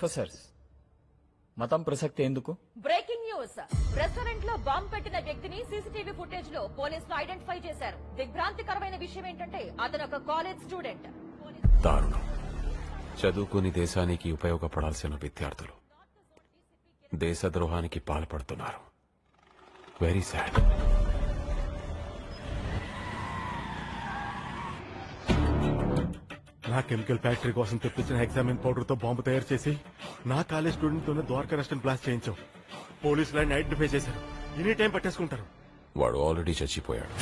Professors మతం ప్రసక్తి ఎందుకు? Breaking news. రెస్టారెంట్ లో బాంబు పెట్టిన వ్యక్తిని సీసీటీవీ ఫుటేజ్ లో పోలీసులు ఐడెంటిఫై చేశారు. దిగ్భ్రాంతికరమైన విషయం ఏంటంటే అతను ఒక కాలేజ్ స్టూడెంట్. దారుణం. చదువుకుని దేశానికి ఉపయోగపడాల్సిన విద్యార్థులు దేశద్రోహానికి పాల్పడుతున్నారు. Very sad. నా కెమికల్ ఫ్యాక్టరీ కోసం తెప్పించిన ఎగ్జామిన్ పౌడర్ తో బాంబు తయారు చేసి నా కాలేజ్ స్టూడెంట్ తోనే ద్వారకా రెస్టారెంట్ బ్లాస్ట్ చేయించావు. పోలీసులు ఆయన ఐడెంటిఫై చేశారు. ఎనీ టైం పట్టేసుకుంటారు. వాడు ఆల్రెడీ చచ్చిపోయాడు.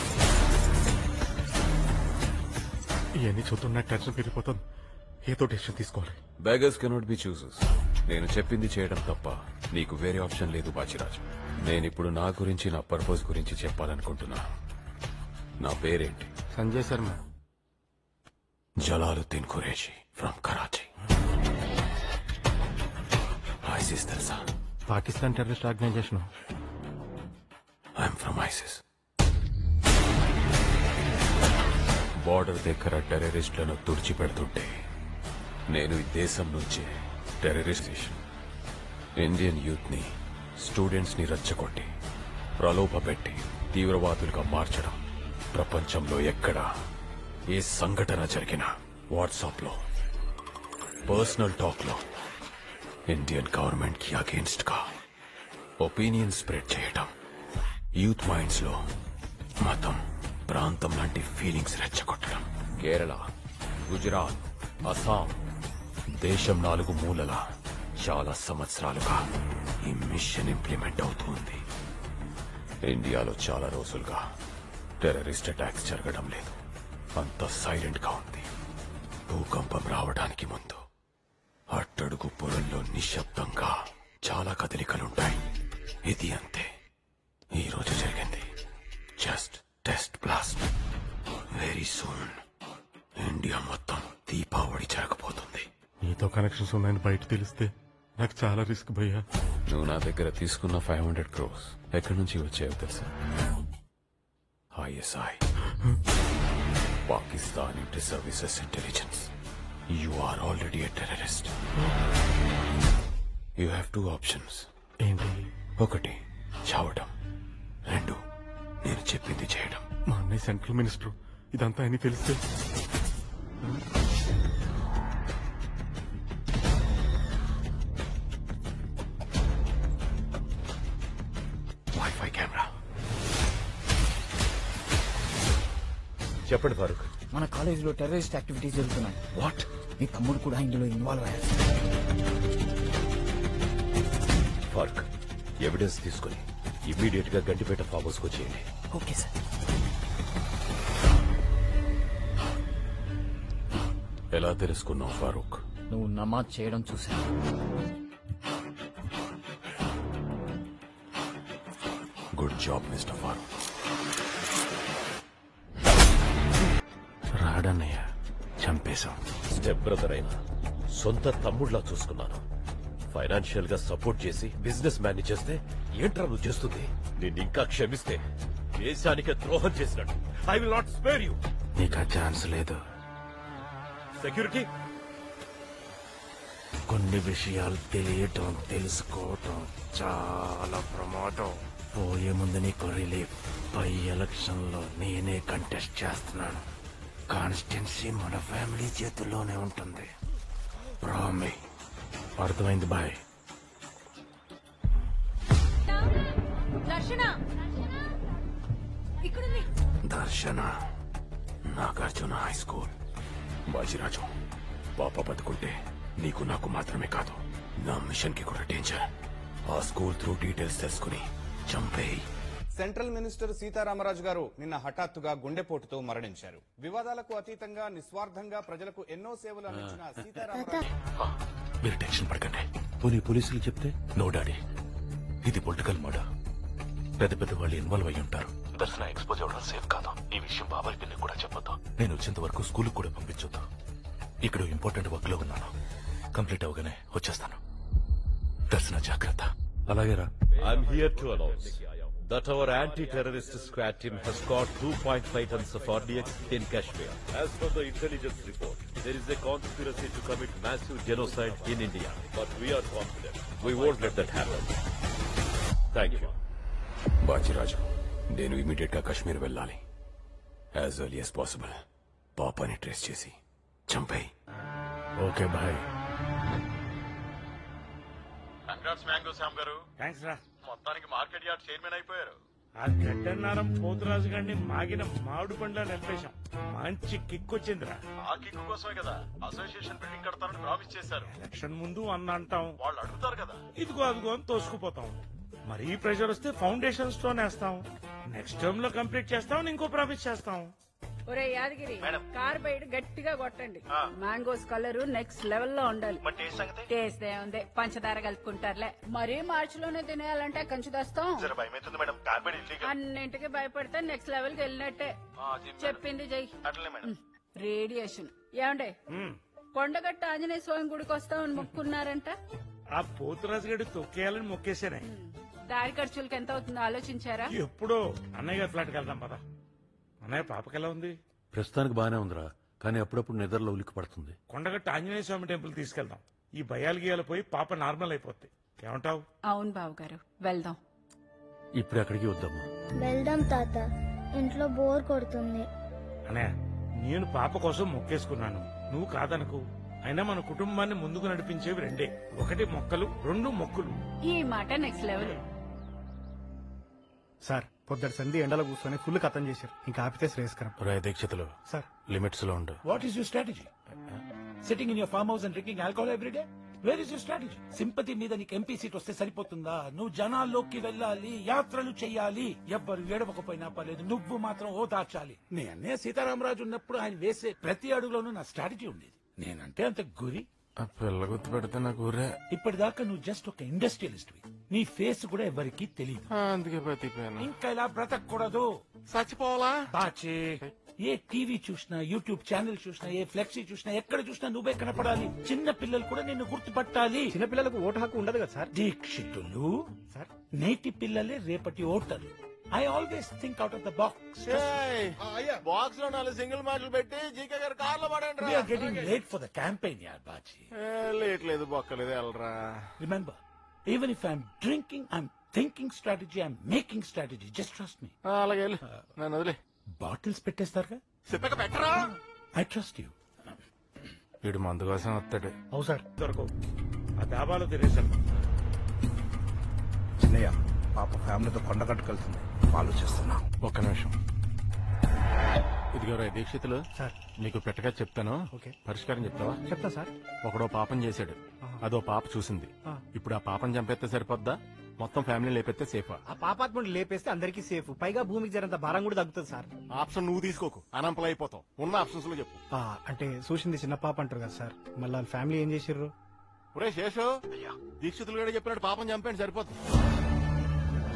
ఇవన్నీ చూస్తున్నా టెన్షన్ పెరిగిపోతుంది. ఏదో డెసిషన్ తీసుకోవాలి. Beggars cannot be chooses. నేను చెప్పింది చేయడం తప్ప నీకు వేరే ఆప్షన్ లేదు బాచిరాజు. నేనిప్పుడు నా గురించి, నా పర్పస్ గురించి చెప్పాలనుకుంటున్నా. నా పేరేంటి? సంజయ్ శర్మ. జలాలుద్దీన్ ఖురేషీ ఫ్రమ్ కరాచీ. ఐసిస్ తెలుసా? Pakistan terrorist organization. I'm from ISIS. Border దగ్గర టెర్రరిస్టులను తుడిచిపెడుతుంటే నేను ఈ దేశం నుంచే టెర్రరిస్టేషన్ ఇండియన్ యూత్ ని, స్టూడెంట్స్ ని రెచ్చగొట్టి ప్రలోభపెట్టి తీవ్రవాదులుగా మార్చడం ప్రపంచంలో ఎక్కడా ఏ సంఘటన జరిగినా వాట్సాప్ లో, పర్సనల్ టాక్ లో ఇండియన్ గవర్నమెంట్ కి అగేన్స్ట్ గా ఒపీనియన్ స్ప్రెడ్ చేయటం, యూత్ మైండ్స్ లో మతం, ప్రాంతం లాంటి ఫీలింగ్స్ రెచ్చగొట్టడం. కేరళ, గుజరాత్, అస్సాం, దేశం 4 మూలలా చాలా సంవత్సరాలుగా ఈ మిషన్ ఇంప్లిమెంట్ అవుతుంది. ఇండియాలో చాలా రోజులుగా టెర్రరిస్ట్ అటాక్స్ జరగడం లేదు. అంత సైలెంట్ గా ఉంది. భూకంపం రావడానికి ముందు అట్టడుగు పొలంలో నిశ్శబ్దంగా చాలా కదలికలుంటాయి. ఇది అంతే. ఈ రోజు జరిగింది just test blast. Very soon India మొత్తం దీపావళి జరగబోతుంది. నీతో కనెక్షన్స్ ఉన్నాయని బయట తెలిస్తే నాకు చాలా రిస్క్ భయ్యా. నువ్వు నా దగ్గర తీసుకున్న 500 crores ఎక్కడి నుంచి వచ్చాయో తెలుసా? ISI, Pakistan inter services intelligence. You are already a terrorist. You have 2 options. ఏంటి? 1 చావడం, 2 నేను చెప్పింది చేయడం. మా అన్నయ్య సెంట్రల్ మినిస్టర్. ఇదంతా అని తెలిస్తే వైఫై కెమెరా. చెప్పండి ఫారూక్. మన కాలేజీలో టెర్రరిస్ట్ యాక్టివిటీస్ జరుగుతున్నాయి. వాట్? మీ తమ్ముడు కూడా ఇందులో ఇన్వాల్వ్ అయ్యారు. ఫారూక్, ఎవిడెన్స్ తీసుకుని ఇమ్మీడియట్ గా గంటిపేట ఫామ్ హౌస్ కు వచ్చేయండి. Okay sir. ఎలా తెలుసుకున్నావు ఫారూక్? నువ్వు నమాజ్ చేయడం చూశాను. Good job mister Farooq. రాడన్నయ్య చంపేశాం. స్టెప్ బ్రదర్ అయినా సొంత తమ్ముళ్లా చూసుకున్నాను. ఫైనాన్షియల్ గా సపోర్ట్ చేసి బిజినెస్ మ్యాన్ ని చేస్తే ఏంట్రా నువ్వు చేస్తుంది? నిన్ను ఇంకా క్షమిస్తే దేశానికి ద్రోహం చేసినట్టు. I will not spare you. నీకు ఆ ఛాన్స్ లేదు. సెక్యూరిటీ, కొన్ని విషయాలు తెలియటం, తెలుసుకోవటం చాలా ప్రమాదం. పోయే ముందు నీకు రిలీఫ్. పై ఎలక్షన్ లో నేనే కంటెస్ట్ చేస్తున్నాను. కాన్స్టిట్యున్సీ మన ఫ్యామిలీ చేతుల్లోనే ఉంటుంది. ప్రామి. అర్థమైంది బాయ్. దర్శన ఇక్కడుంది. దర్శన నాగార్జున హై స్కూల్. బాజిరాజు, పాప బతుకుంటే నీకు నాకు మాత్రమే కాదు, నా మిషన్ కి కూడా డేంజర్. ఆ స్కూల్ త్రూ డీటెయిల్స్ తెలుసుకుని చంపేయి. సెంట్రల్ మినిస్టర్ సీతారామరాజు గారు నిన్న హఠాత్తుగా గుండెపోటుతో మరణించారు. వివాదాలకు అతీతంగా నిస్వార్థంగా ప్రజలకు ఎన్నో సేవలు అందించిన సీతారామరాజు. మీరు టెన్షన్ పడకండి. పోనీ పోలీసులు చెప్తే? నో డాడీ, ఇది పొలిటికల్ మర్డర్. పెద్ద పెద్ద వాళ్ళు ఇన్వాల్వ్ అయి ఉంటారు. దర్శన ఎక్స్పోజ్ అవ్వడం సేఫ్ కాదు. ఈ విషయం బాబాయ్ పిన్ని కూడా చెప్పొద్దు. నేను వచ్చేంత వరకు స్కూల్ కూడా పంపించొద్దు. ఇక్కడ ఇంపార్టెంట్ వర్క్ లో ఉన్నాను. కంప్లీట్ అవగానే వచ్చేస్తాను. దర్శన జాగ్రత్త. అలాగేరా. I'm here to announce that our anti-terrorist squad team has caught 2.5 tons of RDX in Kashmir. As per the intelligence report, there is a conspiracy to commit massive genocide in India. But we are confident. We won't let that happen. Thank you. Bachiraju నేను immediate గా కాశ్మీర్ వెళ్ళాలి. As early as possible పాపాని trace చేసి చంపేయి. Okay bye. Congrats mango Shyam గారు. Thanks రా. మొత్తానికి market yard chairman అయిపోయారు. ఆ గడ్డన్నారం పోతురాజు గారిని మాగిన మామిడి పండ్లా నింపేశాం. మంచి కిక్ వచ్చిందిరా. ఆ కిక్కు కోసమే కదా అసోసియేషన్ బిల్డింగ్ కడతారని ప్రామిస్ చేశారు. ఎలక్షన్ ముందు అన్న అంటాం, వాళ్ళు అడుగుతారు కదా. ఇదిగో అదిగో అని తోసుకుపోతాం. మరీ ప్రెషర్ వస్తే ఫౌండేషన్ స్టోన్ వేస్తాం. నెక్స్ట్ టర్మ్ లో కంప్లీట్ చేస్తాం. ఇంకో ప్రామిస్ చేస్తాం. ఒరే యాదగిరి, కార్బైడ్ గట్టిగా కొట్టండి. మ్యాంగోస్ కలర్ నెక్స్ట్ లెవెల్ లో ఉండాలి. టేస్ట్ ఏముంది, పంచదార కలుపుకుంటారులే. మరీ మార్చి లోనే తినేయాలంటే కంచు తెస్తాం. అన్నింటికి భయపడితే నెక్స్ట్ లెవెల్ కి వెళ్ళినట్టే. చెప్పింది జై. రేడియేషన్ ఏమండే, కొండగట్ట ఆంజనేయ స్వామి గుడికి వస్తామని మొక్కున్నారంట. ఆ పోతురాజు గడి తొక్కేయాలని మొక్కేశానే. దారి ఖర్చులకి ఎంత అవుతుందో ఆలోచించారా? ఎప్పుడో అన్నయ్య గారి ఫ్లాట్కి వెళ్దాం పద. అన్నయ్య పాపకి ఎలా ఉంది? ప్రస్తుతానికి బానే ఉందిరా, కానీ అప్పుడప్పుడు నిద్రలో ఉలికి పడుతుంది. కొండగట్ట ఆంజనేయ స్వామి టెంపుల్ తీసుకెళ్దాం. ఈ భయాలు గీయాలు పోయి పాప నార్మల్ అయిపోద్ది. ఏమంటావు? అవును బాబు గారు, వెళ్దాం. ఇప్పుడు అక్కడికి వద్దమ్మా. వెళ్దాం తాత, ఇంట్లో బోర్ కొడుతుంది. అన్నయ్య, నేను పాప కోసం మొక్కేసుకున్నాను, నువ్వు కాదనుకు. అయినా మన కుటుంబాన్ని ముందుకు నడిపించేవి రెండే, ఒకటి మొక్కలు, రెండు మొక్కులు. ఈ మాట నెక్స్ట్ లెవెల్. సార్ పొద్దుటి సంధి ఎండలో కూర్చొని ఫుల్ కథం చేశారు. ఇంకా ఆపితే శ్రేయస్కరం. దీక్షితులు సార్ లిమిట్స్ లో ఉండు. What is your strategy? Sitting in your farm house and drinking alcohol everyday? Where is your strategy? Sympathy మీద నీకు ఎంపీ సీట్ వస్తే సరిపోతుందా? నువ్వు జనాల్లోకి వెళ్ళాలి, యాత్రలు చెయ్యాలి. ఎవ్వరు ఏడవకపోయినా పర్లేదు, నువ్వు మాత్రం ఓ దాచాలి. నేనే సీతారామరాజు ఉన్నప్పుడు ఆయన వేసే ప్రతి అడుగులోనూ నా స్ట్రాటజీ ఉండేది. నేనంటే అంత గురి. పిల్ల గుర్తు పెడితే నాకు ఊరే. ఇప్పటిదాకా నువ్వు జస్ట్ ఒక ఇండస్ట్రియలిస్ట్. నీ ఫేస్ కూడా ఎవరికి తెలియదు. అందుకే బతికిపోయాను. ఇంకా ఇలా బ్రతకూడదు, చచ్చిపోవాలా? బాచే. ఏ టీవీ చూసినా, యూట్యూబ్ ఛానల్ చూసినా, ఏ ఫ్లెక్సీ చూసినా, ఎక్కడ చూసినా నువ్వే కనపడాలి. చిన్న పిల్లలు కూడా నిన్ను గుర్తుపట్టాలి. చిన్నపిల్లలకు ఓటు హక్కు ఉండదు కదా సార్? దీక్షితులు సార్, నేటి పిల్లలే రేపటి ఓటర్లు. I always think out of the box. Box లో 4 సింగిల్ మాటలు పెట్టి జీకే గారు కార్లో పడండి. We are getting late for the campaign, yaar Bachi. లేట్లేదు బొక్కలేదు వెళ్ళరా. Remember, even if I'm drinking, I'm thinking strategy, I'm making strategy. Just trust me. అలాగే నన్ను వదిలే. బాటిల్స్ పెట్టేస్తారుగా? చెప్పక పెట్టరా. I trust you. వీడు మందు కోసం వస్తాడు. అవు సార్. దొరకవు. ఆ డాబాలో తినేసాను. చిన్నయ్య, పాప ఫ్యామిలీతో కొండగట్టుకెళ్తుంది, ఆలోచిస్తున్నా. ఒక్క నిమిషం. ఇదిగో దీక్షితులు, సార్ నీకు పెట్టగా చెప్తాను. ఓకే. పరిష్కారం చెప్తావా? చెప్తా సార్. ఒకడో పాపం చేశాడు, అదో పాప చూసింది. ఇప్పుడు ఆ పాపం చంపేస్తే సరిపోద్దా, మొత్తం ఫ్యామిలీ లేపెత్తే సేఫా? ఆ పాపాత్ముడిని లేపేస్తే అందరికీ సేఫ్, పైగా భూమికి జరంత భారం కూడా తగ్గుతుంది సార్. ఆప్షన్ నువ్వు తీసుకోకు, అనంపలు అయిపోతావు. ఉన్న ఆప్షన్స్ లో చెప్పు. అంటే చూసింది చిన్న పాప అంటారు కదా సార్, మళ్ళీ వాళ్ళ ఫ్యామిలీ ఏం చేసిర్రు? ఒరే శేషు, దీక్షితులు కూడా చెప్పినట్టు పాపం చంపేయండి సరిపోతుంది.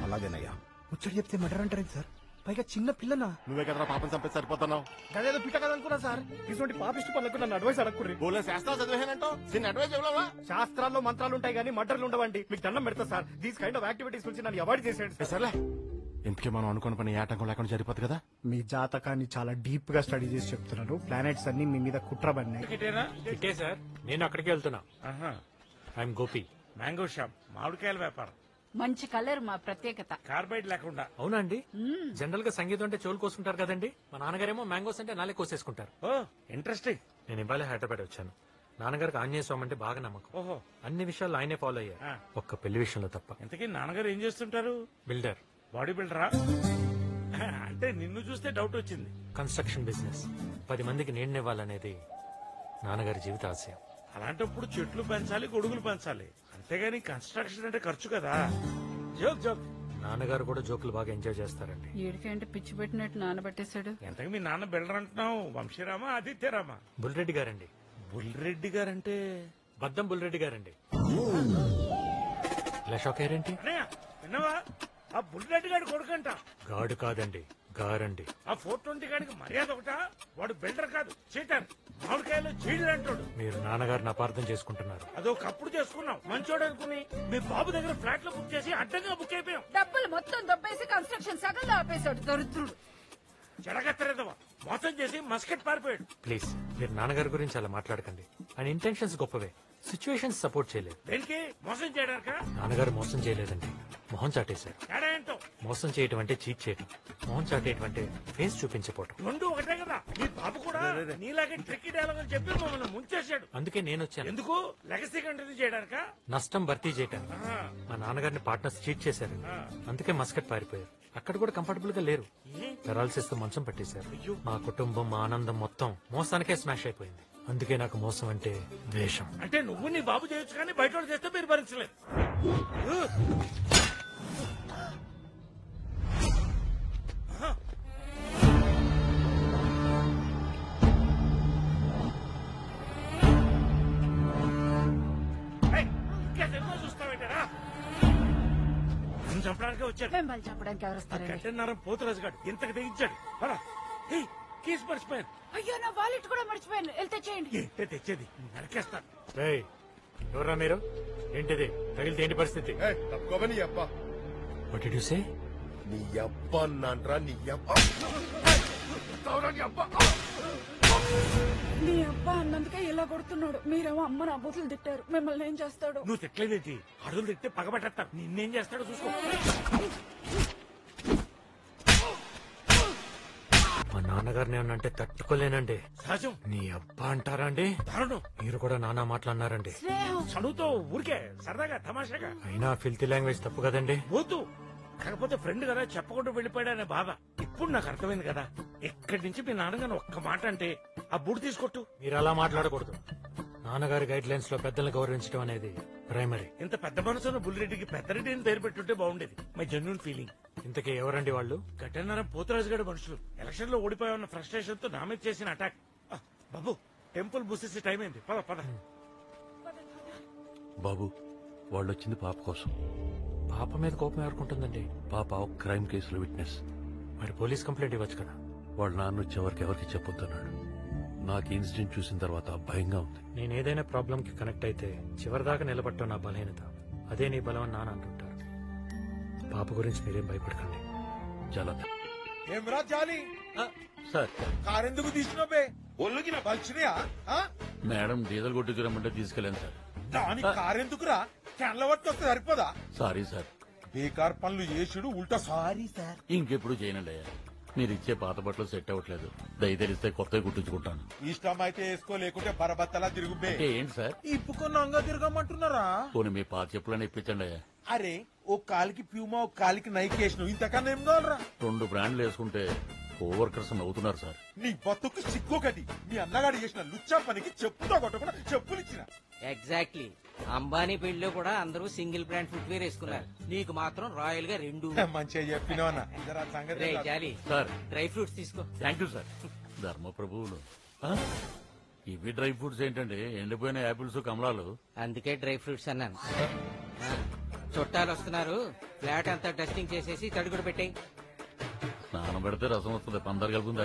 అలాగేనయ్యా. ముచ్చట చెప్తే మర్డర్ అంటారు సార్, పైగా చిన్న పిల్లనా? నువ్వే కదరా పాపం చంపేసి సరిపోతున్నావు. గదేదో పిట్ట కదా అనుకున్నా సార్. ఇటువంటి పాపిష్టి పనులకు నన్ను అడ్వైస్ అడగకుర్రి. బోలే శాస్త్రాలు చదివేనంటో చిన్న అడ్వైస్ ఇవ్వలేవా? శాస్త్రాల్లో మంత్రాలు ఉంటాయి కానీ మర్డర్లు ఉండవండి. మీకు దండం పెడతా sir, these kind of activities నుంచి నన్ను అవాయిడ్ చేసేయండి. సర్లే, ఇంతకీ మనం అనుకున్న పని ఏ ఆటంకం లేకుండా సరిపోతుంది కదా? మీ జాతకాన్ని చాలా డీప్ గా స్టడీ చేసి చెప్తున్నారు. ప్లానెట్స్ అన్ని మీ మీద కుట్రబడినాయి. ఇటే సార్, నేను అక్కడికి వెళ్తున్నా. ఐఎమ్ గోపి, మ్యాంగో షాప్, మామిడికాయల వ్యాపారం. మంచి కలర్ మా ప్రత్యేకత. కార్బైడ్ లేకుండా. అవునా అండి? జనరల్ గా సంగీతం అంటే చెవులు కోసుకుంటారు కదండి, మా నాన్నగారేమో మ్యాంగోస్ అంటే నాలే కోసేసుకుంటారు. ఓ ఇంట్రెస్టింగ్. నేను ఇవాళ హైదరాబాద్ వచ్చాను. నాన్నగారికి ఆంజనేయ స్వామి అంటే బాగా నమ్మకం. ఓహో, అన్ని విషయాల్లో ఆయనే ఫాలో అయ్యారు, ఒక్క పెళ్లి విషయంలో తప్ప. ఇంతకీ నాన్నగారు ఏం చేస్తుంటారు? బిల్డర్. బాడీ బిల్డరా? అంటే నిన్ను చూస్తే డౌట్ వచ్చింది. కన్స్ట్రక్షన్ బిజినెస్, 10 మందికి నీడనివ్వాలనేది నాన్నగారి జీవిత ఆశయం. అలాంటప్పుడు చెట్లు పెంచాలి, గొడుగులు పెంచాలి, అంతేగాని కన్స్ట్రక్షన్ అంటే ఖర్చు కదా. Joke joke. నాన్నగారు కూడా జోకులు బాగా ఎంజాయ్ చేస్తారండి. ఏడికంటే పిచ్చి పెట్టినట్టు నానబట్టేశాడు. ఎంతకు మీ నాన్న బిల్డర్ అంటున్నావు? వంశీరామా, ఆదిత్యరామా? బుల్రెడ్డి గారండి. బుల్రెడ్డి గారంటే? బద్దం బుల్రెడ్డి గారండి. ఇలా షాక్ అయ్యారేంటి? విన్నావా? ఆ బుల్రెడ్డి గారి కొడుకంట. గాడు కాదండి, గారండి. ఆ 420 గారికి మర్యాద ఒకటా? వాడు బిల్డర్ కాదు, చీటర్. మామిడికాయలు చీడలు అంటాడు. మీరు నాన్నగారిని అపార్థం చేసుకుంటున్నారు. అదొకప్పుడు చేసుకున్నాం, మంచోడు అనుకుని. మీ బాబు దగ్గర ఫ్లాట్ లో బుక్ చేసి అడ్డంగా బుక్ అయిపోయాం. డబ్బులు మొత్తం దొబ్బేసి కన్స్ట్రక్షన్ సగంలో ఆపేశాడు దరిద్రుడు. చెడగత్తరేదవా, మోసం చేసి మస్కెట్ పారిపోయాడు. ప్లీజ్ మీరు నాన్నగారి గురించి అలా మాట్లాడకండి. ఆయన ఇంటెన్షన్స్ గొప్పవే, సిచ్యువేషన్స్ సపోర్ట్ చేయలేదు. దేనికి మోసం చేయడానికా? నాన్నగారు మోసం చేయలేదండి, మొహం చాటేశారు. తేడా ఏంటో? మోసం చేయటం అంటే చీట్ చేయటం, మొహం చాటేయటం అంటే ఫేస్ చూపించపోవటం. రెండు ఒకటే కదా. మీ బాబు కూడా నీలాగే ట్రిక్కీ డైలాగ్ అని చెప్పి మమ్మల్ని ముంచేశాడు. అందుకే నేను వచ్చాను. ఎందుకు? లెగసీ కంటిన్యూ చేయడానికా? నష్టం భర్తీ చేయటానికి. మా నాన్నగారిని పార్ట్నర్స్ చీట్ చేశారు, అందుకే మస్కట్ పారిపోయారు. అక్కడ కూడా కంఫర్టబుల్ గా లేరు, పెరాలసిస్ తో మంచం పట్టేశారు. మా కుటుంబం, మా ఆనందం మొత్తం మోసానికే స్మాష్ అయిపోయింది. అందుకే నాకు మోసం అంటే ద్వేషం. అంటే నువ్వు నీ బాబు చేయొచ్చు కానీ బయట వాళ్ళు చేస్తే మీరు భరించలేదు. ఇంకా సినిమా చూస్తావేంటారా? చంపడానికి వచ్చాడు. మిమ్మల్ని చెప్పడానికి ఎవరు వస్తారండి? గంటన్నర పోతురాజు గారు ఇంతకు తెగించాడు. కీస్ మర్చిపోయాను. అయ్యో నా వాలెట్ కూడా మర్చిపోయాను. వెళ్తే చేయండి. ఏంటే తెచ్చేది? నరికేస్తాను. రేయ్, ఎవరా మీరు? ఏంటిది? తగిలితే ఏంటి పరిస్థితి? తప్పుకోవని అబ్బా, What did you say? నీ అబ్బ అన్నాన్రా, నీ అబ్బ మీ అబ్బా అన్నందుకే ఇలా కొడుతున్నాడు. మీరేమో అమ్మ నా బూతులు తిట్టారు. మిమ్మల్ని ఏం చేస్తాడు? నువ్వు తిట్టలేదేంటి? అడుగులు తిట్టే పగబెట్టేస్తాను. నిన్నేం చేస్తాడో చూసుకో. మా నాన్నగారిని ఏమన్నంటే తట్టుకోలేనండి. సహజం. నీ అబ్బా అంటారా అండి? దారుణం. మీరు కూడా నానా మాటలన్నారండి. చదువుతో ఊరికే సరదాగా తమాషాగా. అయినా ఫిల్తీ లాంగ్వేజ్ తప్పు కదండి. పోతూ కాకపోతే ఫ్రెండ్ కదా, చెప్పకుండా వెళ్ళిపోయాడనే బాధ ఇప్పుడు నాకు అర్థమైంది కదా. ఇక్కడి నుంచి మీ నాన్నగారు ఒక్క మాట అంటే ఆ బూడి తీసుకొట్టు. మీరు అలా మాట్లాడకూడదు. నాన్నగారి గైడ్ లైన్స్ లో పెద్దలను గౌరవించడం అనేది ప్రైమరీ. ఇంత పెద్ద మనసున్న బుల్లిరెడ్డికి పెద్దరెడ్డి అని పేరు పెట్టుంటే బాగుండేది. My genuine feeling. ఇంతకీ ఎవరండి వాళ్ళు? గట్టన్నారం పోతురాజు గారి మనుషులు. ఎలక్షన్ లో ఓడిపోయామన్న ఫ్రస్ట్రేషన్ తో నా మీద చేసిన అటాక్. బాబు, టెంపుల్ బుసేసి టైం అయింది. పద పద. బాబు, వాళ్ళు వచ్చింది పాప కోసం. పాప మీద కోపం ఎవరుకుంటుందండి? పాప ఒక క్రైమ్ కేసులో విట్నెస్. మరి పోలీస్ కంప్లైంట్ ఇవ్వచ్చు కదా. వాళ్ళ నాన్న వచ్చే వరకు ఎవరికి చెప్పొద్దన్నాడు. నాకు ఇన్సిడెంట్ చూసిన తర్వాత భయంగా ఉంది. నేను ఏదైనా ప్రాబ్లం కి కనెక్ట్ అయితే చివరిదాకా నిలబట్టడం నా బలహీనత. అదే నీ బలం అని నాన్న అంటుంటారు. పాప గురించి మీరేం భయపడకండి. చాలా ఏమ్రా జాలి, సార్, కారెందుకు తీసినవే? ఒళ్ళుకి నా బలిచినయా? మేడం డీజిల్ కొట్టించమంటే తీసుకెళ్ళాను సార్. దాని కారెందుకురా? క్యాన్ల పట్టుకొస్తే సరిపోదా? Sorry sir. బేకార్ పనులు చేసుడు ఉల్టా సారీ సార్. ఇంకెప్పుడు చేయనండి అయ్యా. మీరు ఇచ్చే పాత బట్టలు సెట్ అవ్వట్లేదు. దయతెలిస్తే కొత్తవి కుట్టించుకుంటాను. ఇష్టం అయితే వేసుకో, లేకుంటే బరబత్తలా తిరుగుబే. అంటే ఏంటి సార్? ఇప్పుకున్నంగా తిరగమంటున్నారా? పోనీ మీ పాత చెప్పులని ఇప్పించండి అయ్యా. అరే, ఓ కాలికి ప్యూమా, ఓ కాలికి నైక్ వేసినావు. ఇంతకన్నా ఏం కావాలరా? 2 బ్రాండ్లు వేసుకుంటే కోవర్కర్స్ నవ్వుతున్నారు సార్. నీ బతుకు సిగ్గొకటి. మీ అన్నగాడు చేసిన లుచ్చా పనికి చెప్పుతో కొట్టకుండా చెప్పులు ఇచ్చిన. ఎగ్జాక్ట్లీ. అంబానీ పెళ్లిలో కూడా అందరూ సింగిల్ బ్రాండ్ ఫుట్వేర్ వేసుకున్నారు. నీకు మాత్రం రాయల్ గా 2. మంచిగా చెప్పినావు అన్న. రేయ్ జాలి, సార్, డ్రై ఫ్రూట్స్ తీసుకో. Thank you sir. ధర్మ ప్రభువులు. ఇవి డ్రై ఫ్రూట్స్ ఏంటండి? ఎండిపోయిన యాపిల్స్, కమలాలు. అందుకే డ్రై ఫ్రూట్స్ అన్నాను. చుట్టాలు వస్తున్నారు. ఫ్లాట్ అంతా డస్టింగ్ చేసేసి తడుగుడు పెట్టాయి. స్నానం పెడితే రసం వస్తుంది. పందరు కలుపుంది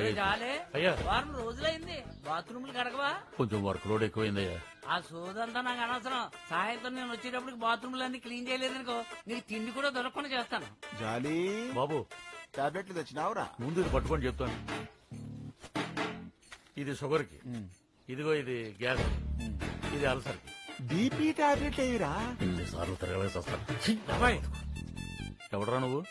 అయ్యా. వారం రోజులైంది బాత్రూమ్లు కడగవా? కొంచెం వర్క్ లోడ్ ఎక్కువైందయ్యా. ఆ సోదంతా నాకు అనవసరం. సాయంత్రం నేను వచ్చేటప్పటికి బాత్రూమ్లు అన్ని క్లీన్ చేయలేదనుకో, నీకు తిండి కూడా దొరకకుండా చేస్తాను. జాలి బాబు, టాబ్లెట్లు తెచ్చినావురా? ముందు ఇది పట్టుకొని చెప్తాను. ఇది షుగర్ కి, ఇదిగో ఇది గ్యాస్, ఇది అల్సర్ కి. బీపీ టాబ్లెట్ ఏవిరా? ఎన్నిసార్లు తిరగలేసి వస్తాను. అబ్బాయి, ఎవడరా నువ్వు?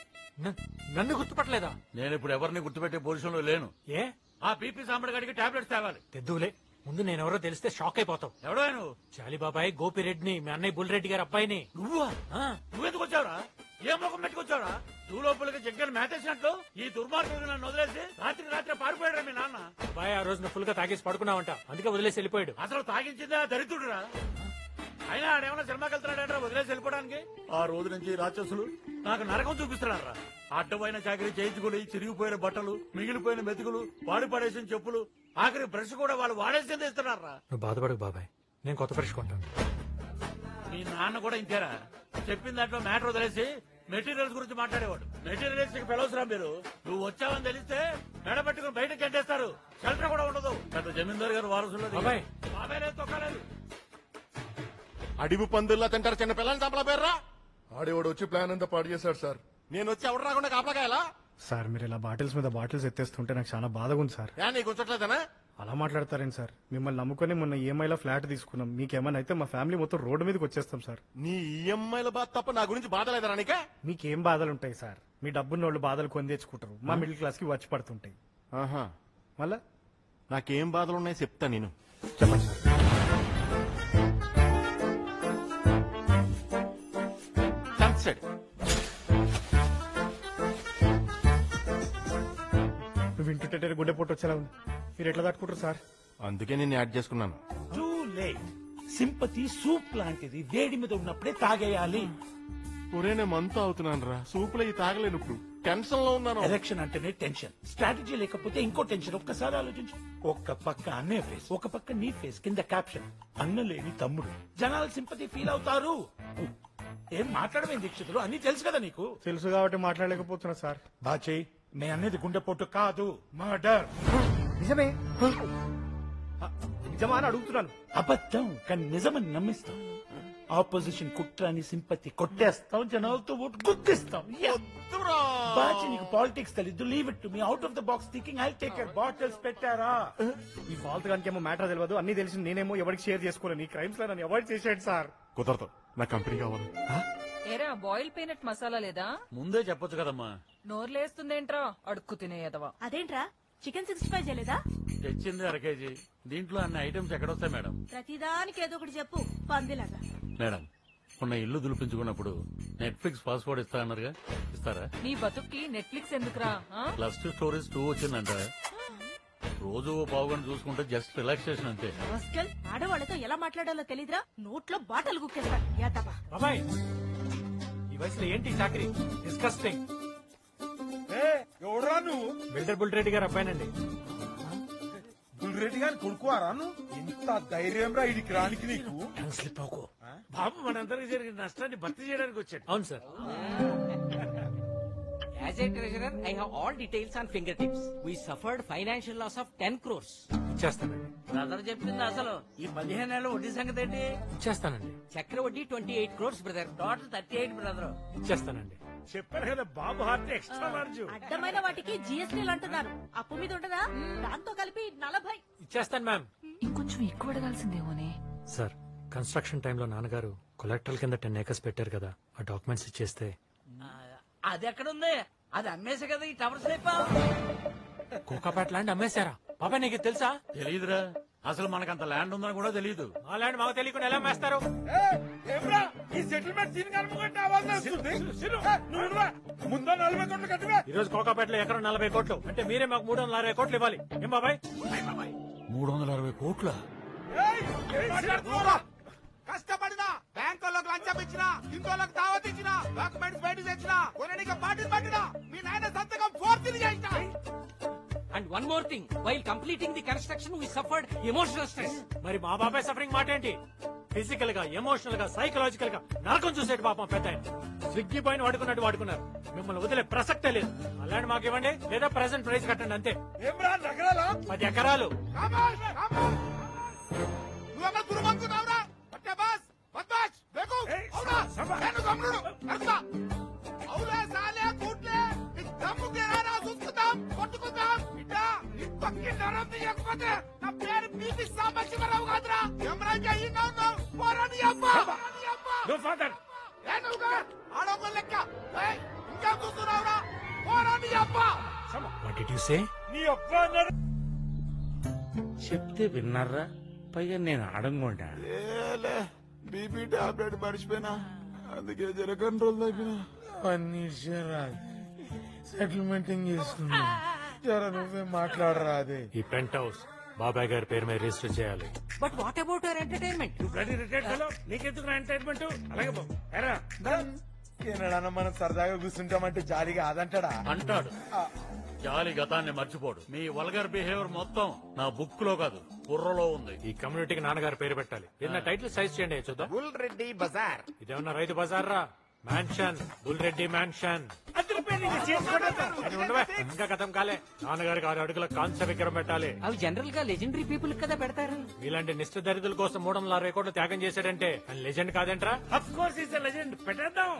నన్ను గుర్తుపట్టలేదా? నేను ఇప్పుడు ఎవరిని గుర్తుపెట్టే పొజిషన్ లో లేను. ఏ? ఆ బీపీ సాంబడి గడికి టాబ్లెట్స్ తేవాలి. తెద్దులే, ముందు నేనెవరో తెలిస్తే షాక్ అయిపోతావు. ఎవడో నువ్వు? చాలి బాబాయ్, గోపిరెడ్డిని, మీ అన్నయ్య బుల్రెడ్డి గారి అబ్బాయిని. నువ్వా? నువ్వెందుకు వచ్చావురా? ఏ ముఖం పెట్టుకొచ్చావురా? నువ్వు లోపలికి జగ్గని మేతేసినట్లు ఈ దుర్మార్గుడు నన్ను వదిలేసి రాత్రి పారిపోయాడు మీ నాన్న. అబ్బాయి, ఆ రోజున ఫుల్ గా తాగేసి పడుకున్నావంట, అందుకే వదిలేసి వెళ్ళిపోయాడు. అసలు తాగించిందే ఆ దరిద్రుడురా. అయినా ఆడేమన్నా సినిమాకి వెళ్తున్నాడంటే వదిలేసి వెళ్ళిపోవడానికి. ఆ రోజు నుంచి రాక్షసులు నాకు నరకం చూపిస్తున్నారా? అడ్డమైన చాకరీ చేయించుకుని చిరిగిపోయిన బట్టలు, మిగిలిపోయిన మెతుకులు, వాడి పడేసిన చెప్పులు, ఆఖరి బ్రష్ కూడా వాళ్ళు వాడేసి ఇస్తున్నారా? నువ్వు బాధపడకు బాబాయ్, నేను కొత్త బ్రష్ కొంటాను. మీ నాన్న కూడా ఇంతేరా? చెప్పిన దాంట్లో మ్యాటర్ వదిలేసి మెటీరియల్స్ గురించి మాట్లాడేవాడు. మెటీరియల్స్ పిలవసరా మీరు? నువ్వు వచ్చావని తెలిస్తే మెడబెట్టుకుని బయటకు గంటేస్తారు. షెల్టర్ కూడా ఉండదు. పెద్ద జమీందారు గారు వారసులు. బాబాయ్, బాబాయ్ లేదు, తొక్కలేదు. అడివి పందుల్లా తింటారు చిన్న పిల్లల్ని చంపలా పేర్రా? ఆడేవాడు వచ్చి ప్లాన్ అంతా పాడు చేశాడు సార్. నేను వచ్చి ఎవరు రాకుండా కాపలాగాయలా? సార్, మీరు ఇలా బాటిల్స్ మీద బాటిల్స్ ఎత్తేస్తుంటే నాకు చాలా బాధగా ఉంది సార్. నీకు ఉంచట్లేదనా? అలా మాట్లాడతారేంటి సార్? మిమ్మల్ని నమ్ముకొని మొన్న ఈఎంఐలో ఫ్లాట్ తీసుకున్నాం. మీకేమైనా అయితే మా ఫ్యామిలీ మొత్తం రోడ్డు మీదకి వచ్చేస్తాం సార్. నీ ఈఎంఐల బాధ తప్ప నా గురించి బాధ లేదరా నీకే? మీకేం బాధలు ఉంటాయి సార్? మీ డబ్బున్న వాళ్ళు బాధలు కొని తెచ్చుకుంటారు. మా మిడిల్ క్లాస్ కి వచ్చి పడుతుంటాయి. ఆహా, మళ్ళా నాకేం బాధలు ఉన్నాయో చెప్తా నేను. చెప్పండి సార్. కన్సెడ్ నువ్వు వింటుంటే గుండె పొట్టు వచ్చేలా ఉంది. మీరు ఎట్లా తట్టుకుంటారు సార్? అందుకే నేను యాడ్ చేసుకున్నాను. Too late. సింపతి సూప్ లాంటిది, వేడి మీద ఉన్నప్పుడే తాగేయాలి. ఒరే నేను మంతా అవుతున్నాను రా, సూపులో ఈ తాగలేను. ఇప్పుడు టెన్షన్ లో ఉన్నాను. ఎలక్షన్ అంటేనే టెన్షన్. స్ట్రాటజీ లేకపోతే ఇంకో టెన్షన్. ఒక్కసారి ఆలోచించు. ఒక్క పక్క అన్నయ్య ఫేస్, ఒక పక్క నీ ఫేస్, కింద క్యాప్షన్ అన్న లేని తమ్ముడు. జనాలు సింపతి ఫీల్ అవుతారు. ఏం మాట్లాడమే దీక్షితులు, అన్ని తెలుసు కదా నీకు. తెలుసు కాబట్టి మాట్లాడలేకపోతున్నా సార్. బాచే, నే అనేది గుండెపోటు కాదు, మర్డర్. నిజమే నిజమా అని అడుగుతున్నాను. అబద్ధం కానీ నిజమని నమ్మిస్తాం. ఆపోజిషన్ కుట్రాని సింపతి కొట్టేస్తాం, జనాలతో ఓటు గుర్తిస్తాం. బాచి నీకు పాలిటిక్స్ తెలీదు. Leave it to me. Out of the box thinking. I take care. Bottles పెట్టారా? ఈ ఫాల్తు గానికేమో మ్యాటర్ తెలియదు, అన్ని తెలిసి నేనేమో ఎవరికి షేర్ చేసుకోలేను. ఈ క్రైమ్స్ లో నన్ను అవాయిడ్ చేసాడు సార్. కుదరదు, నా కంపెనీ కావాలి. ఏరా బాయిల్ పీనట్ మసాలా లేదా? ముందే చెప్పొచ్చు కదమ్మా. నోర్లేస్తుందేంట్రా అడుక్కు తినేయదవా? అదేంట్రా చికెన్ 65 చేయలేదా? తెచ్చింది 1 కేజీ. దీంట్లో అన్ని ఐటమ్స్ ఎక్కడొస్తాయి మేడం? ప్రతిదానికి ఏదో ఒకటి చెప్పు పందిలాగా. మేడం, ఉన్న ఇల్లు దులిపించుకున్నప్పుడు నెట్ఫ్లిక్స్ పాస్వర్డ్ ఇస్తా అన్నారుగా, ఇస్తారా? నీ బతుక్కి నెట్ఫ్లిక్స్ ఎందుకురా? ప్లస్ 2 స్టోరీస్ 2 వచ్చిందంట. రోజు ఓ పావుగంట చూసుకుంటే జస్ట్ రిలాక్సేషన్ అంతే. మస్కల్ ఆడవాళ్ళతో ఎలా మాట్లాడాలో తెలీదురా? నోట్లో బాటలు గుక్కేస్తాడు. యాదవా. బాబాయ్, ఈ వయసులో ఏంటి చాకరీ? డిస్కస్టింగ్. ఎవడరా నువ్వు? బిల్డర్ బుల్రెడ్డి గారు అబ్బాయినండి. బుల్రెడ్డి గారిని కొడుకువారా నువ్వు? ఎంత ధైర్యం రా ఇడికి రానికి నీకు? స్లిప్ అవ్వకు. బాబు మనందరికి జరిగిన నష్టాన్ని భర్తీ చేయడానికి వచ్చాడు. అవును sir. As a treasurer, I have all details on fingertips. We suffered financial loss of 10 crores. ఇచ్చేస్తానండి. Brother చెప్పింది అసలు. ఈ 15 నెలల వడ్డీ సంగతి ఏంటి? ఇచ్చేస్తానండి. చక్ర వడ్డీ 28 crores, brother. Total 38 brother. ఇచ్చేస్తానండి. చెప్పారు కదా బాబు హార్ట్ ఎక్స్ట్రా లార్జ్. అడ్డమైన వాటికి జిఎస్టీలు అంటున్నారు. అప్పు మీద ఉండదా? దాంతో కలిపి 40. ఇచ్చేస్తాను మ్యామ్. ఇంకొంచెం ఎక్కువ అడగాల్సిందేమోనే. సార్, కన్స్ట్రక్షన్ టైంలో నాన్నగారు కొలెక్టరల్ కింద 10 acres పెట్టారు కదా, ఆ డాక్యుమెంట్స్ ఇచ్చేస్తే. అది ఎక్కడుంది? అది అమ్మేసే కదా ఈ టవర్స్ లేపా. కోకాపేట ల్యాండ్ అమ్మేశారా? బాబాయ్ నీకు తెలుసా? తెలీదురా, అసలు మనకంత ల్యాండ్ ఉందని కూడా తెలీదు. ఆ ల్యాండ్ మాకు తెలియకుండా ఎలా అమ్మేస్తారు? ఈ సెటిల్మెంట్ దీనికి అనుకుంటే అవ్వాల్సి వస్తుంది. ముందు 40 కోట్లు కట్టివా? ఈ రోజు కోకాపేటలో ఎకరం 40 కోట్లు అంటే మీరే మాకు 360 కోట్లు ఇవ్వాలి. ఏం బాబాయ్? 360 కోట్ల? కష్టపడినా బ్యాంకులకు లంచం ఇచ్చినా, ఇంకోళ్ళకి దావత్ ఇచ్చినా, డాక్యుమెంట్స్ బయట తెచ్చినా, కొనడానికి పార్టీలు పట్టినా, మీ నాయన సంతకం ఫోర్త్ చేసినా. And one more thing, while completing the construction, we suffered emotional stress. మరి మా బాబాయ్ సఫరింగ్ మాట ఏంటి? ఫిజికల్ గా, ఎమోషనల్ గా, సైకలాజికల్ గా నరకం చూసేటి పాపం పెద్ద ఆయన. స్విగ్గీ పైన వాడుకున్నట్టు వాడుకున్నారు. మిమ్మల్ని వదిలే ప్రసక్తే లేదు. అలాంటి మాకు ఇవ్వండి, లేదా ప్రెసెంట్ ప్రైస్ కట్టండి అంతే. 10 ఎకరాలు. నువ్వెక్కడ దుర్మనుకున్నావురా? పట్టే బాస్ బద్మాష్ బేకు అవునా? నేను గమ్నుడు అర్థా అవులే సాలే కూట్లే నీ దమ్ముకే రారా చూసుకుందాం, కొట్టుకుందాం. బిడ్డ నీ పక్కి నరం తీయకపోతే నా పేరు పీపీ సాంబశివరావు కాదురా. ఎమరాజీ అయ్యిందా ఉన్నావు? పోరాని అబ్బ నో ఫాదర్. ఏనుగా ఆడొక లెక్క. ఇంకా చూస్తున్నావురా? పోరాని అబ్బ. What did you say? నీ అబ్బ చెప్తే విన్నారా? పైగా నేను అడంగొండా. బీపీ టాబ్లెట్ మర్చిపోయినా, అందుకే జర కంట్రోల్ తగ్గినా. సెటిల్మెంట్ చేస్తున్నా. జర నువ్వే మాట్లాడరా. అదే ఈ పెంట్ హౌస్ బాబాయ్ గారి పేరు మీద రిజిస్టర్ చేయాలి. But what about our entertainment? నీకెందుకు ఎంటర్టైన్మెంట్? అలాగే ఏనాడన్నా మనం సరదాగా కూర్చుంటామంటే జాలిగా అదంటాడా? అంటాడు. జాలి గతాన్ని మర్చిపోడు. మీ వల్గర్ బిహేవియర్ మొత్తం నా బుక్ లో కాదు, బుర్రలో ఉంది. ఈ కమ్యూనిటీకి నాన్నగారి పేరు పెట్టాలి. ఏదైనా టైటిల్ సైజ్ చేయండి చూద్దాం. బుల్ రెడ్డి బజార్. ఇదేమన్నా రైతు బజార్ రా? Mansion, bull Reddy mansion. అది ఉండవే, ఇంకా కథం కాలే. నాన్నగారికి 6 అడుగుల కాంస్య విగ్రహం పెట్టాలి. అవి జనరల్ గా లెజెండరీ పీపుల్ కదా పెడతారు. ఇలాంటి నిష్ఠ దరిద్రుల కోసం 360 కోట్లు త్యాగం చేశాడంటే లెజెండ్ కాదంట్రా? Of course is legend. పెట్టేద్దాం.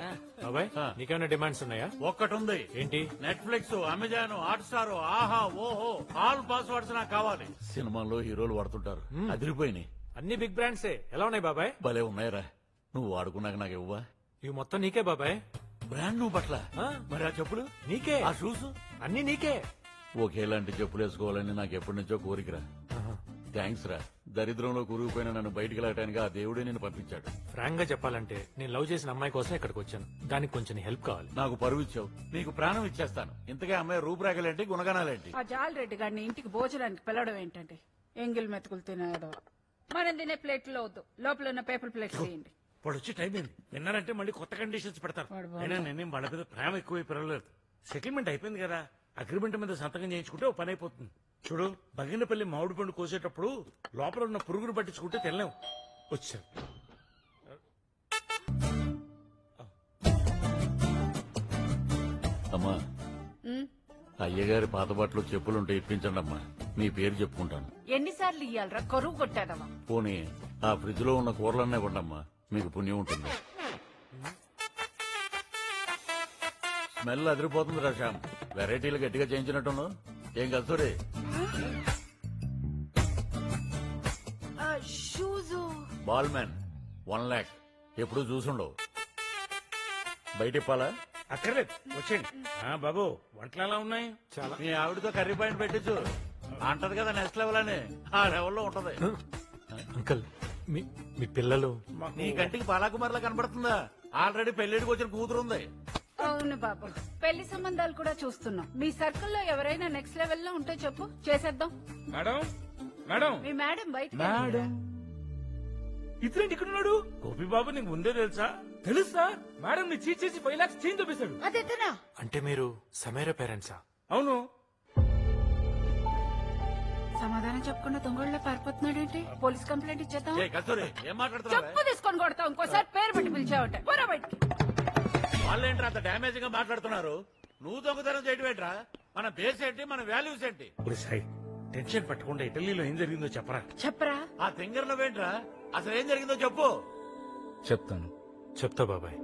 బాబాయ్ నీకేమైనా డిమాండ్స్ ఉన్నాయా? ఒక్కటి ఉంది. ఏంటి? నెట్ఫ్లిక్స్, అమెజాన్, హాట్స్టార్, ఆహా, ఓహో, ఆల్ పాస్వర్డ్స్ నాకు కావాలి. సినిమాల్లో హీరోలు వాడుతుంటారు, అదిరిపోయినాయి. అన్ని బిగ్ బ్రాండ్సే. ఎలా ఉన్నాయి బాబాయ్? భలే ఉన్నాయిరా. నువ్వు వాడుకున్నాక నాకు ఇవ్వా? ఇవి మొత్తం నీకే బాబాయ్. బ్రాండ్ నువ్వు పట్ల మరి ఆ చెప్పులు నీకే, ఆ షూస్ అన్ని నీకే. ఒకేలాంటి చెప్పులు వేసుకోవాలని నాకు ఎప్పటి నుంచో కోరికరా. థ్యాంక్స్ రా. దరిద్రంలో కూరుకుపోయిన నన్ను బయటికి వెళ్ళటానికి ఆ దేవుడే నేను పంపించాడు. ఫ్రాంక్ గా చెప్పాలంటే నేను లవ్ చేసిన అమ్మాయి కోసం ఇక్కడికి వచ్చాను. దానికి కొంచెం హెల్ప్ కావాలి. నాకు పరువు ఇచ్చావు, నీకు ప్రాణం ఇచ్చేస్తాను. ఇంతకే అమ్మాయి రూపురేఖలేంటి, గుణగణాలేంటి? ఆ జాలరెడ్డి గారిని ఇంటికి భోజనానికి పిలవడం ఏంటంటే ఎంగిల్ మెతుకులు తినేదో. మనం తినే ప్లేట్లో వద్దు, లోపల ఉన్న పేపర్ ప్లేట్ తీయండి. వాడు వచ్చి టైం అయింది. విన్నారంటే మళ్ళీ కొత్త కండిషన్స్ పెడతారు. అయినా నేనేం వాళ్ళ మీద ప్రేమ ఎక్కువ పెరగలేదు. సెటిల్మెంట్ అయిపోయింది కదా, అగ్రిమెంట్ మీద సంతకం చేయించుకుంటే ఓ పని అయిపోతుంది. చూడు, బగినపల్లి మామిడి పండు కోసేటప్పుడు లోపల ఉన్న పురుగును పట్టించుకుంటే తెల్లాం. వచ్చారు. అమ్మా, అయ్యగారి పాత బట్టలు చెప్పులుంటే ఇప్పించండి అమ్మా. మీ పేరు చెప్పుకుంటాను. ఎన్నిసార్లు ఇయ్యాలరా, కరువు కొట్టాదమ్మా. పోనీ ఆ ఫ్రిడ్జ్ లో ఉన్న కూరలన్నీ ఇవ్వండమ్మా, మీకు పుణ్యం ఉంటుంది. స్మెల్ అదిరిపోతుంది రా శ్యామ్. వెరైటీలు గట్టిగా చేయించినట్టును. ఏం కలుసురే? షూజు బాల్ మ్యాన్ 1 lakh ఎప్పుడు చూసుండవు. బయట ఇప్పాలా? అక్కర్లేదు, వచ్చేయండి. బాబు, వంటలు ఎలా ఉన్నాయి? చాలా. మీ ఆవిడతో కర్రీ పాయింట్ పెట్టించు. అంటది కదా నెక్స్ట్ లెవెల్ అని. ఆ లెవెల్లో ఉంటది. అంకల్, మీ పిల్లలు? నీ కంటికి బాలాకుమార్లా కనబడుతుందా? ఆల్రెడీ పెళ్లిడికి వచ్చిన కూతురుంది. అవును బాబు, పెళ్లి సంబంధాలు కూడా చూస్తున్నాం. మీ సర్కిల్లో ఎవరైనా నెక్స్ట్ లెవెల్ లో ఉంటే చెప్పు, చేసేద్దాం. మేడం, మేడం, మీ మేడం బయట. మేడం, ఇతరేంటి ఇక్కడ ఉన్నాడు? గోపి బాబు నీకు ముందే తెలుసా? తెలుసా? మేడం ని చీట్ చేసి 5 lakhs చేంజ్ చూపిస్తాడు. అదేనా? అంటే మీరు సమేర పేరెంట్సా? అవును. సమాధానం చెప్పకుండా దొంగళ్ళ పారిపోతున్నాడేంటి? పోలీస్ కంప్లైంట్ ఇచ్చేద్దాం. ఏం మాట్లాడుతున్నావు? చెప్పు తీసుకొని కొడతాం. ఇంకోసారి పేరు పెట్టి పిలిచావంటే పోరా బయటికి. వాళ్ళేంట్రా అంత డ్యామేజ్ గా మాట్లాడుతున్నారు? నువ్వు దొంగతనం చేయడం ఏంట్రా? మన బేస్ ఏంటి, మన వాల్యూస్ ఏంటి? టెన్షన్ పట్టకుండా ఇటలీలో ఏం జరిగిందో చెప్పరా. చెప్పరా? ఆ తింగర్ నువ్వేంట్రా? అసలు ఏం జరిగిందో చెప్పు. చెప్తాను. చెప్తా బాబాయ్.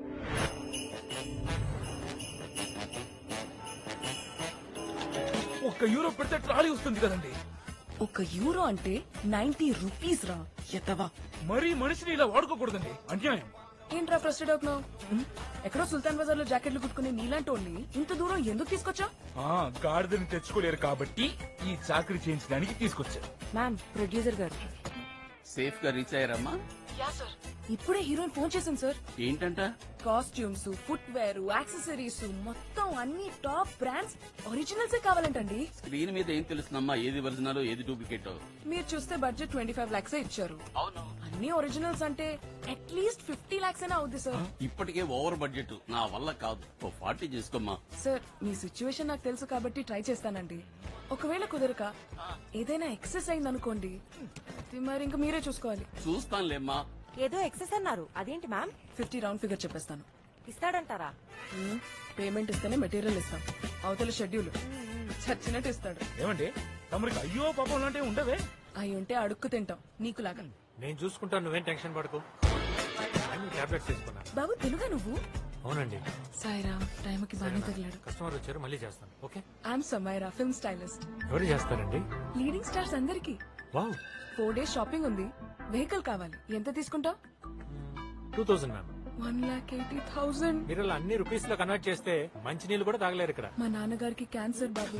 €1 పెడితే ట్రాలీ వస్తుంది కదండి. €1 అంటే 90 రూపీస్ రా ఎత్తవా. మరీ మనిషిని ఇలా వాడుకోకూడదండి, అన్యాయం. ఏంట్రా ఫ్రస్ట్రేట్ అవుతున్నావు? ఎక్కడో సుల్తాన్ బజార్ లో జాకెట్లు కుట్టుకుని నీలాంటి వాళ్ళని ఇంత దూరం ఎందుకు తీసుకొచ్చా? గాడిదని తెచ్చుకోలేరు కాబట్టి ఈ చాకరీ చేయించడానికి తీసుకొచ్చారు. మ్యామ్, ప్రొడ్యూసర్ గారు సేఫ్ గా రీచ్ అయ్యారమ్మా? ఇప్పుడే హీరోయిన్ ఫోన్ చేశాను సార్. ఏంటంట? కాస్ట్యూమ్స్, ఫుట్ వేర్, యాక్సెసరీస్ మొత్తం అన్ని టాప్ బ్రాండ్స్ ఒరిజినల్స్ కావాలంటండి. స్క్రీన్ మీద ఏం తెలుస్తుందమ్మా, ఏది ఒరిజినల్ ఏది డూప్లికేట్? మీరు చూస్తే బడ్జెట్ 25 lakhs ఇచ్చారు. అవును. అన్ని ఒరిజినల్స్ అంటే అట్లీస్ట్ 50 lakhs అయినా అవుద్ది సార్. ఇప్పటికే ఓవర్ బడ్జెట్, నా వల్ల కాదు. 40 చేసుకోమ్మా. సార్, మీ సిచ్యువేషన్ నాకు తెలుసు కాబట్టి ట్రై చేస్తానండి. ఒకవేళ కుదరక ఏదైనా ఎక్సెస్ అయిందనుకోండి, అది మరి ఇంకా మీరే చూసుకోవాలి. చూస్తానులేమ్మా. ఏదో ఎక్సెస్ అన్నారు, అదేంటి మ్యామ్? 50 రౌండ్ ఫిగర్ చెప్పేస్తాను. ఇస్తాడంటారా? పేమెంట్ ఇస్తేనే మెటీరియల్ ఇస్తాం. అవతల షెడ్యూల్ చచ్చినట్టు ఇస్తాడు. ఏమండి తమరికి అయ్యో పాపం లాంటివి ఉండవే? అయి ఉంటే అడుక్కు తింటాం, నీకులాగా. నేను చూసుకుంటాను, నువ్వేం టెన్షన్ పడకు. టాబ్లెట్స్ తీసుకున్నా. బాబు, తెలుగా నువ్వు? అవునండి. సాయిరామ్, టైంకి బాగానే తగిలాడు. కస్టమర్ వచ్చారు, మళ్ళీ చేస్తాను. Okay. I'm Samaira, film stylist. ఎవరు చేస్తారండి? లీడింగ్ స్టార్స్ అందరికి. వావ్. 4 days షాపింగ్ ఉంది. వెహికల్ కావాలి. ఎంత తీసుకుంటావు? 2000 మ్యామ్. 1,80,000. మీరు ఇలా అన్ని రూపీస్ లో కన్వర్ట్ చేస్తే మంచి నీళ్ళు కూడా తాగలేరు ఇక్కడ. మా నాన్నగారికి క్యాన్సర్ బాబు.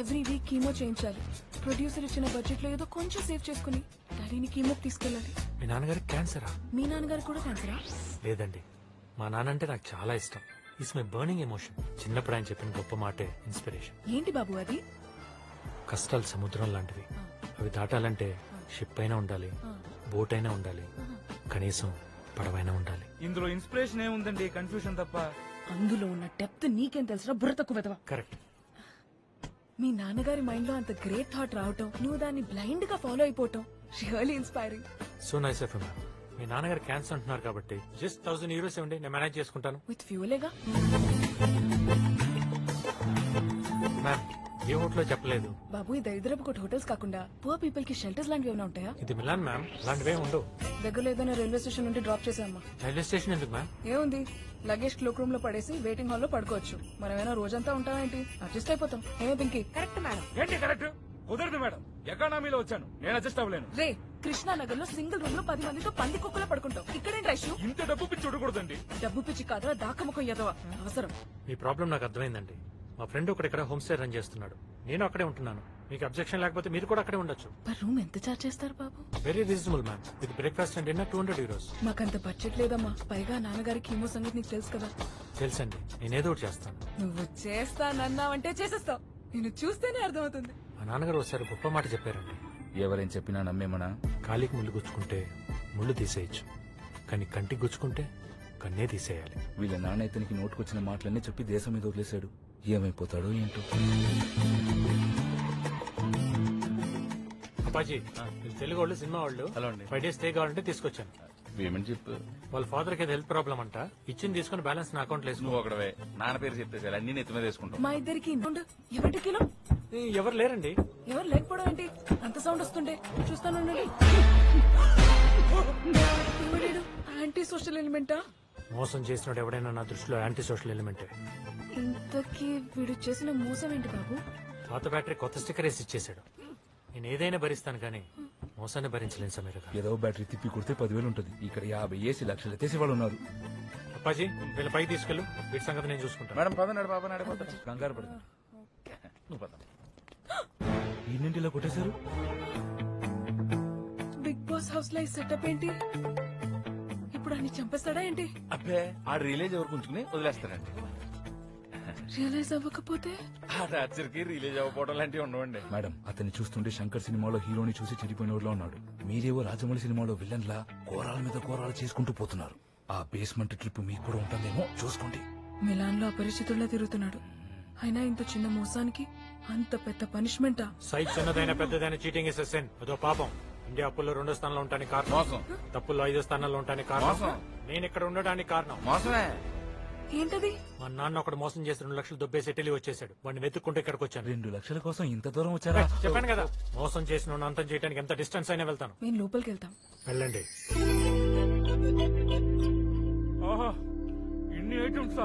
ఎవ్రీ వీక్ కీమో చేయించాలి. ప్రొడ్యూసర్ ఇచ్చిన బడ్జెట్ లో ఏదో కొంచెం సేవ్ చేసుకుని డాడీని కీమో తీసుకెళ్ళాలి. మీ నాన్నగారికి క్యాన్సరా? మీ నాన్నగారు కూడా క్యాన్సరా? లేదండి, మా నాన్న అంటే నాకు చాలా ఇష్టం. It's my burning emotion. చిన్నప్పుడు ఆయన చెప్పిన గొప్ప మాటే ఇన్స్పిరేషన్. ఏంటి బాబు అది? కష్టాలు సముద్రం లాంటివి. అవి దాటాలంటే షిప్ అయినా ఉండాలి, బోట్ అయినా ఉండాలి, కనీసం పడవైనా ఉండాలి. ఇందులో ఇన్స్పిరేషన్ ఏముందండి, కన్ఫ్యూషన్ తప్ప. అందులో ఉన్న డెప్త్ నీకేం తెలుసురా, బుర్ర తక్కువ వెదవా. కరెక్ట్. మీ నాన్నగారి మైండ్ లో అంత గ్రేట్ థాట్ రావటం, నువ్వు దాన్ని బ్లైండ్ గా ఫాలో అయిపోవటం really inspiring. So nice of you ma'am. మీ నాన్నగారు క్యాన్సర్ అంటున్నారు కాబట్టి జస్ట్ €1000 ఇవ్వండి, నేను మేనేజ్ చేసుకుంటాను. విత్ ఫ్యూలేగా. మ్యామ్ ఏ హోటల్లో చెప్పలేదు. బాబు ఈ దరిద్రపు కొట్టు హోటల్స్ కాకుండా పూర్ పీపుల్ కి షెల్టర్స్ లాంటివి ఏమైనా ఉంటాయా? ఇది మిలాన్ మ్యామ్, అలాంటివే ఉండవు. దగ్గరలో ఏదైనా రైల్వే స్టేషన్ నుండి డ్రాప్ చేసామా? రైల్వే స్టేషన్ ఎందుకు మ్యామ్? ఏముంది, లగేజ్ క్లోక్ రూమ్ లో పడేసి వెయిటింగ్ హాల్ లో పడుకోవచ్చు. మనమేనా రోజంతా ఉంటామేంటి? అడ్జస్ట్ అయిపోతాం. ఏమో పింకి? Correct madam. ఏంటి కరెక్ట్? కుదరదు మేడం, ఎకానమీలో వచ్చాను, నేను అడ్జస్ట్ అవ్వలేను. రే, కృష్ణానగర్ లో సింగిల్ రూమ్ లో 10 మందితో పంది కుక్కలో పడుకుంటాం. ఇక్కడేంటి రైషు? ఇంత డబ్బు పిచ్చి చూడకూడదండి. డబ్బు పిచ్చి కాదురా, దాకముఖం ఎదవ అవసరం. మీ ప్రాబ్లం నాకు అర్థమైందండి. మా ఫ్రెండ్ ఒకటి ఇక్కడ హోమ్ స్టే రన్ చేస్తున్నాడు, నేను అక్కడే ఉంటున్నాను. మీకు అబ్జెక్షన్ లేకపోతే మీరు కూడా అక్కడే ఉండొచ్చు. పర్ రూమ్ ఎంత చార్జ్ చేస్తారు బాబు? Very reasonable ma'am, with breakfast and dinner 200 euros. మాకంత బడ్జెట్ లేదమ్మా. పైగా నాన్నగారి కీమో సంగతి నీకు తెలుసు కదా. తెలుసండి, నేనేదో ఒకటి చేస్తాను. నువ్వు చేస్తానన్నావంటే చేసేస్తావు. నేను చూస్తేనే అర్థమవుతుంది. మా నాన్నగారు ఒకసారి గొప్ప మాట చెప్పారండి. ఎవరేం చెప్పినా నమ్మేమనా? కాలికి ముళ్ళు గుచ్చుకుంటే ముళ్ళు తీసేయచ్చు, కానీ కంటికి గుచ్చుకుంటే కన్నే తీసేయాలి. వీళ్ళ నాన్న ఇతనికి నోటుకొచ్చిన మాటలన్నీ చెప్పి దేశం మీద వదిలేశాడు. ఏమైపోతాడో ఏంటో. అప్పాజీ, వీళ్ళు తెలుగు వాళ్ళు, సినిమా వాళ్ళు 5 days స్టే కావాలంటే తీసుకొచ్చాను. పేమెంట్ చెప్పు. వాళ్ళ ఫాదర్ కి హెల్త్ ప్రాబ్లం అంట, ఇచ్చింది తీసుకుని బ్యాలెన్స్ నా అకౌంట్ లో నువ్వు ఒకడవే నాన్న పేరు చెప్పేసి అన్ని నెత్తి మీద వేసుకుంటావు. మా ఇద్దరికి ఎవరి కిలో? ఎవరు లేరండి. ఎవరు లేకపోవడం ఏంటి? అంత సౌండ్ వస్తుండే చూస్తాను. యాంటీ సోషల్ ఎలిమెంటా? మోసం చేసినోడు ఎవడైనా నా దృష్టిలో యాంటీ సోషల్ ఎలిమెంటే. ఇంతకీ వీడు చేసిన మోసం ఏంటి బాబు? పాత బ్యాటరీ కొత్త స్టిక్కర్ వేసి ఇచ్చేసాడు. నేను ఏదైనా భరిస్తాను కానీ మోసాన్ని భరించలేను సమీర గారు. ఏదో బ్యాటరీ తిప్పి కొడితే 10,000 ఉంటుంది. ఇక్కడ 50 ఏసీ లక్షలు ఎత్తేసి వాళ్ళు ఉన్నారు. అప్పాజీ, వీళ్ళ పైకి తీసుకెళ్ళు, వీటి సంగతి నేను చూసుకుంటాను. మేడం పదనాడు బాబా నాడు కంగారు పడదు. నువ్వు పద. ఈయనేంటిలా కొట్టేశారు? బిగ్ బాస్ హౌస్ లో సెటప్ ఏంటి? ఇప్పుడు అన్ని చంపేస్తాడా ఏంటి? అబ్బే ఆ రిలేజ్ ఎవరు ఉంచుకుని వదిలేస్తారండి. రియలైజ్ అవ్వకపోతే ఆ టార్చర్కి రిలీజ్ అవ్వకపోవడం లాంటివి ఉండవండి. మేడం, అతన్ని చూస్తుంటే శంకర్ సినిమాలో హీరోని చూసి చెడిపోయిన ఊర్లో ఉన్నాడు. మీరేవో రాజమౌళి సినిమాలో విలన్ లా కోరాల మీద కోరాలు చేసుకుంటూ పోతున్నారు. ఆ బేస్మెంట్ ట్రిప్ మీకు కూడా ఉంటుందేమో చూసుకోండి. మిలాన్ లో అపరిచితుల్లా తిరుగుతున్నాడు. అయినా ఇంత చిన్న మోసానికి అంత పెద్ద పనిష్మెంటా? సైజ్ చిన్నదైన పెద్దదైన చీటింగ్ ఇస్ సెన్. అదో పాపం. ఇండియా అప్పుల్లో 2వ స్థానంలో ఉండడానికి కారణం, తప్పుల్లో 5వ స్థానంలో ఉండడానికి కారణం, నేను ఇక్కడ ఉండడానికి కారణం మోసమే. ఏంటది? మా నాన్న ఒకడు మోసం చేసి 2 లక్షలు దొబ్బేసి ఇటలీ వచ్చేసాడు. వాడిని వెతుక్కుంటే ఇక్కడికి వచ్చాను. 2 లక్షల కోసం ఇంత దూరం వచ్చారా? చెప్పాను కదా, మోసం చేసిన అంతం చేయడానికి ఎంత డిస్టెన్స్ అయినా వెళ్తాను. మేము లోపలికి వెళ్తాం. వెళ్ళండి. ఆహా, ఇన్ని ఐటమ్స్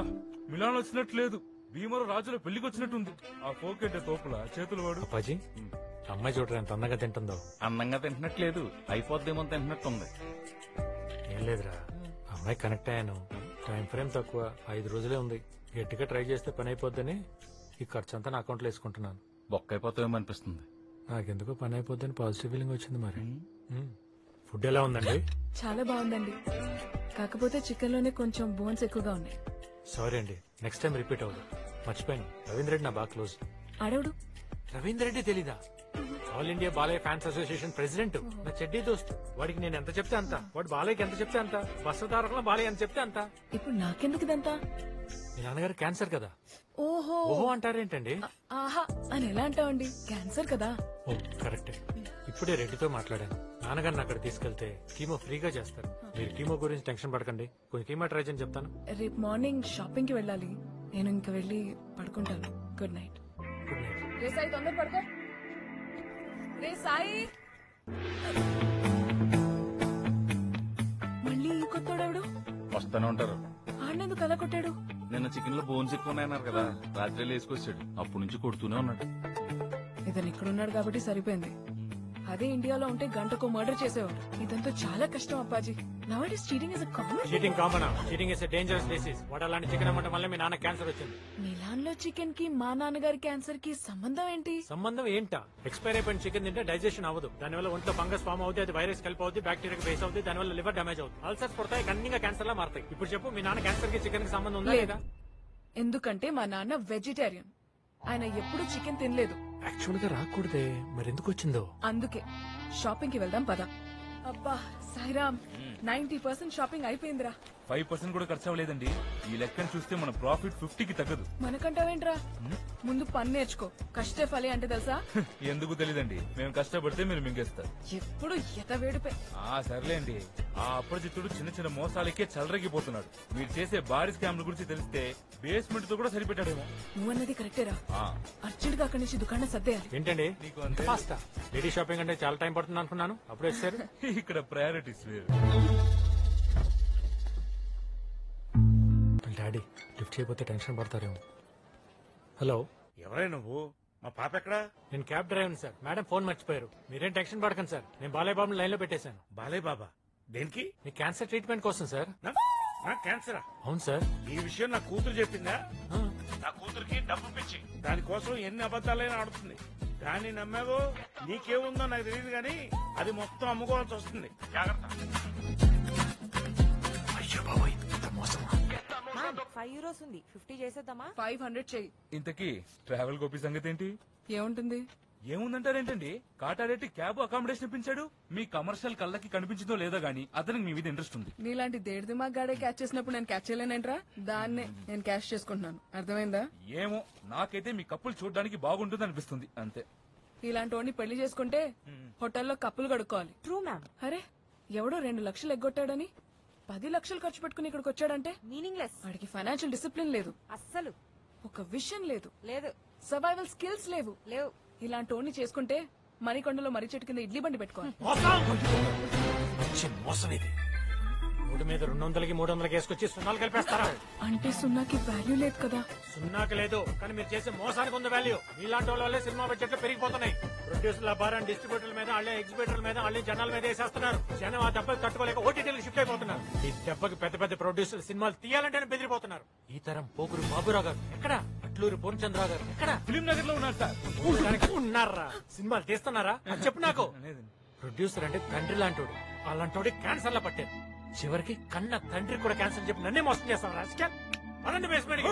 మిలాన్ వచ్చినట్లేదు. భీమరు రాజుల పెళ్లికి వచ్చినట్టుంది. ఆ పోకెట్ తోపుల చేతులు వాడు. అప్పాజీ, అమ్మాయి చూడరా ఎంత అందంగా తింటుందో. అందంగా తింటున్నట్లేదు, అయిపోద్దేమో తింటున్నట్టుంది. ఏం లేదురా, అమ్మాయి కనెక్ట్ అయ్యాను. టైం ఫ్రేమ్ తక్కువ, 5 రోజులే ఉంది. గట్టిగా ట్రై చేస్తే పని అయిపోద్దని ఈ ఖర్చు అంతా నా అకౌంట్ లో వేసుకుంటున్నాను. బొక్క అయిపోతామేమో అనిపిస్తుంది. నాకెందుకో పని అయిపోద్దని పాజిటివ్ ఫీలింగ్ వచ్చింది. మరి ఫుడ్ ఎలా ఉందండి? చాలా బాగుందండి, కాకపోతే చికెన్ లోనే కొంచెం బోన్స్ ఎక్కువగా ఉన్నాయి. సారీ అండి, నెక్స్ట్ టైం రిపీట్ అవ్వదు. మర్చిపోయాను, రవీంద్ర రెడ్డి నా బాగా క్లోజ్. ఆడవుడు రవీంద్ర రెడ్డి తెలీదా? All India Balayya fans association president, నా చెడ్డీ దోస్త్. వాడికి నేను ఎంత చెప్తే అంత, వాడు బాలయ్యకి ఎంత చెప్తే అంత, వస్త్రధారకుల బాలయ్య ఎంత చెప్తే అంత. ఇప్పుడు నాకెందుకు ఇదంతా? మీ నాన్నగారు క్యాన్సర్ కదా. ఓహో ఓహో అంటారేంటండి? ఆహా అని ఎలా అంటావండి? క్యాన్సర్ కదా. ఓ కరెక్టే. ఇప్పుడే రెడ్డితో మాట్లాడాను. నాన్నగారిని అక్కడ తీసుకెళ్తే కీమో ఫ్రీగా చేస్తారు. మీరు కీమో గురించి టెన్షన్ పడకండి, కొంచెం కీమో ట్రై చేయని చెప్తాను. రేపు మార్నింగ్ షాపింగ్ కి వెళ్ళాలి. నేను ఇంకా వెళ్ళి పడుకుంటాను. Good night. Good night. రే సాయి, తొందర పడుకో. రే సాయి, మళ్ళీ ఈ కొత్తోడెవడు? వస్తానే ఉంటారు. ఆడెందుకు అలా కొట్టాడు? నిన్న చికెన్ లో బోన్స్ ఎక్కువ ఉన్నాయన్నారు కదా, రాత్రి వేసుకొచ్చాడు. అప్పటి నుంచి కొడుతూనే ఉన్నాడు. ఇతను ఇక్కడున్నాడు కాబట్టి సరిపోయింది. అదే ఇండియాలో ఉంటే గంటకు మర్డర్ చేసేవాడు. ఇదంతా చాలా కష్టం Appaji. నౌడేస్ cheating is a common. Cheating common. Cheating is a dangerous disease. వాడు అలాంటి చికెన్ అమ్మటం వల్ల మీ నాన్న క్యాన్సర్ వచ్చింది. మిలాన్ లో చికెన్ కి మా నాన్నగారి క్యాన్సర్ కి సంబంధం ఏంటి? సంబంధం ఏంటా? ఎక్స్పైర్ అయిపోయిన చికెన్ తింటే డైజెషన్ అవ్వదు. దానివల్ల ఒంట్లో ఫంగస్ ఫామ్ అవుతుంది, అది వైరస్ కలిపి అవుతుంది, బ్యాక్టీరియా బేస్ అవుతుంది, దానివల్ల లివర్ డ్యామేజ్ అవుతుంది, అల్సర్స్ పడతాయి, కన్నీగా క్యాన్సర్ లా మారుతాయి. ఇప్పుడు చెప్పు, మీ నాన్న క్యాన్సర్ కి చికెన్ కి సంబంధం ఉందా లేదా? ఎందుకంటే మా నాన్న వెజిటేరియన్. ఆయన ఎప్పుడు చికెన్ తినలేదు. యాక్చువల్ గా రాకూడదే, మరి ఎందుకు వచ్చిందో? అందుకే షాపింగ్ కి వెళ్దాం పద. అబ్బా సాయిరామ్, 90% షాపింగ్ అయిపోయిందిరా. 5% కూడా ఖర్చు అవ్వలేదండి. ఈ లెక్కను చూస్తే మన ప్రాఫిట్ 50కి తగ్గదు. మనకంటావేంట్రా? ముందు పని నేర్చుకో. కష్టే ఫలి అంటే తెలుసా? ఎందుకు తెలీదండి, మేము కష్టపడితే మీరు మింగేస్తారు. ఎప్పుడు ఎతవేడిపే. సర్లేండి, ఆ అప్రజిత్తుడు చిన్న చిన్న మోసాలకే చలరగిపోతున్నాడు. మీరు చేసే భారీ స్కామ్ల గురించి తెలిస్తే బేస్మెంట్ తో కూడా సరిపెట్టాడేమో. నువ్వన్నది కరెక్టేరా. అర్జెంట్ గా అక్కడి నుంచి దుకాణం సర్దేయాలి. ఏంటండి ఫాస్ట్ లేడీ షాపింగ్ అంటే చాలా టైం పడుతుంది అనుకున్నాను, అప్పుడే వచ్చారు. ఇక్కడ ప్రయారిటీస్ వేరు. డాడీ లిఫ్ట్ చేయకపోతే టెన్షన్ పడతారేమో. హలో, ఎవరై నువ్వు? మా పాప ఎక్కడా? నేను cab driver sir. Madam phone మర్చిపోయారు. మీరేం టెన్షన్ పడకండి సార్, నేను బాలయ్య బాబుని లైన్ లో పెట్టేశాను. బాలయ్య బాబా దేనికి? మీ క్యాన్సర్ ట్రీట్మెంట్ కోసం సార్. నాకు క్యాన్సరా? అవును సార్. ఈ విషయం నా కూతురు చెప్పిందా? నా కూతురికి డబ్బు పిచ్చి, దానికోసం ఎన్ని అబద్ధాలైనా ఆడుతుంది. దాన్ని నమ్మావో నీకేముందో నాకు తెలియదు కానీ అది మొత్తం అమ్ముకోవాల్సి వస్తుంది. జాగ్రత్త. అయ్యో బాబాయ్, మోసమా? €5 ఉంది, 50 చేసేద్దామా? 500 చెయ్యి. ఇంతకీ ట్రావెల్ గోపి సంగతి ఏంటి? ఏముంటుంది? ఏముందంటారేంటండి, కాటారెడ్డి క్యాబ్ అకామిడేషన్ ఇప్పించాడు. మీ కమర్షియల్ కళ్ళకి కనిపించిందో లేదో గానీ అతనికి మీ మీద ఇంట్రెస్ట్ ఉంది. నీలాంటి దేడి దిమాగ్ గాడే క్యాచ్ చేసినప్పుడు నేను క్యాచ్ చేయలేనేంట్రా? దాన్నే నేను క్యాష్ చేసుకుంటున్నాను. అర్థమైందా? ఏమో, నాకైతే మీ కప్పులు చూడడానికి బాగుంటుంది అనిపిస్తుంది అంతే. ఇలాంటి వాడిని పెళ్లి చేసుకుంటే హోటల్లో కప్పులు కడుక్కోవాలి. True ma'am. అరే ఎవడో 2 లక్షలు ఎగ్గొట్టాడని 10 లక్షలు ఖర్చు పెట్టుకుని ఇక్కడికి వచ్చాడంటే మీనింగ్లెస్. వాడికి ఫైనాన్షియల్ డిసిప్లిన్ లేదు, అస్సలు ఒక విషన్ లేదు, లేదు, సర్వైవల్ స్కిల్స్ లేవు. లేవు. ఇలాంటి వాడిని చేసుకుంటే మరికొండలో మర్రి చెట్టు కింద ఇడ్లీ బండి పెట్టుకోవాలి. మోసం ఇది. 3 మీద 200కి 300కి వేసుకొచ్చి సున్నాలు కలిపేస్తారా? అంటే సున్నాకి వాల్యూ లేదు కదా? సున్నాకి లేదు, కానీ మీరు చేసే మోసానికి ఉంది వాల్యూ. మీలాంటి వాళ్ళ వల్లే సినిమా బడ్జెట్లు పెరిగిపోతున్నాయి. ప్రొడ్యూసర్ల భారం డిస్ట్రిబ్యూటర్ల మీద, వాళ్ళే ఎగ్జిబిటర్ల మీద, వాళ్ళే జనాల మీద వేసేస్తున్నారు. జనం ఆ దెబ్బకి తట్టుకోలేక ఓటీటీలకు షిఫ్ట్ అయిపోతున్నారు. ఈ దెబ్బకి పెద్ద పెద్ద ప్రొడ్యూసర్లు సినిమాలు తీయాలంటేనే బెదిరిపోతున్నారు. ఈ తరం పోకురు బాబురావు గారు ఎక్కడ? అట్లూరి పూర్ణచంద్రరావు గారు ఎక్కడ? ఫిలిం నగర్ లో ఉన్నారు సార్. ఉన్నారా? సినిమాలు తీస్తున్నారా? అది చెప్పు నాకు. ప్రొడ్యూసర్ అంటే తండ్రి లాంటోడు, అలాంటోడి క్యాన్సర్ లా పట్టారు. చివరికి కన్న తండ్రి కూడా క్యాన్సర్ చెప్పి నన్నే మోసం చేస్తాను. రాజకీయాలు అనండి బేస్మెంట్.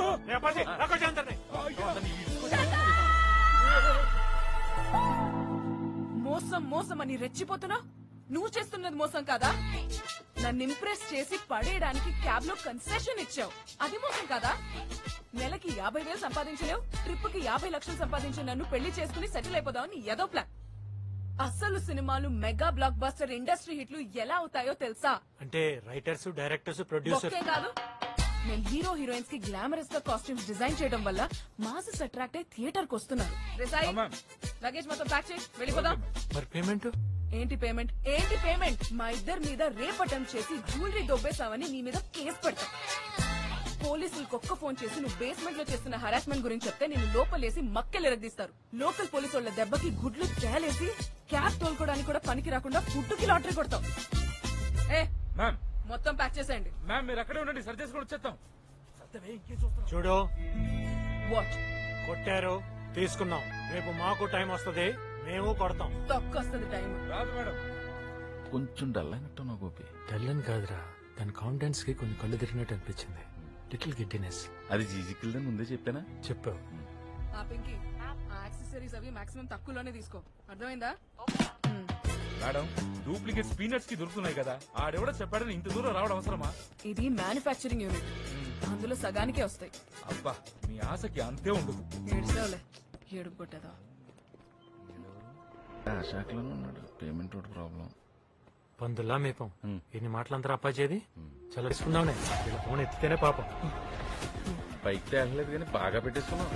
మోసం మోసం అని రెచ్చిపోతున్నా? నువ్వు చేస్తున్నది మోసం కాదా? నన్ను ఇంప్రెస్ చేసి పడేయడానికి క్యాబ్ లో కన్సెషన్ ఇచ్చావు, అది మోసం కాదా? నెలకి 50,000 సంపాదించలేవు, ట్రిప్ కి 50 లక్షలు సంపాదించి నన్ను పెళ్లి చేసుకుని సెటిల్ అయిపోదామని ఏదో ప్లాన్. అసలు సినిమాలు మెగా బ్లాక్ బస్టర్ ఇండస్ట్రీ హిట్లు ఎలా అవుతాయో తెలుసా? అంటే రైటర్స్, డైరెక్టర్స్, ప్రొడ్యూసర్ కాదు. నేను హీరో హీరోయిన్స్ కి గ్లామరస్ గా కాస్ట్యూమ్స్ డిజైన్ చేయడం వల్ల మాసెస్ అట్రాక్ట్ అయ్యి థియేటర్ కు వస్తున్నారు. లగేజ్ మొత్తం ప్యాక్ చేసి వెళ్ళిపోదాం. మరి పేమెంట్ ఏంటి? పేమెంట్ ఏంటి? పేమెంట్ మా ఇద్దరి మీద రేప్ అటెంప్ట్ చేసి జ్యువెలరీ దొబ్బేసావని నీ మీద కేసు పెడతా. పోలీసులకు ఒక్క ఫోన్ చేసి నువ్వు బేస్మెంట్ లో చేస్తున్న హరాస్మెంట్ గురించి చెప్తే నేను లోపలేసి మక్కెలెరగదీస్తారు. లోకల్ పోలీసు వాళ్ళ దెబ్బకి గుడ్లు తేలేసి క్యాబ్ తోలుకోవడానికి కూడా పనికి రాకుండా ఫుడ్కి లాటరీ కొడతావు. మొత్తం ప్యాక్ చేసేయండి. మ్యామ్ మీరు అక్కడే ఉండండి, సరి చేసుకుని వచ్చేస్తాం. చూడు, వాట్ కొట్టారు, తీసుకున్నాం. రేపు మాకు టైం వస్తుంది, మేము కొడతాం. తక్కువస్తుంది టైం. రాదు మేడం. కొంచెం డల్ అయినట్టు నా గోపి. డల్ అని కాదురా, తన కాన్ఫిడెన్స్ కి కొంచెం కళ్ళు తిరిగినట్టు అనిపించింది. Little giddiness. అది జీజికిల్దని ముందే చెప్పానా? చెప్పావు. ఆ పింకీ, ఆ యాక్సెసరీస్ అవి మాక్సిమం తక్కువలోనే తీసుకో, అర్థమైందా? మేడం, డూప్లికేట్ స్పీనట్స్ కి దొరుకుతున్నాయి కదా, ఆడెవడో చెప్పాడని ఇంత దూరం రావడం అవసరమా? ఇది మ్యానుఫ్యాక్చరింగ్ యూనిట్, అందులో సగానికే వస్తాయి. అబ్బా, మీ ఆశకి అంతే ఉండదు. ఏడుస్తావులే, ఏడుపు కొట్టేదా? శాఖలోనే ఉన్నాడు, పేమెంట్ ప్రాబ్లం. పందుల్లా మేపం. ఎన్ని మాటలంతా అప్పాచేది చాలా తీసుకున్నావునే. వీళ్ళ ఫోన్ ఎత్తితేనే పాపం. పైకి తేగలేదు కానీ బాగా పెట్టేసుకున్నాం.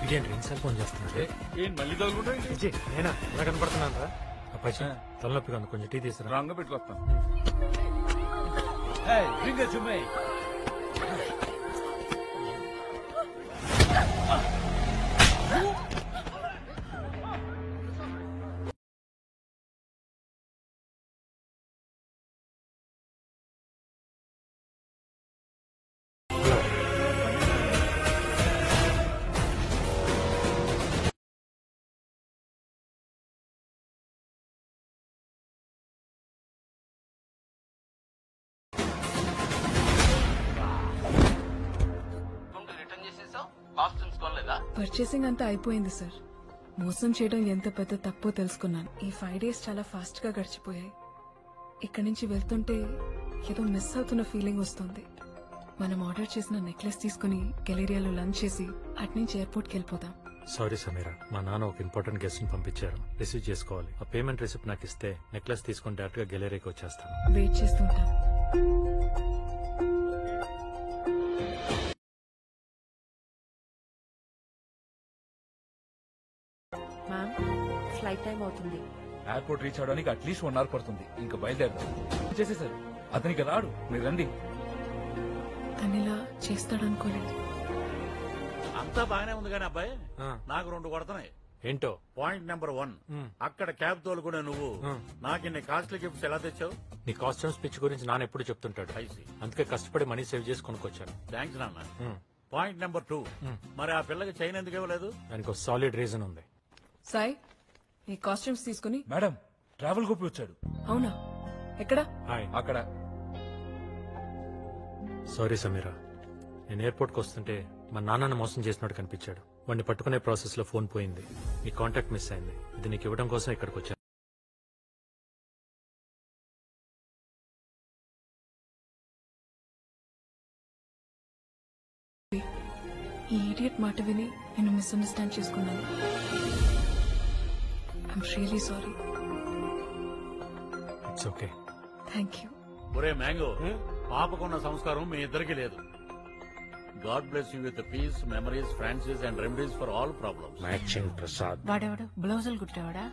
ఇదేంటి రెండుసార్లు ఫోన్ చేస్తున్నాడు? మళ్ళీ తగులుకుంటా? నేనా ఎలా కనపడుతున్నాను రా? అప్పాచి తలనొప్పిగా ఉంది, కొంచెం టీ తీసుకురా. రాంగ్ పెట్టుకొస్తాం. పర్చేసింగ్ అంతా అయిపోయింది సార్. మోసం చేయడం ఎంత పెద్ద తప్పో తెలుసుకున్నాను. ఈ 5 days చాలా ఫాస్ట్ గా గడిచిపోయాయి. ఇక్కడి నుంచి వెళ్తుంటే ఏదో మిస్ అవుతున్న ఫీలింగ్ వస్తుంది. మనం ఆర్డర్ చేసిన నెక్లెస్ తీసుకుని గెలేరియాలో లంచ్ చేసి అట్నుంచి ఎయిర్పోర్ట్కి వెళ్ళిపోదాం. సారీ సమీరా, మా నాన్న ఒక ఇంపార్టెంట్ గెస్ట్ ని పంపించారు, రిసీవ్ చేసుకోవాలి. ఆ పేమెంట్ రిసిప్ట్ నాకు ఇస్తే నెక్లెస్ తీసుకుని డైరెక్ట్ గా గెలేరీకి వచ్చేస్తాను. వెయిట్ చేస్తుంటాం. మ్యామ్, ఫ్లైట్ టైం అవుతుంది. ఎయిర్పోర్ట్ రీచ్ అవడానికి అట్లీస్ట్ 1 hour పడుతుంది. ఇంకా బయలుదేరదాం. చేసేసారు, అతనికి రాడు, మీరు రండి. తనిలా చేస్తాడనుకోలేదు. అంతా బాగానే ఉంది కానీ అబ్బాయి నాకు 2 కొడుతున్నాయి. ఏంటో? పాయింట్ నెంబర్ 1, అక్కడ క్యాబ్ తోలుకునే నువ్వు నాకు ఇన్ని కాస్ట్లీ గిఫ్ట్స్ ఎలా తెచ్చావు? నీ కాస్ట్యూమ్స్ పిచ్ గురించి నాన్న ఎప్పుడు చెప్తుంటాడు, అందుకే కష్టపడి మనీ సేవ్ చేసి కొనుక్కొచ్చాను. థ్యాంక్స్ నాన్న. పాయింట్ నెంబర్ 2, మరి ఆ పిల్లకి చైన్ ఎందుకు ఇవ్వలేదు? దానికి ఒక సాలిడ్ రీజన్ ఉంది. సాయి, ఈ కాస్ట్యూమ్స్ తీసుకుని. మేడం, ట్రావెల్ గోపి వచ్చాడు. అవునా? ఎక్కడ? అక్కడ. సారీ సమీరా, నేను ఎయిర్పోర్ట్కి వస్తుంటే మా నాన్నను మోసం చేసినట్టు కనిపించాడు. వాడిని పట్టుకునే ప్రాసెస్ లో ఫోన్ పోయింది, నీ కాంటాక్ట్ మిస్ అయింది. ఇది నీకు ఇవ్వడం కోసం ఇక్కడికి వచ్చాను. ఈ ఇడియట్ మాట విని నేను మిస్అండర్స్టాండ్ చేసుకున్నాను. I'm really sorry. It's okay. Thank you. ఒరే మ్యాంగో, పాపకున్న సంస్కారం మీ ఇద్దరికి లేదు. God bless you with peace, memories, Francis and remedies for all problems. Matching Prasad. వాడేవాడు బ్లౌజులు కుట్టేవాడా?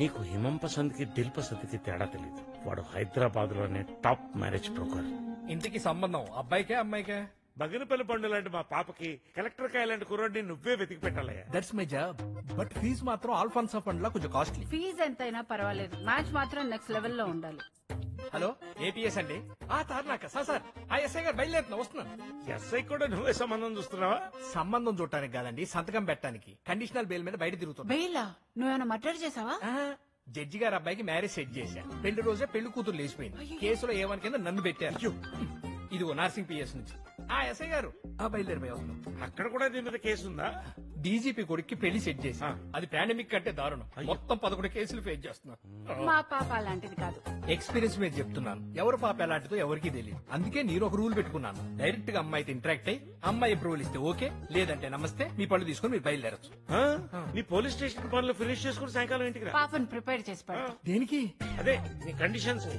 నీకు హిమం పసంద్ కి దిల్ పసంద్ కి తేడా తెలీదు. వాడు హైదరాబాద్ లోనే టాప్ మ్యారేజ్ బ్రోకర్. ఇంటికి సంబంధం అబ్బాయికే అమ్మాయికే? బగినపల్లి పండు లాంటి మా పాపకి కలెక్టర్ కాయ లాంటి కుర్రాడిని నువ్వే వెతికి పెట్టాలయ్యా. That's my job. But fees మాత్రం ఆల్ఫాన్సా ఫండ్ లా కొంచెం కాస్ట్లీ. ఫీజు ఎంతైనా పర్వాలేదు, మ్యాచ్ మాత్రం నెక్స్ట్ లెవెల్లో ఉండాలి. హలో, ఏపీఎస్ అండి. తార్నాక సార్ ఆ ఎస్ఐ గారు బయలుదేరుతున్నా, వస్తున్నాను. ఎస్ఐ కూడా నువ్వే సంబంధం చూస్తున్నావా? సంబంధం చూడటానికి కాదండి, సంతకం పెట్టడానికి. కండిషనల్ బెయిల్ మీద బయట తిరుగుతున్నా. బెయిలా? నువ్వేమైనా మర్డర్ చేసావా? జడ్జి గారు అబ్బాయికి మ్యారేజ్ సెట్ చేశా. పెళ్లి రోజే పెళ్లి కూతురు లేచిపోయింది. కేసులో ఏవన్ కింద నన్ను పెట్టారు. ఇదిగో నర్సింగ్ పిఎస్ నుంచి. ఎస్ఐ గారు బయలుదేరిపోయి వస్తున్నాం. అక్కడ కూడా దీని మీద కేసు ఉందా? డీజీపీ కొడుక్కి పెళ్లి సెట్ చేసి అది పాండమిక్ కంటే దారుణం. మొత్తం 11 కేసులు ఫేస్ చేస్తున్నారు. మా పాప అలాంటిది కాదు. ఎక్స్పీరియన్స్ మీద చెప్తున్నాను. ఎవరు పాప ఎలాంటిదో ఎవరికి తెలియదు. అందుకే నేను ఒక రూల్ పెట్టుకున్నాను. డైరెక్ట్ గా అమ్మాయితో ఇంటరాక్ట్ అయ్యి అమ్మాయి అప్రూవల్ ఇస్తే ఓకే, లేదంటే నమస్తే, మీ పళ్ళు తీసుకుని మీరు బయలుదేరచ్చు. నీ పోలీస్ స్టేషన్ పనులు ఫినిష్ చేసుకుని సాయంకాలం ఇంటికి రా. పాపను ప్రిపేర్ చేసి పెడతా. దేనికి? అదే నీ కండిషన్స్.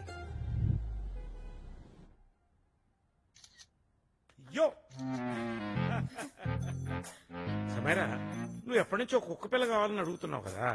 యో సమీరా, నువ్వు ఎప్పటి నుంచో కుక్క పిల్ల కావాలని అడుగుతున్నావు కదా.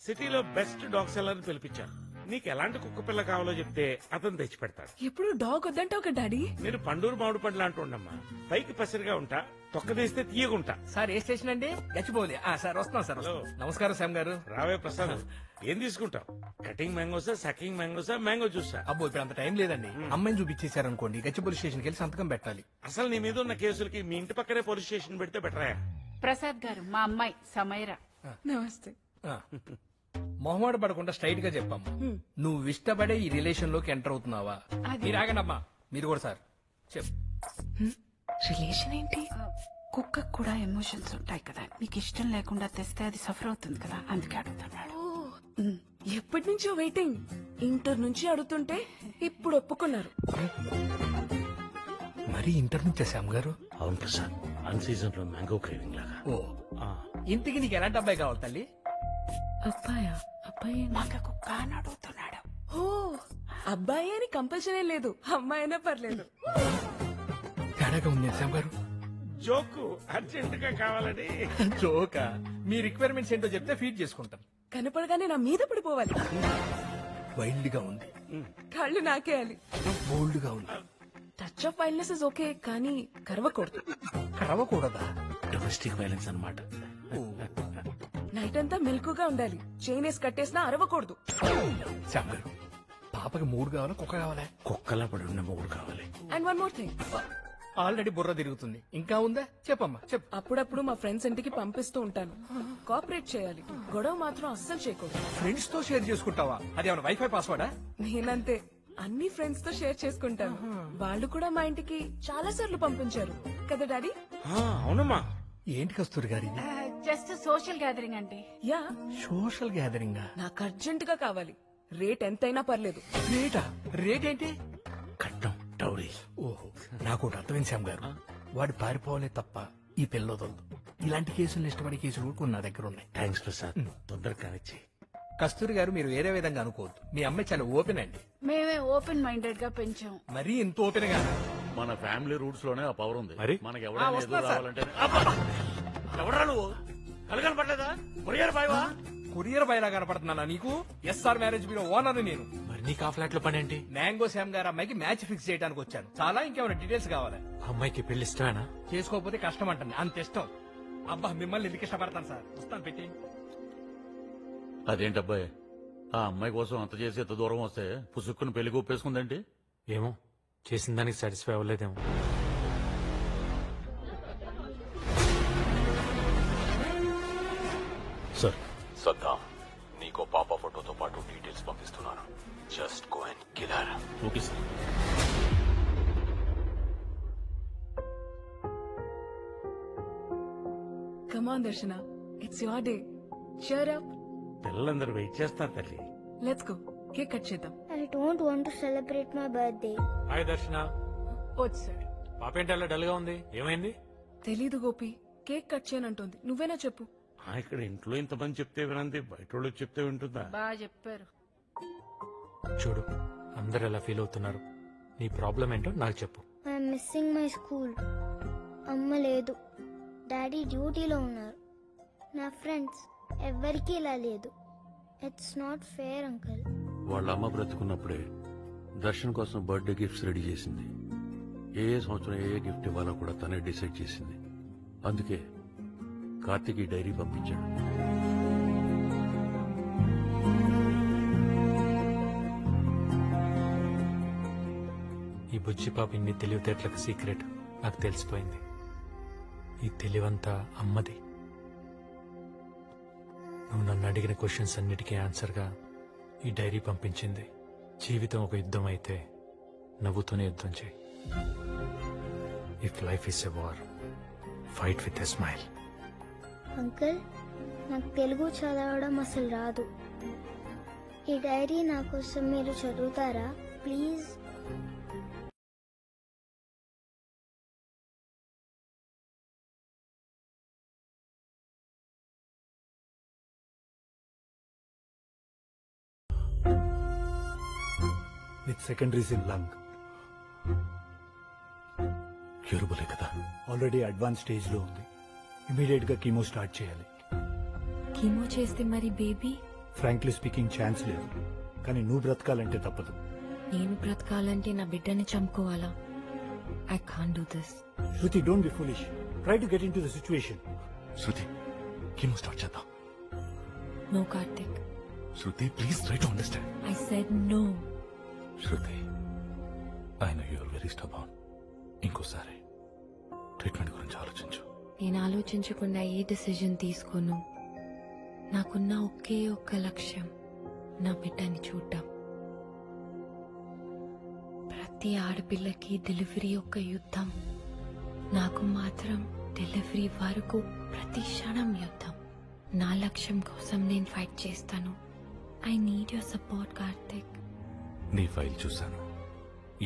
సిటీలో బెస్ట్ డాగ్ సెల్లర్ పిలిపించాను. నీకు ఎలాంటి కుక్క పిల్ల కావాలో చెప్తే అతను తెచ్చి పెడతాడు. ఎప్పుడు డాగ్ వద్దంటే ఒక డాడీ. నేను పండూరు మామిడి పండ్లు అంటూ ఉండమ్మా. పైకి పసిరిగా ఉంటా, తొక్క తీస్తే తీయగుంటా. సార్ ఏ స్టేషన్ అండి? గచ్చిపోలే. సార్ వస్తున్నాం సార్. నమస్కారం శ్యామ్ గారు. రావే ప్రసాద్, ఏం తీసుకుంటావు? కటింగ్ మ్యాంగోసా, సకింగ్ మ్యాంగోసా, మ్యాంగో జ్యూసా? అబ్బో, ఇప్పుడు అంత టైం లేదండి. అమ్మాయిని చూపించేశారనుకోండి, గచ్చిపోలి స్టేషన్కి వెళ్ళి సంతకం పెట్టాలి. అసలు నీ మీద ఉన్న కేసులకి మీ ఇంటి పక్కనే పోలీస్ స్టేషన్ పెడితే బెటరా? ప్రసాద్ గారు, మా అమ్మాయి సమైరా. నమస్తే. మొహమాట పడకుండా స్ట్రైట్ గా చెప్పమ్మా, నువ్వు ఇష్టపడే ఈ రిలేషన్ లోకి ఎంటర్ అవుతున్నావా? మీరు ఆగండమ్మా, మీరు కూడా సార్ చెప్పు. రిలేషన్ ఏంటి? కుక్కకు కూడా ఎమోషన్స్ ఉంటాయి కదా, నీకు ఇష్టం లేకుండా తెస్తే అది సఫర్ అవుతుంది కదా, అందుకే అడుగుతున్నాడు. ఎప్పటి నుంచో వెయిటింగ్. ఇంటర్ నుంచి అడుగుతుంటే ఇప్పుడు ఒప్పుకున్నారు. మరి ఇంటర్ నుంచే శ్యామ్ గారు? అవును ప్రసాద్, అన్ సీజన్ లో మ్యాంగో క్రేవింగ్ లాగా. ఓ, ఇంటికి నీకు ఎలాంటి అబ్బాయి కావాలి తల్లి? అబ్బాయా? అబ్బాయి నాకు కుక్క అని అడుగుతున్నాడు. ఓ, అబ్బాయి అని కంపల్సరీ లేదు, అమ్మాయి అయినా పర్లేదు. తేడాగా ఉంది శ్యామ్ గారు. జోకు అర్జెంట్ గా కావాలని. జోకా? మీ రిక్వైర్మెంట్స్ ఏంటో చెప్తే ఫీడ్ చేసుకుంటాం. కనపడగానే నా మీద పడిపోవాలి. వైల్డ్ గా ఉంది. కళ్ళు నాకేయాలి. బోల్డ్ గా ఉంది. Touch of wildness is okay, కానీ కరవకూడదు. కరవకూడదా? డొమెస్టిక్ వైలెన్స్ అన్నమాట. నైట్ అంతా మెలకుగా ఉండాలి. చైన్ వేసి కట్టేసినా అరవకూడదు. శ్యామ్ గారు, పాపకి 3 కావాలా కుక్క కావాలా? కుక్కలా పడి ఉన్న 3 కావాలి. And one more thing, already బుర్ర తిరుగుతుంది, ఇంకా ఉందా? చెప్పమ్మా చెప్పు. అప్పుడప్పుడు మా ఫ్రెండ్స్ ఇంటికి పంపిస్తూ ఉంటాను. కోఆపరేట్ చేయాలి, గొడవ మాత్రం అస్సలు చేయకూడదు. ఫ్రెండ్స్ తో షేర్ చేసుకుంటావా? అది ఏమైనా వైఫై పాస్వర్డా? నేనంతే, అన్ని ఫ్రెండ్స్ తో షేర్ చేసుకుంటాను. వాళ్ళు కూడా మా ఇంటికి చాలా సార్లు పంపించారు కదా డాడీ? అవునమ్మా. ఏంటి కస్తూరి గారి? జస్ట్ సోషల్ గ్యాదరింగ్ అంటే. Yeah, social gathering. నాకు అర్జెంట్ గా కావాలి. రేట్ ఎంతైనా పర్లేదు. రేటా? రేట్ ఏంటి? కట్నం టౌరీ. ఓహో, నాకు ఒకటి అర్థమైంది శ్యామ్ గారు. వాడు పారిపోవాలే తప్ప ఈ పిల్లొదలదు. ఇలాంటి కేసులు ఇష్టపడే కేసులు కూడా కొన్ని నా దగ్గర ఉన్నాయి. థ్యాంక్స్ ప్రసాద్, తొందరగా కానిచ్చి. కస్తూరి గారు, మీరు వేరే విధంగా అనుకోవద్దు. మీ అమ్మాయి చాలా ఓపెన్ అండి. మేమే ఓపెన్ మైండెడ్ గా పెంచాం. మరీ ఇంత ఓపెన్ గా? మన ఫ్యామిలీ రూట్స్ లోనే ఆ పవర్ ఉంది. మరి మనకి ఎవరైనా వస్తున్నా ఎదురు సార్. రావాలంటే ఎవడరా నువ్వు? కలగని పడలేదా? కొరియర్ బాయ్వా? కొరియర్ బయలా కనపడుతున్నానా నీకు? ఎస్ఆర్ మ్యారేజ్ బ్యూరో ఓనర్ నేను. మరి నీకు ఆ ఫ్లాట్ లో పని ఏంటి? మ్యాంగో శ్యామ్ గారు అమ్మాయికి మ్యాచ్ ఫిక్స్ చేయడానికి వచ్చాను. చాలా ఇంకేమైనా డీటెయిల్స్ కావాలా? అమ్మాయికి పెళ్లి ఇష్టమేనా? చేసుకోకపోతే కష్టం అంటుంది. అంత ఇష్టం. అబ్బా, మిమ్మల్ని ఎందుకు ఇష్టపడతాను సార్. వస్తాను, పెట్టి. అదేంటబ్బాయి, ఆ అమ్మాయి కోసం అంత చేసి ఎంత దూరం వస్తే పుసుక్కుని పెళ్లి ఒప్పేసుకుందంటే? ఏమో, చేసిన దానికి సాటిస్ఫై అవ్వలేదేమో. సార్ సద్దాం, నీకో పాప ఫోటోతో పాటు డీటెయిల్స్ పంపిస్తున్నాను. Just go and kill her. Okay sir. Come on, Darshana. It's your day. Cheer up. పిల్లలందరూ వెయిట్ చేస్తారు తల్లి. Let's go. కేక్ కట్ చేద్దాం. I don't want to celebrate my birthday. Hi దర్శన. వద్దు సార్. పాప ఏంటి అలా డల్ గా ఉంది? ఏమైంది? తెలీదు గోపి. Cake cut చేయనంటుంది. నువ్వేనా చెప్పు. ఇక్కడ ఇంట్లో ఇంతమంది చెప్తే వినంది, బయట వాళ్ళకి చెప్తే వింటుందా? బాగా చెప్పారు. చూడు, అందరు ఎలా ఫీల్ అవుతున్నారు. నీ ప్రాబ్లం ఏంటో నాకు చెప్పు. I'm missing my school. అమ్మ లేదు, డాడీ డ్యూటీలో ఉన్నారు. నా ఫ్రెండ్స్ ఎవ్వరికీ ఇలా లేదు. It's not fair uncle. వాళ్ళ అమ్మ బ్రతుకున్నప్పుడే దర్శన్ కోసం బర్త్డే గిఫ్ట్స్ రెడీ చేసింది. ఏ సంవత్సరం ఏ గిఫ్ట్ ఇవ్వాలో కూడా తనే డిసైడ్ చేసింది. అందుకే కార్తీక్ ఈ డైరీ పంపించాడు. ఈ బుజ్జి పాప ఇన్ని తెలివితేటలకు సీక్రెట్ నాకు తెలిసిపోయింది. ఈ తెలివంతా అమ్మది. నువ్వు నన్ను అడిగిన క్వశ్చన్స్ అన్నిటికీ ఆన్సర్గా ఈ డైరీ పంపించింది. జీవితం ఒక యుద్ధం అయితే నవ్వుతూనే యుద్ధం చేయి. If life is a war, fight with a smile. Uncle, నాకు తెలుగు చదవడం అసలు రాదు. ఈ డైరీ నా కోసం మీరు చదువుతారా please? With secondaries in lung. క్యూరబులే కదా? ఆల్రెడీ అడ్వాన్స్ స్టేజ్ లో ఉంది. ఇమీడియట్ గా కీమో స్టార్ట్ చేయాలి. కీమో చేస్తే మరి బేబీ? ఫ్రాంక్లీ స్పీకింగ్ ఛాన్స్ లేదు, కానీ నువ్వు బ్రతకాలంటే తప్పదు. నేను బ్రతకాలంటే నా బిడ్డని చంపుకోవాలా? I can't do this. Shruti, don't be foolish. Try to get into the situation. Shruti, chemo start చేద్దాం. No Karthik. Shruti, please try to understand. I said no. Shruti, I know you are very stubborn. ఇంకోసారి ట్రీట్మెంట్ గురించి ఆలోచించు. నేను ఆలోచించకుండా ఏ decision తీసుకోను. నాకున్న ఒకే ఒక్క లక్ష్యం నా బిడ్డని చూడటం. ప్రతి ఆడపిల్లకి డెలివరీ ఒక యుద్ధం. నాకు మాత్రం డెలివరీ వరకు ప్రతి క్షణం యుద్ధం. నా లక్ష్యం కోసం నేను ఫైట్ చేస్తాను. I need your support Karthik. నీ ఫైల్ చూశాను.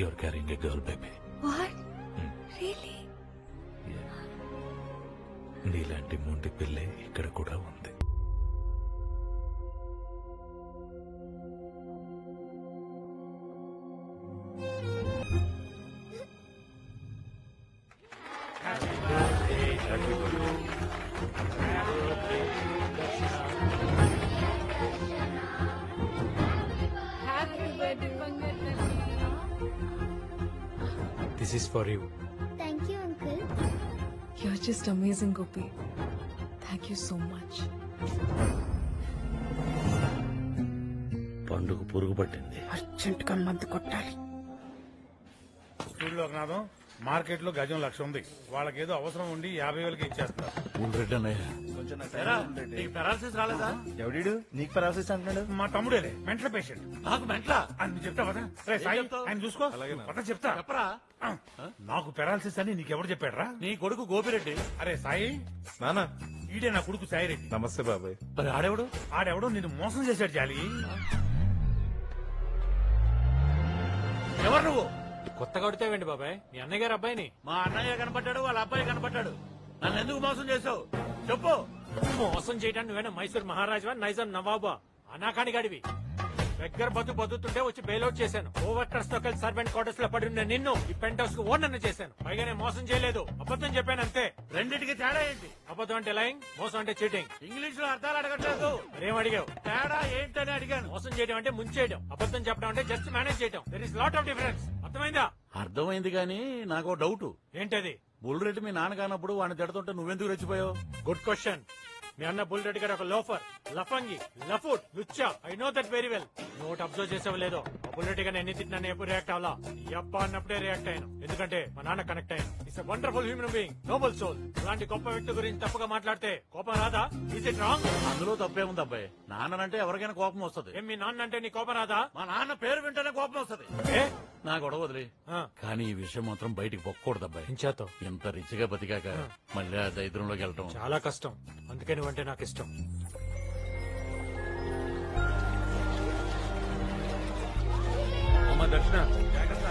You are carrying a girl baby. What? Really? నీలాంటి మొండి పిల్లే ఇక్కడ కూడా ఉంది. హ్యాపీ బర్త్డే బంగారు. This is for you. Thank you uncle. You're just amazing, Gopi. Thank you so much. పండుగ పురుగు పట్టింది. అర్జెంట్ గా మందు కొట్టాలి. స్కూల్లో నాదం మార్కెట్ లో గజం 1,00,000 ఉంది. వాళ్ళకేదో అవసరం ఉండి 50,000కి ఇచ్చేస్తారు. రెడ్డి అన్నయ్య, పెరాలసిస్ రాలేదా? ఎవడీడు నీకు పెరాలసిస్ అంటున్నాడు? మా తమ్ముడేలే, మెంటల్ పేషెంట్. నాకు మెంట్లా? అని చెప్తా పదా? రే సాయి, ఆయన చూసుకో. పద చెప్తా. చెప్పరా? నాకు పెరాలసిస్ అని నీకెవరు చెప్పాడ్రా? నీ కొడుకు గోపిరెడ్డి. అరే సాయి, నానా, ఈడే నా కొడుకు సాయిరెడ్డి. నమస్తే బాబాయ్. మరి ఆడేవాడు? ఆడెవడో నిన్ను మోసం చేశాడు జాలి. ఎవరు నువ్వు? కొత్తగా కొడితేవేంటి బాబాయ్, మీ అన్నయ్య గారు అబ్బాయిని. మా అన్నయ్య కనపడ్డాడు, వాళ్ళ అబ్బాయి కనపడ్డాడు. నన్ను ఎందుకు మోసం చేసావు చెప్పు. మోసం చేయడానికి నువ్వేనా మైసూర్ మహారాజా, నైజాం నవాబా, అనాకాని గడివి. దగ్గర బతుకుతుంటే వచ్చి బెయిల్అవుట్ చేశాను. ఓవర్ ట్రస్ట్ తో కలిసి సర్వెంట్ క్వార్టర్స్ లో పడి ఉన్న నిన్ను ఈ పెంట్ హౌస్ కు ఓనర్ చేశాను. పైగా నేను మోసం చేయలేదు, అబద్ధం చెప్పాను అంతే. రెండింటికి తేడా ఏంటి? అబద్ధం అంటే లైంగ్, మోసం అంటే చీటింగ్. ఇంగ్లీష్ లో అర్థాలు అడగట్లేదు. ఏం అడిగావు? తేడా ఏంటని అడిగాను. మోసం చేయడం అంటే ముంచేయడం, అబద్ధం చెప్పడం అంటే జస్ట్ మేనేజ్ చేయడం. There is lot of difference. అర్థమైందా? అర్థమైంది కానీ నాకు డౌట్. ఏంటది? బుల్రెడ్డి మీ నాన్న కానప్పుడు వాడిని తిడుతుంటే నువ్వెందుకు రెచ్చిపోయావు? Good question. మీ అన్న బుల్ రెడ్డి గారు ఒక లోఫర్, లఫంగి, లఫుట్, లుచ్చా. I know that very well. Note observe చేసావు లేదో, బుల్ రెడ్డి గారు ఎన్ని తిట్టినా ఎప్పుడు రియాక్ట్ అవ్వాలా? అప్ప అన్నప్పుడే రియాక్ట్ అయ్యాను, ఎందుకంటే మా నాన్న కనెక్ట్ అయ్యాను. It's a wonderful human being, noble soul. అలాంటి గొప్ప వ్యక్తి గురించి తప్పుగా మాట్లాడితే కోపం రాదా? Is it wrong? అందులో తప్పే ఉంది అబ్బాయి. నాన్నంటే ఎవరికైనా కోపం వస్తుంది. ఏం మీ నాన్న అంటే నీ కోపం రాదా? మా నాన్న పేరు వింటేనే కోపం వస్తుంది. నా గొడవ వదిలి. కానీ ఈ విషయం మాత్రం బయటికి పొక్కకూడదు అబ్బాయి. ఇంత రిచ్ గా బతికాక మళ్ళీ ఆ దరిద్రంలోకి వెళ్ళటం చాలా కష్టం. అందుకే నువ్వంటే నాకు ఇష్టం. అమ్మ దర్శన జాగ్రత్త.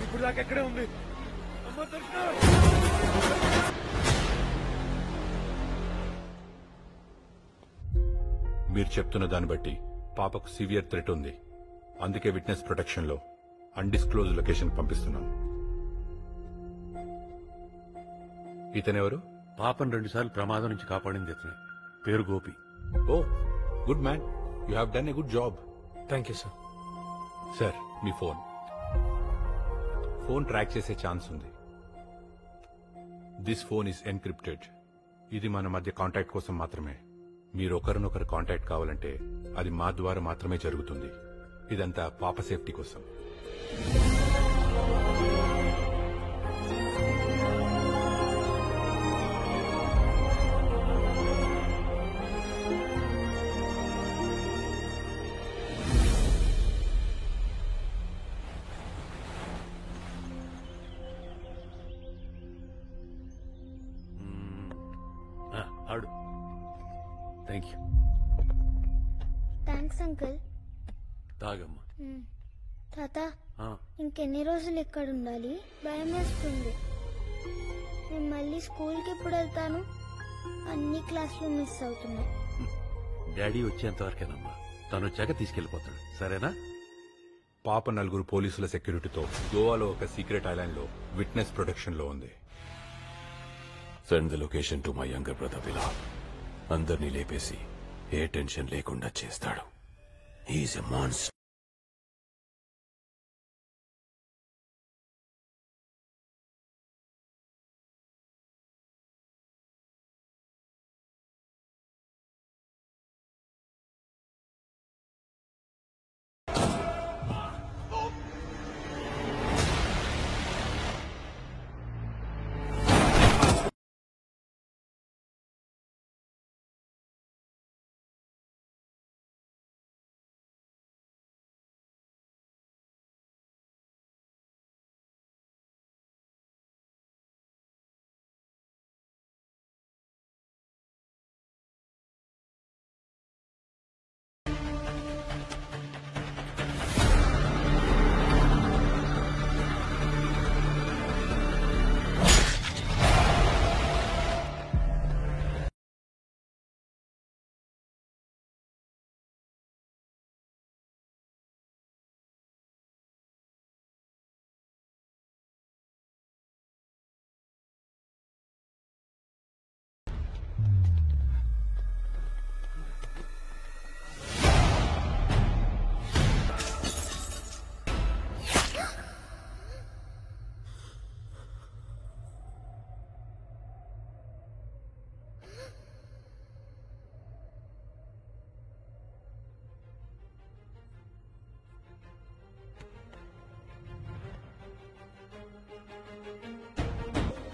ఇప్పుడు దాకా ఎక్కడే ఉంది? అమ్మ దర్శన. మీరు చెప్తున్న దాన్ని బట్టి పాపకు సివియర్ థ్రెట్ ఉంది. అందుకే విట్నెస్ ప్రొటెక్షన్ లో అన్డిస్క్లోజ్ లొకేషన్ పంపిస్తున్నాం. ఇతనెవరు? పాపను 2 సార్లు ప్రమాదం నుంచి కాపాడింది ఇతనే. పేరు Gopi. Oh good man, you have done a good job. Thank you sir. Sir మీ ఫోన్ ట్రాక్ చేసే ఛాన్స్ ఉంది. This phone is encrypted. ఇది మన మధ్య కాంటాక్ట్ కోసం మాత్రమే. మీరు ఒకరినొకరు కాంటాక్ట్ కావాలంటే అది మా ద్వారా మాత్రమే జరుగుతుంది. ఇదంతా పాప సేఫ్టీ కోసం. ఆడు. Thank you. Thanks uncle. తాగమ్మా. తాత, ఇంకెన్ని రోజులు ఇక్కడ ఉండాలి? భయం వేస్తుంది. నేను మళ్ళీ స్కూల్కి ఎప్పుడు వెళ్తాను? అన్ని క్లాసులు మిస్ అవుతున్నాయి. డాడీ వచ్చేంత వరకేనమ్మా. తను వచ్చాక తీసుకెళ్లిపోతాడు, సరేనా? పాప 4 పోలీసుల సెక్యూరిటీతో గోవాలో ఒక సీక్రెట్ ఐలాండ్ లో విట్నెస్ ప్రొటెక్షన్ లో ఉంది. Send the location to my younger brother Bilal. అందరినీ లేపేసి ఏ టెన్షన్ లేకుండా చేస్తాడు. హీఈస్ ఎ మాన్స్టర్.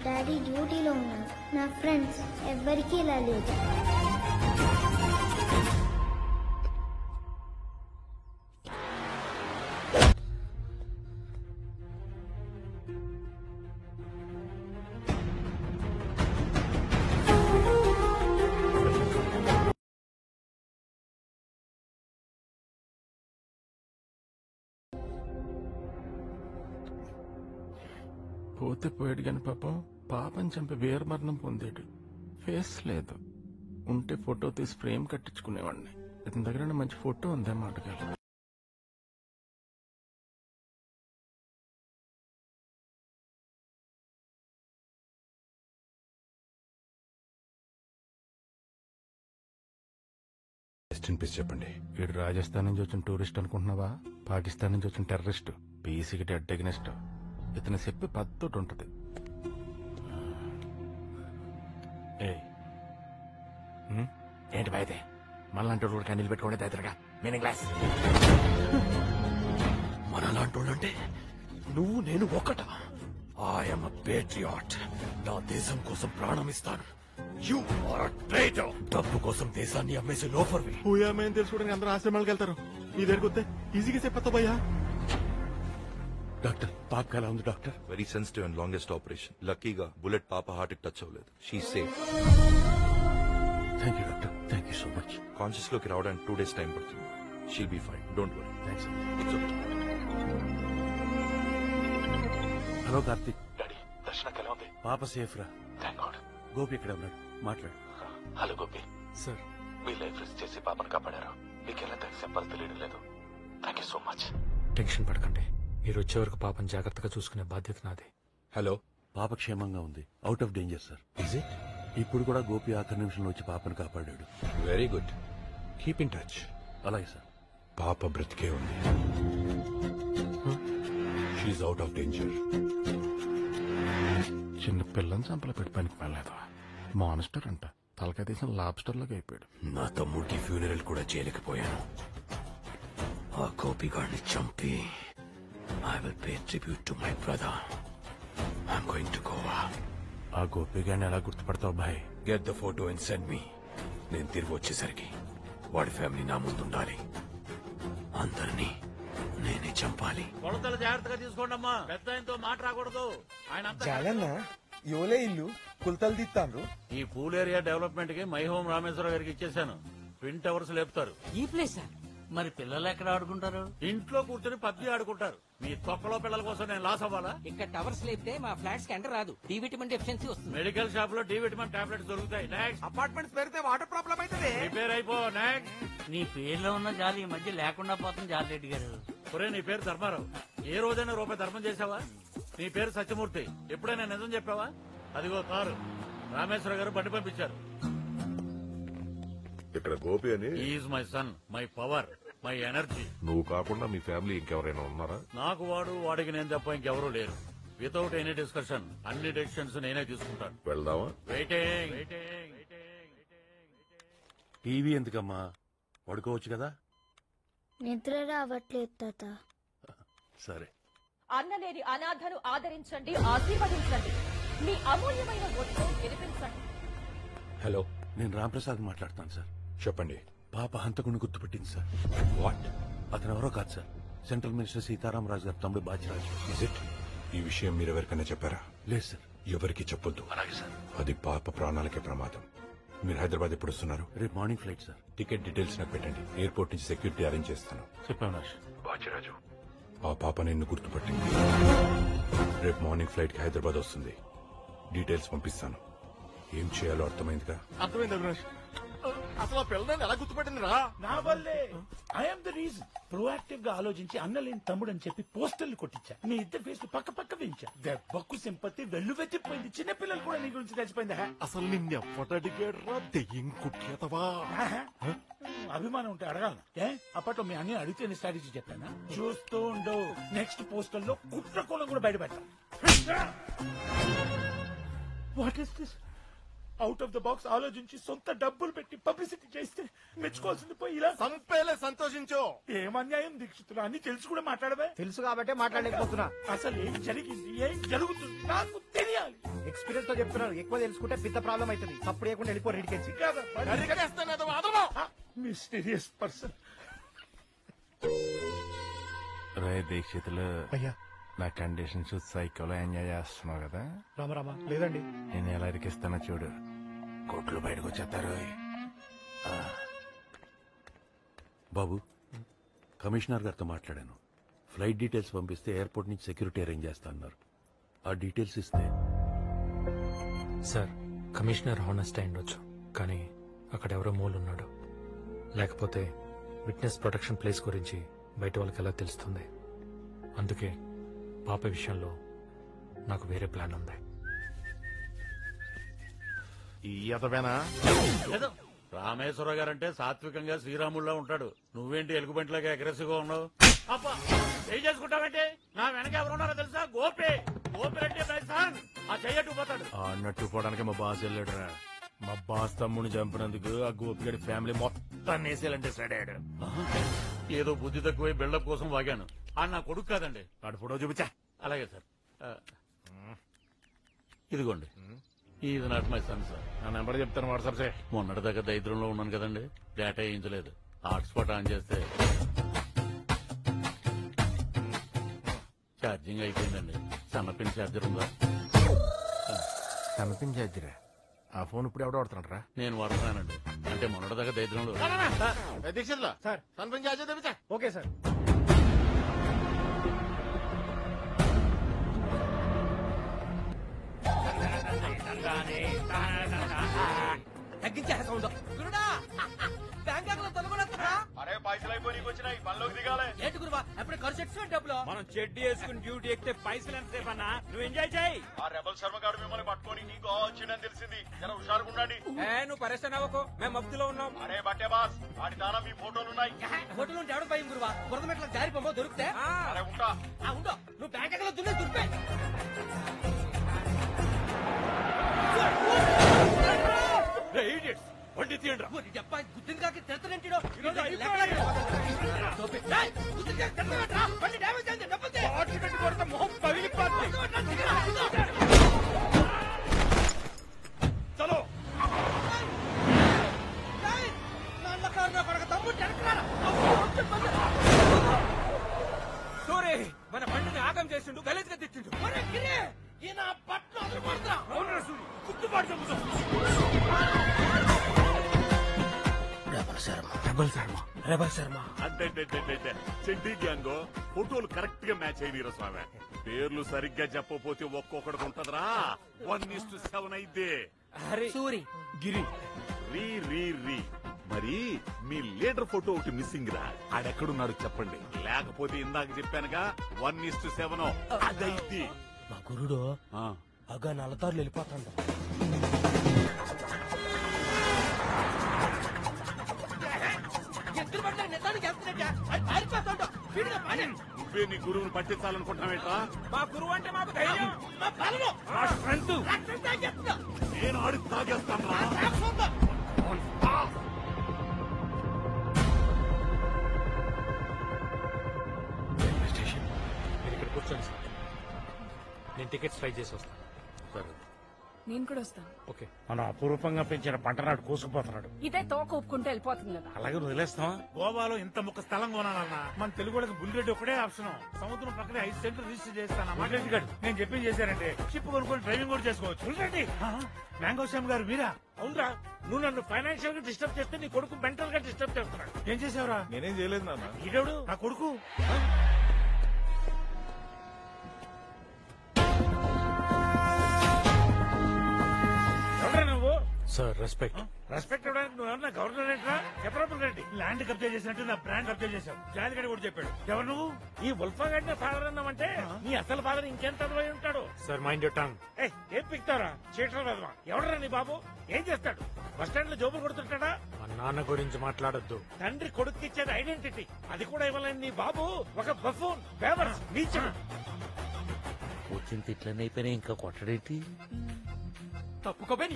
డాడీ డ్యూటీలో ఉన్నాను. నా ఫ్రెండ్స్ ఎవ్వరికీ ఇలా లేదు. పోతే పోయాడు కాని పాపం చంపి వీరమరణం పొందాడు. ఫేస్ లేదు, ఉంటే ఫోటో తీసి ఫ్రేమ్ కట్టించుకునేవాడిని. ఇతని దగ్గర మంచి ఫోటో ఉందే మాటకాలి. రెస్ట్ ఇన్ పీస్ చెప్పండి. వీడు రాజస్థాన్ నుంచి వచ్చిన టూరిస్ట్ అనుకుంటున్నావా? పాకిస్తాన్ నుంచి వచ్చిన టెర్రరిస్ట్, పీసీకి డెడ్ అగెనిస్ట్. ఇతను చెప్పి పద్ధతి ఉంటది. ఏంటి బాయితే మనలాంటి కూడా కన్నీళ్ళు పెట్టుకోండి దగ్గరగా మీనింగ్ క్లాస్. మనలాంటి వాళ్ళంటే నువ్వు నేను ఒకట. I'm a patriot. నా దేశం కోసం ప్రాణం ఇస్తాను. You are a traitor. డబ్బు కోసం దేశాన్ని అమ్మేసి లోఫర్వి. మేము తెలుసుకోవడానికి అందరూ ఆశ్రమాలకు వెళ్తారు. నీ దగ్గరకు వస్తే ఈజీగా చెప్పతా భయ్యా. డాక్టర్ పాప ఎలా ఉంది doctor? Very sensitive and longest operation. లక్కీగా బుల్లెట్ పాప హార్ట్ కి టచ్ అవ్వలేదు. She safe. Thank you doctor, thank you so much. Conscious లోకి రావడానికి 2 days టైం పడుతుంది. She'll be fine, don't worry. Thanks. Hello Karthik. Daddy దర్శనకి ఎలా ఉంది? పాప సేఫ్ రా. Thank God. గోపి ఇక్కడ ఉన్నాడు, మాట్లాడు. హలో గోపి సార్, మీ లైఫ్ రిస్క్ చేసి పాపను కాపాడారు. మీకు ఎలా థ్యాంక్స్ చెప్పాలో తెలియడం లేదు. Thank you so much. Tension పడకండి. మీరు వచ్చే వరకు పాపం జాగ్రత్తగా చూసుకునే బాధ్యత నాది. హలో, పాప క్షేమంగా ఉంది, out of danger sir. Is it? ఇప్పుడు కూడా గోపి ఆఖరి నిమిషంలో వచ్చి పాపను కాపాడాడు. Very good, keep in touch. అలాగే సార్. పాప బ్రతికే ఉంది. She's out of danger. చిన్న పిల్లని చంపలు పెట్టి పనికి వెళ్ళలేదు. మానిస్టర్ అంట, తలకాయ తీసిన లాబ్స్టర్ లాగా అయిపోయాడు. నా తమ్ముడికి ఫ్యూనరల్ కూడా చేయలేకపోయాను. ఆ గోపిగాడిని చంపి I will pay tribute to my brother. I'm going to Goa. ఆ గోపిగాడిని ఎలా గుర్తుపడతావు భాయ్? Get the photo and send me. నేను తిరిగి వచ్చేసరికి వాడి ఫ్యామిలీ నా ముందుండాలి. అందరినీ నేనే చంపాలి. కొలతలు జాగ్రత్తగా తీసుకోండి అమ్మా. పెద్ద ఆయనతో మాట రాకూడదు. ఆయన చాలన్నా యోలే ఇల్లు కుల్తలు తీస్తాను. ఈ పూల్ ఏరియా డెవలప్మెంట్ కి మై హోమ్ రామేశ్వర గారికి ఇచ్చేసాను. ట్విన్ టవర్స్ లేపుతారు. ఈ ప్లేస్ మరి పిల్లలు ఎక్కడ ఆడుకుంటారు? ఇంట్లో కూర్చొని పబ్జి ఆడుకుంటారు. మీ తొక్కలో పిల్లల కోసం నేను లాస్ అవ్వాలా? ఇక్కడ టవర్స్ లేపితే మా ఫ్లాట్స్ కి ఎంటర్ రాదు. డి విటమిన్ డెఫిషియన్సీ వస్తుంది. మెడికల్ షాప్ లో డి విటమిన్ టాబ్లెట్స్ దొరుకుతాయి. నెక్స్ట్ అపార్ట్మెంట్స్ పెరిగితే వాటర్ ప్రాబ్లం అవుతుంది. ప్రిపేర్ అయిపో. నెక్స్ట్ నీ పేరులో ఉన్న జాలి ఈ మధ్య లేకుండా పోతుంది జాలిరెడ్డి గారు. ఒరే, నీ పేరు ధర్మారావు. ఏ రోజైనా రూపాయి ధర్మం చేసావా? నీ పేరు సత్యమూర్తి. ఎప్పుడైనా నిజం చెప్పావా? అదిగో కారు రామేశ్వర గారు బండి పంపించారు. ఇక్కడ గోపి అని is my son, my power, my energy. నువ్వు కాకుండా మీ ఫ్యామిలీ ఇంకెవరైనా ఉన్నారా? నాకు వాడు, వాడికి నేను తప్ప ఇంకెవరూ లేరు. వితౌట్ ఎనీ డిస్కషన్ అన్ని డెసిషన్స్ నేనే తీసుకుంటాను. వెళ్దామా? వెయిటింగ్. టీవీ ఎందుకమ్మా, పడుకోవచ్చు కదా. నిద్ర రావట్లేదు తాత. సరే. అన్నలేని అనాథను ఆదరించండి, ఆశీర్వదించండి. మీ అమూల్యమైన ఓటును గెలిపించండి. హలో, నేను రాంప్రసాద్ మాట్లాడుతాను సార్. చెప్పండి. పాప హంతకుని గుర్తుపెట్టింది సార్. వాట్? అతను ఎవరో కాదు సార్, సెంట్రల్ మినిస్టర్ సీతారామరాజు గారు తమ్ముడు బాజిరాజు. Is it? ఈ విషయం మీరెవరికైనా చెప్పారా? లేదు సార్. ఎవరికి చెప్పొద్దు. అలాగే సార్. అది పాప ప్రాణాలకే ప్రమాదం. మీరు హైదరాబాద్ ఎప్పుడు వస్తున్నారు? రేపు morning flight sir. Ticket details నాకు పెట్టండి. ఎయిర్పోర్ట్ నుంచి సెక్యూరిటీ అరేంజ్ చేస్తాను. చెప్పాను. బాజిరాజు, ఆ పాప నిన్ను గుర్తుపట్టింది. రేపు మార్నింగ్ ఫ్లైట్ కి హైదరాబాద్ వస్తుంది. డీటెయిల్స్ పంపిస్తాను. ఏం చేయాలో అర్థమైందిగా? అర్థమైంది అవినాష్. అసలు ఆ పిల్లని ఎలా గుర్తుపట్టింది రా? నా వల్లే. I'm the reason. ప్రొయాక్టివ్ గా ఆలోచించి అన్నలేని తమ్ముడు అని చెప్పి పోస్టర్లు కొట్టించా. మీ ఇద్దరు ఫేస్ పక్క పక్క పెంచా. దెబ్బకు సింపతి వెళ్ళు వెచ్చిపోయింది. చిన్నపిల్లలు కూడా నీ గురించి తెలిసిపోయిందా? అసలు నిన్నెప్పటిడిగాడు రా దెయ్యం కుట్కేతవా? అభిమానం ఉంటే అడగాలను. అప్పట్లో మీ అన్ని అడిగితే స్ట్రాటజీ చెప్పానా? చూస్తూ ఉండు, నెక్స్ట్ పోస్టర్ లో కుట్ర కోణం కూడా బయటపెడతా. What is this? Out of the box ఆలోచించి సొంత డబ్బులు పెట్టి పబ్లిసిటీ చేస్తే మెచ్చుకోవాల్సింది పోయి ఇలా సంపేలే సంతోషించు. ఏమన్యాయం దీక్షితులు అన్ని తెలుసు కూడా మాట్లాడవే. తెలుసు కాబట్టే మాట్లాడలేకపోతున్నా. అసలు ఏం జరిగింది, ఏం జరుగుతుంది నాకు తెలియాలి. ఎక్స్పీరియన్స్ తో చెప్తున్నారు, ఎక్కువ తెలుసుకుంటే పెద్ద ప్రాబ్లం అవుతుంది. తప్పుడు లేకుండా వెళ్ళిపోరు ఇడికెచ్చి. Mysterious person. రే దీక్షితులు, అయ్యా నా కండిషన్ చూసి సైకోలో ఎంజాయ్ చేస్తున్నావు కదా? రామరామా లేదండి. నేను ఎలా ఇరికిస్తానో చూడు. కోట్లు బయటకు వచ్చేస్తారు. బాబు, కమిషనర్ గారితో మాట్లాడాను. ఫ్లైట్ డీటెయిల్స్ పంపిస్తే ఎయిర్పోర్ట్ నుంచి సెక్యూరిటీ అరేంజ్ చేస్తా అన్నారు. ఆ డీటెయిల్స్ ఇస్తే. సార్, కమిషనర్ హానెస్ట్ అయి ఉండొచ్చు, కానీ అక్కడ ఎవరో మూలున్నాడు. లేకపోతే విట్నెస్ ప్రొటెక్షన్ ప్లేస్ గురించి బయట వాళ్ళకి ఎలా తెలుస్తుంది? అందుకే పాప విషయంలో నాకు వేరే ప్లాన్ ఉంది. లేదు, రామేశ్వరరావు గారంటే సాత్వికంగా శ్రీరాముల్లో ఉంటాడు. నువ్వేంటి ఎలుగుబంటిలాగా అగ్రెసివ్ గా ఉన్నావు? అబ్బా, ఏం చేసుకుంటావంటే నా వెనక ఎవరున్నారో తెలుసా? గోపి. గోపిరెడ్డి ప్రసాద్ ఆ చెయ్యట్టు పోతాడు. అన్నట్టు పోవడానికి మా బాస్ వెళ్ళాడురా. మా బాస్ తమ్ముడిని చంపినందుకు ఆ గోపిగడి ఫ్యామిలీ మొత్తం వేసేయాలంటే డిసైడ్ అయ్యాడు. ఏదో బుద్ధి తక్కువై బిల్డప్ కోసం వాగాను. ఆ నా కొడుకు కాదండి. వాడు ఫోటో చూపించా. అలాగే సార్. ఇదిగోండి, ఇది నాట్ మై సన్ సార్. నా నెంబర్ చెప్తాను వాట్సాప్ చేయి. మొన్నటి దాకా దరిద్రంలో ఉన్నాను కదండి, డేటా వేయించలేదు. హాట్స్పాట్ ఆన్ చేస్తే ఛార్జింగ్ అయిపోయిందండి. సన్నపిన్ ఛార్జర్ ఉందా? సన్నపిన్ ఛార్జరా? ఆ ఫోన్ ఇప్పుడు ఎవడో వాడుతున్నాడు? నేను వాడుతున్నానండి. అంటే మొన్నటి దాకా దరిద్రంలో. దీక్షితులు సార్ కన్ఫర్మ్ చేసి తెప్పించా. Okay sir. తగ్గించే సౌండ్. గురుడా, బ్యాంకాక్ లో తొలగొడతా. అరే పైసలు అయిపోయి వచ్చినాయి, పనిలోకి దిగాలి. ఏంటి గురువా, అప్పుడు ఖర్చు ఎక్స్ట్రా డబ్బులు. మనం చెడ్డీ వేసుకుని డ్యూటీ ఎక్కితే పైసలు ఎంతసేపు అన్నా? నువ్వు ఎంజాయ్ చేయి. ఆ రెబల్ శర్మ గారు మిమ్మల్ని పట్టుకొని నీకు వచ్చిందని తెలిసింది. జర హుషారుగా ఉండండి. నువ్వు పరేషన్ అవ్వకు, మేము మఫ్తిలో ఉన్నాం. అరే బట్టే బాస్, వాడి దానా మీ ఫోటోలు ఉన్నాయి. హోటల్ ఉంటే ఎవడ భయం గురువా? బురద మెట్ల జారిపోమో దొరికితే. అరే ఉంటా. ఉండో, నువ్వు బ్యాంకాక్ లో దున్నే దుర్పే. వండి తీయండి. గుర్తింగ్ కాకి తిడతానంటాడు. మొహం పగిలిపోతుంది. చలో సూరి, మన బండిని ఆగం చేసిండు, గలీజ్గా తెచ్చిండు. అంటే చెడ్డీ గ్యాంగ్ ఫోటోలు కరెక్ట్ గా మ్యాచ్ అయినరా స్వామి. పేర్లు సరిగ్గా చెప్పకపోతే ఒక్కొక్కడికి ఉంటదరా. 1:7 అయితే సూరి గిరి రీ రీ రీ. మరి మీ లీడర్ ఫోటో ఒకటి మిస్సింగ్ రా. ఆడెక్కడున్నాడు చెప్పండి, లేకపోతే ఇందాక చెప్పానుగా 1:7 అదైతే. మా గురుడు అగా నల్లతారులు వెళ్ళిపోతాడు. నువ్వే నీ గురువుని పట్టించాలనుకుంటున్నావేట్రా? మా గురువు అంటే మాకు ధైర్యం, మా బలము, మా స్ట్రెంత్. నేను ఆడి తాగేస్తాను రా. మీరు ఇక్కడ కూర్చోండి సార్, నేను టికెట్స్ ట్రై చేసి వస్తాను. సరే, నేను కూడా వస్తాను. ఓకే. మనం అపూర్వకంగా పెంచిన పంటనాడు కోసుకుపోతున్నాడు. ఇదే తోక ఒప్పుకుంటే వెళ్ళిపోతుంది కదా. అలాగే వదిలేస్తావా? గోవాలో ఇంత ముక్క స్థలం కొనాలన్నా మన తెలుగు వాళ్ళకి బుల్లిరెడ్డి ఒకటే ఆప్షన్. సముద్రం పక్కనే 5 సెంట్లు రిజిస్టర్ చేస్తాను. మాట్లాడి నేను చెప్పింది చేశారంటే షిప్ కొనుక్కొని డ్రైవింగ్ కూడా చేసుకోవచ్చు. బుల్లిరెడ్డి, మ్యాంగో శ్యామ్ గారు మీరా? అవునరా, నువ్వు నన్ను ఫైనాన్షియల్ గా డిస్టర్బ్ చేస్తే నీ కొడుకు మెంటల్ గా డిస్టర్బ్ చేస్తున్నాడు. ఏం చేసావురా? నేనేం చేయలేదు నాన్న. ఈడేవుడు నా కొడుకు. నువ్వు సార్, రెస్పెక్ట్. రెస్పెక్ట్ ఇవ్వడానికి నువ్వు ఎవరన్నా గవర్నర్ ఏంట్రా? చెప్పరా రెడ్డి, ల్యాండ్ కబ్జా చేసినట్టు నా బ్రాండ్ కబ్జా చేశావు. జాలిగడి కూడా చెప్పాడు. ఎవరు నువ్వు? ఈ ఉల్ఫా గడిన ఫాదర్ అన్నావంటే నీ అసలు ఫాదర్ ఇంకెంత అయి ఉంటాడు. Sir, mind your tongue. ఏం పిక్తారా? చీటర్ వెదవా. ఎవడరా నీ బాబు? ఏం చేస్తాడు? బస్ స్టాండ్ లో జోబులు కొడుతుంటాడా? మా నాన్న గురించి మాట్లాడొద్దు. తండ్రి కొడుకు ఇచ్చేది ఐడెంటిటీ, అది కూడా ఇవ్వలేని నీ బాబు ఒక బఫూన్, బేవర్స్, నీచుడు. వచ్చిన తిట్లన్నీ అయిపోయినాయి, ఇంకా కొట్టడేంటి? తప్పుకోపోయి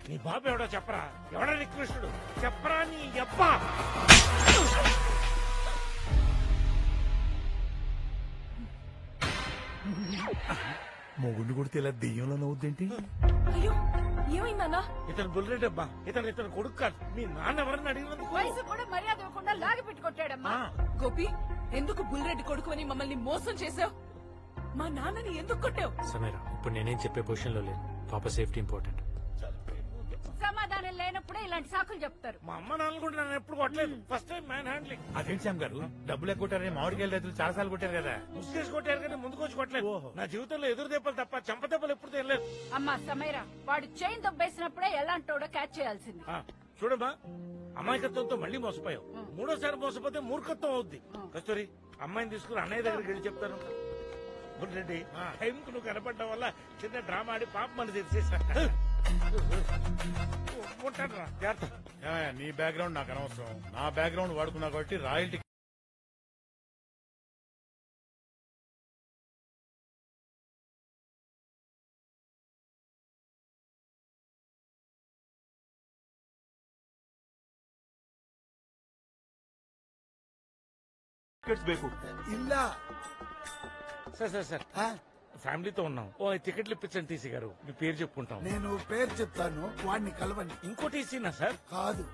నీ బాబు ఎవడో చెప్పరా? ఎవడా నీ కృష్ణుడు? చెప్పరా నీ అబ్బ. . . . . . . . . . . . . . . . . . . . . . . . . . . . . . . . . . . . . . . . . . . . . . . . . . . . . . . . . మొగుడు కొడితే ఇలా దెయ్యంలో నవ్వుద్దేంటి? అయ్యో ఏమైందన్నా? ఇతను బుల్లెట్ అబ్బా, ఇతను కొడుకు కాదు. మీ నాన్న ఎవరన్నా అడిగినందుకు వయసు కూడా మర్యాద ఇవ్వకుండా లాగి పెట్టుకొట్టాడమ్మా. గోపి, ఎందుకు బుల్రెడ్డి కొడుకు అని మమ్మల్ని మోసం చేసావు? మా నాన్నని ఎందుకు కొట్టావు? సమీరా, ఇప్పుడు నేనేం చెప్పే పొజిషన్ లో లేను. పాప సేఫ్టీ ఇంపార్టెంట్. సమాధానం లేనప్పుడే ఇలాంటి సాకులు చెప్తారు. మా అమ్మ నాన్న కూడా నన్ను ఎప్పుడు కొట్టలేదు. First time man handling. అదేంటి శ్యామ్ గారు, డబ్బులు కొట్టారని మామిడికాయల రైతులు చాలా సార్లు కొట్టారు కదా. ముసుకేసి కొట్టారు కానీ ముందుకు వచ్చి కొట్టలేదు. నా జీవితంలో ఎదురు దెబ్బలు తప్ప చెంప దెబ్బలు ఎప్పుడు తెలియలేదు. అమ్మా సమీరా, వాడు చైన్ దొబ్బేసినప్పుడే ఎలాంటోడో క్యాచ్ చేయాల్సింది. చూడమ్మా, అమాయకత్వంతో మళ్ళీ మోసపోయావు. మూడోసారి మోసపోతే మూర్ఖత్వం అవుద్ది. కస్తూరి, అమ్మాయిని తీసుకుని అన్నయ్య దగ్గరికి వెళ్ళి చెప్తాను. బుల్రెడ్డి, టైంకు నువ్వు కనపడడం వల్ల చిన్న డ్రామా ఆడి పాప మన తెరిచేసా. నీ బ్యాక్గ్రౌండ్ నాకు అనవసరం. నా బ్యాక్గ్రౌండ్ వాడుకున్నా కాబట్టి రాయల్టీ ಬೇಕು ಇಲ್ಲ సార్ ఫ్యామిలీతో ఉన్నాం. ఓ టికెట్లు ఇప్పించండి టీసీ గారు. మీ పేరు చెప్పుకుంటాం. నేను పేరు చెప్తాను, వాడిని కలవండి. ఇంకో టీసీనా సార్? కాదు,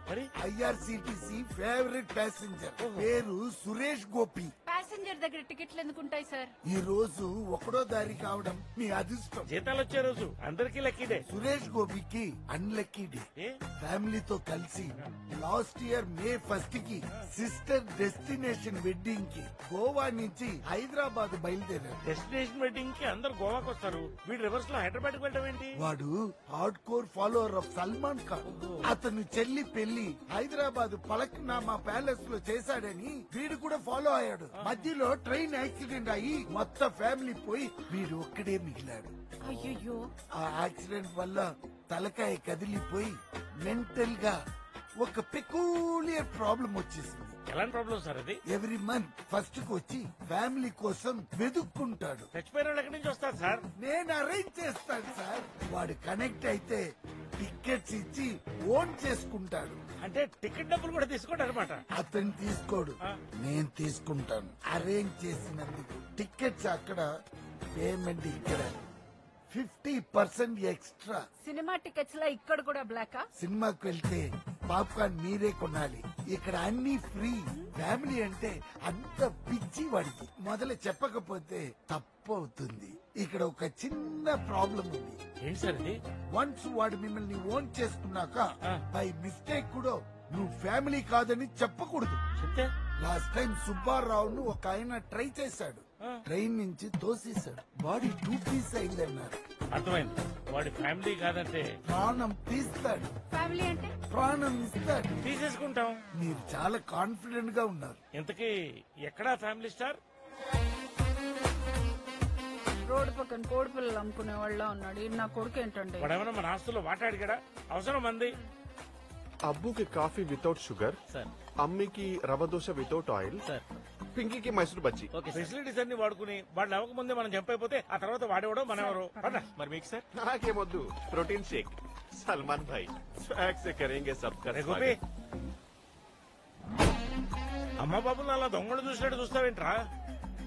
ఐఆర్సిటిసి ఫేవరెట్ ప్యాసింజర్ పేరు సురేష్ గోపి. ప్యాసింజర్ దగ్గర టికెట్లు ఎందుకుంటాయి సార్? ఈ రోజు 1వ తారీఖు కావడం మీ అదృష్టం. జీతాలు వచ్చే రోజు అందరికీ లక్కీడే. సురేష్ గోపికి అన్లక్కీ డే. ఫ్యామిలీతో కలిసి లాస్ట్ ఇయర్ May 1st కి సిస్టర్ డెస్టినేషన్ వెడ్డింగ్ కి గోవా నుంచి హైదరాబాద్ బయలుదేరారు. డెస్టినేషన్ వెడ్డింగ్ కి అందరు గోవాకి వస్తారు. వీడు రివర్స్ లో హైదరాబాద్ కి వెళ్ళడం ఏంటి? వాడు hard core follower of Salman Khan. అతను చెల్లి పెళ్లి హైదరాబాద్ పలక్నామా ప్యాలెస్ లో చేశాడని వీడు కూడా ఫాలో అయ్యాడు. మధ్యలో ట్రైన్ యాక్సిడెంట్ అయ్యి మొత్తం ఫ్యామిలీ పోయి వీడు ఒక్కడే మిగిలాడు. అయ్యో, ఆ యాక్సిడెంట్ వల్ల తలకాయ కదిలిపోయి మెంటల్ గా ఒక పెకూలియర్ ప్రాబ్లం వచ్చేసింది. ఎలాంటి ప్రాబ్లం సార్ అది? ఎవ్రీ మంత్ ఫస్ట్ కు వచ్చి ఫ్యామిలీ కోసం వెతుక్కుంటాడు. చచ్చిపోయిన వాళ్ళు ఎక్కడి నుంచి వస్తారు సార్? నేను అరేంజ్ చేస్తాను సార్. వాడు కనెక్ట్ అయితే టికెట్స్ ఇచ్చి ఓన్ చేసుకుంటాడు. అంటే టికెట్ డబ్బులు కూడా తీసుకోండి అనమాట. అతను తీసుకోడు, నేను తీసుకుంటాను. అరేంజ్ చేసినందుకు టికెట్స్ అక్కడ, పేమెంట్ ఇక్కడ. 50% ఎక్స్ట్రా. సినిమా టికెట్స్ లా ఇక్కడ కూడా బ్లాకా? సినిమాకి వెళ్తే పాప్కార్న్ మీరే కొనాలి, ఇక్కడ అన్ని ఫ్రీ. ఫ్యామిలీ అంటే అంత పిచ్చి వాడికి. మొదలు చెప్పకపోతే తప్పు అవుతుంది. ఇక్కడ ఒక చిన్న ప్రాబ్లం ఉంది. ఏంటి సార్ ఇది? వన్స్ వాడు మిమ్మల్ని ఓన్ చేసుకున్నాక బై మిస్టేక్ కూడా నువ్వు ఫ్యామిలీ కాదని చెప్పకూడదు. లాస్ట్ టైం సుబ్బారావును ఒక ఆయన ట్రై చేశాడు. ట్రైన్ నుంచి తోసేశాడు. Body 2 piece అయిందన్నారు. అర్థమైంది. వాడి ఫ్యామిలీ కాదంటే ప్రాణం తీస్తాడు. ఫ్యామిలీ అంటే ప్రాణం ఇస్తాడు. తీసేసుకుంటాం. మీరు చాలా కాన్ఫిడెంట్ గా ఉన్నారు. ఇంతకీ ఎక్కడా ఫ్యామిలీ స్టార్? రోడ్డు పక్కన కోడి పిల్లలు అమ్ముకునే వాళ్ళ ఉన్నాడు. ఈ నా కొడుకు ఏంటండి? వాడేమన్నా మన ఆస్తుల్లో వాటాడిగాడా? అవసరం మంది. అబ్బుకి కాఫీ వితౌట్ షుగర్, అమ్మికి రవ్వ దోశ వితౌట్ ఆయిల్, పింకీకి మైసూర్ బజ్జీ. ఫెసిలిటీస్ అన్ని వాడుకుని వాళ్ళు అవ్వక ముందే మనం చంపైపోతే ఆ తర్వాత వాడేవాడో మనెవరో. మరి మీకు సార్? నాకేమొద్దు, ప్రోటీన్ షేక్. సల్మాన్ భాయ్ స్వాగ్ సే కరేంగే సబ్కా గోపి, అమ్మ బాబులు అలా దొంగలు చూసినట్టు చూస్తావేంట్రా?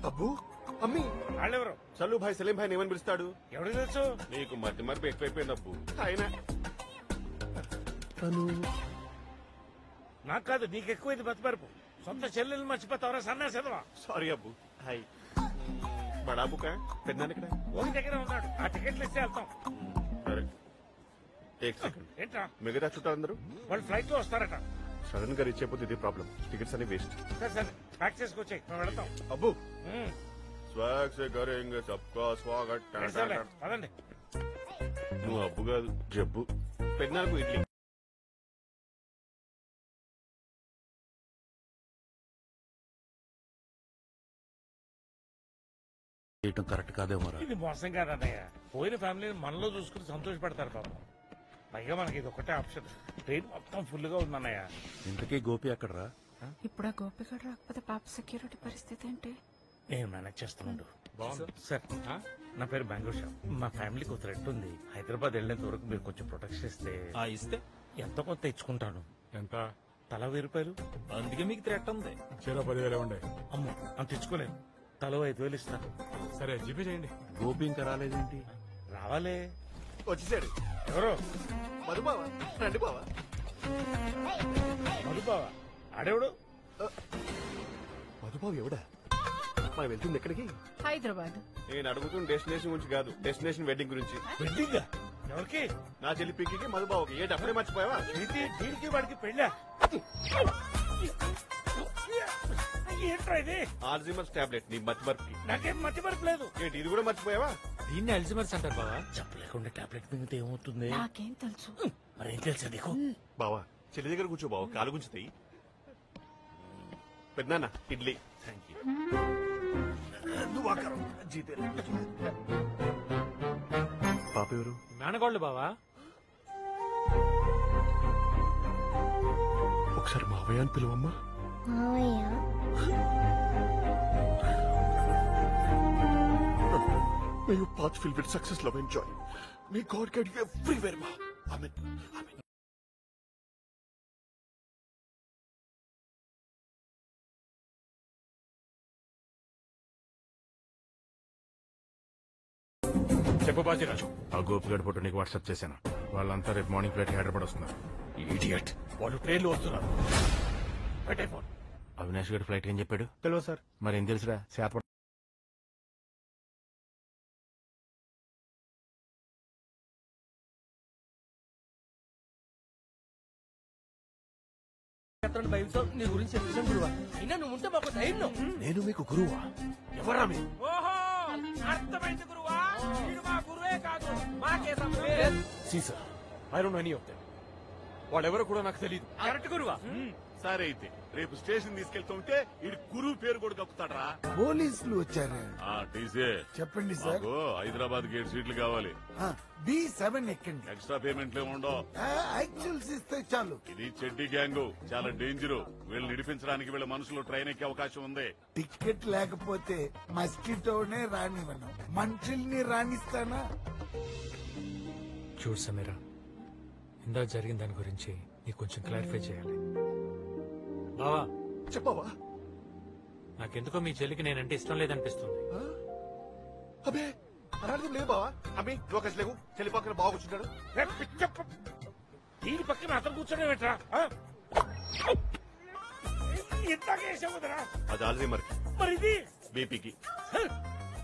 అబ్బు, అమ్మి, వాళ్ళెవరు? సల్లు భాయ్ సలీం భాయ్ ఏమని పిలుస్తాడు? ఎవరికి తెలుసు? నీకు మధ్య మరపు ఎక్కువైపోయింది అబ్బు. అయినా తను నాకు కాదు, నీకు ఎక్కువైంది బతిపరుపు. సొంత చెల్లెలు మర్చిపోతావరా సన్నాసేదవా? సారీ అబ్బు. హాయ్ బడాబు కా పెద్ద ఇక్కడ ఓడి దగ్గర ఉన్నాడు. ఆ టికెట్లు ఇస్తే వెళ్తాం. సరే, ఏక్ సెకండ్. ఏంట్రా? మిగతా చుట్టాలందరూ వాళ్ళు ఫ్లైట్ లో వస్తారట. సడన్ గా రీచ్ అయిపోతే ఇది ప్రాబ్లం. టికెట్స్ అన్ని వేస్ట్. సరే సరే, ప్యాక్ చేసుకొచ్చాయి, మేము వెళ్తాం. అబ్బు, స్వాగ్ సే కరేంగే సబ్కా స్వాగత్. పదండి. నువ్వు అబ్బు కాదు, జబ్బు. పెద్దనాలకు ఇడ్లీ. కరెక్ట్ కాదేమోరా. ఇది మోసం కాదన్నయ్య. పోయిన ఫ్యామిలీని మనలో చూసుకుని సంతోషపడతారు పాపం. పైగా మనకి ఇది ఒకటే ఆప్షన్. ట్రైన్ మొత్తం ఫుల్ గా ఉందన్నయ్య. ఇంతకీ గోపి ఎక్కడరా? ఇప్పుడు ఆ గోపిగడు రాకపోతే పాప సెక్యూరిటీ పరిస్థితి ఏంటి? నేను మేనేజ్ చేస్తున్నాడు. సార్, నా పేరు బెంగళూరు షా. మా ఫ్యామిలీకి ఒక థ్రెట్ ఉంది. హైదరాబాద్ వెళ్లేంత వరకు మీరు కొంచెం ప్రొటెక్షన్ ఇస్తే. ఇస్తే ఎంతో కొంత ఇచ్చుకుంటాను. ఎంత? తలా 1000 రూపాయలు. అందుకే మీకు థ్రెట్ ఉంది. 10,000 ఇవ్వండి. అమ్మో, అంత ఇచ్చుకోలేను. తలో 5,000 ఇస్తాను. సరే జీపే చేయండి. గోపి ఇంకా రాలేదేంటి? రావాలే. వచ్చేసాడు. ఎవరు? మధుబావ. రండి బావా. మధుబావ ఆడెవడు? మధుబావ ఎవడా? మనం వెళ్తుంది ఎక్కడికి? హైదరాబాద్. నేను అడుగుతున్న డెస్టినేషన్ గురించి కాదు, డెస్టినేషన్ వెడ్డింగ్ గురించి. వెడ్డింగ్ ఎవరికి? నా చెల్లి పిక్కి మధుబావకి. ఏంటి అప్పుడే మర్చిపోయావా? దీనికి వాడికి పెళ్ళా? ఏంట్రా ఇది? ఆల్జిమర్స్ టాబ్లెట్ నీ మతి మరపుకి. నాకేం మతి మరపు లేదు. ఏంటి ఇది కూడా మర్చిపోయావా? దీన్ని అల్జిమర్స్ అంటారు బావా. చెప్పలేకుండా టాబ్లెట్ మింగితే ఏమవుతుంది? నాకేం తెలుసు. మరేం తెలుసా నీకు? బావా చెల్లి దగ్గర కూర్చో బావ, కాలు గుంచుతాయి. పెద్దనాన్న ఇడ్లీ. Thank you. నువ్వు ఆకరం జీతే. పాప ఎవరు? మేనగోళ్ళు బావా. ఒకసారి మావయ్య అని పిలువమ్మా. మావయ్య May your path filled with success, love and joy. May God guide you everywhere, ma. Amen. Amen. చెప్పు బాజీరాజు. ఆ గోపిగడ్ ఫోటో నీకు వాట్సాప్ చేశాను. వాళ్ళంతా రేపు మార్నింగ్ ఫ్లైట్ హైదరాబాద్ వస్తున్నారు. ఇడియట్, వాళ్ళు ట్రైన్లో వస్తున్నారు. పెట్టే ఫోన్. అవినాష్ గడ్ ఫ్లైట్ ఏం చెప్పాడు? తెలియదు సార్. మరి ఏం తెలుసురా? శాత నీ గురించి తెలిసిన గురువా. అయినా నువ్వు ఉంటే మాకు ధైర్యం. నేను మీకు గురువా? ఎవరా మీ? ఓహో అర్థమైంది గురువా. వీడు మా గురువే కాదు, మాకే సంబంధం. సీసా I don't know any of them. వాళ్ళెవరో కూడా నాకు తెలియదు. కరెక్ట్ గురువా. సరే అయితే రేపు స్టేషన్ తీసుకెళ్తుంటే ఇడు గురువు పేరు కూడా కప్పుతాడరా. పోలీసులు వచ్చారు. టీసీ చెప్పండి సార్. హైదరాబాద్ గేట్ సీట్లు కావాలి. B7 ఎక్కండి. ఎక్స్ట్రా పేమెంట్లు ఉండవు. యాక్చువల్స్ ఇస్తే చాలు. ఇది చెడ్డి గ్యాంగ్, చాలా డేంజర్. వీళ్ళు నిడిపించడానికి వీళ్ళ మనసులో ట్రైన్ ఎక్కే అవకాశం ఉంది. టికెట్ లేకపోతే మస్కిటోనే రానివ్వను, మనుషుల్ని రాణిస్తానా? చూడు సమీరా, ఇందాక జరిగిన దాని గురించి నీకు కొంచెం క్లారిఫై చేయాలి. బావా చెప్పవా? నాకెందుకో మీ చెల్లికి నేనంటే ఇష్టం లేదనిపిస్తుంది. అబే అలాంటిది లేదు బావా. అమ్మి లోకేష్ లేవు, చెల్లి పక్కన బాగా కూర్చుంటాడు. దీని పక్కన అతను కూర్చొని పెట్టరా? ఇంతకే వేసావుదరా? అది ఆల్జీమర్. మరి ఇది బీపీకి.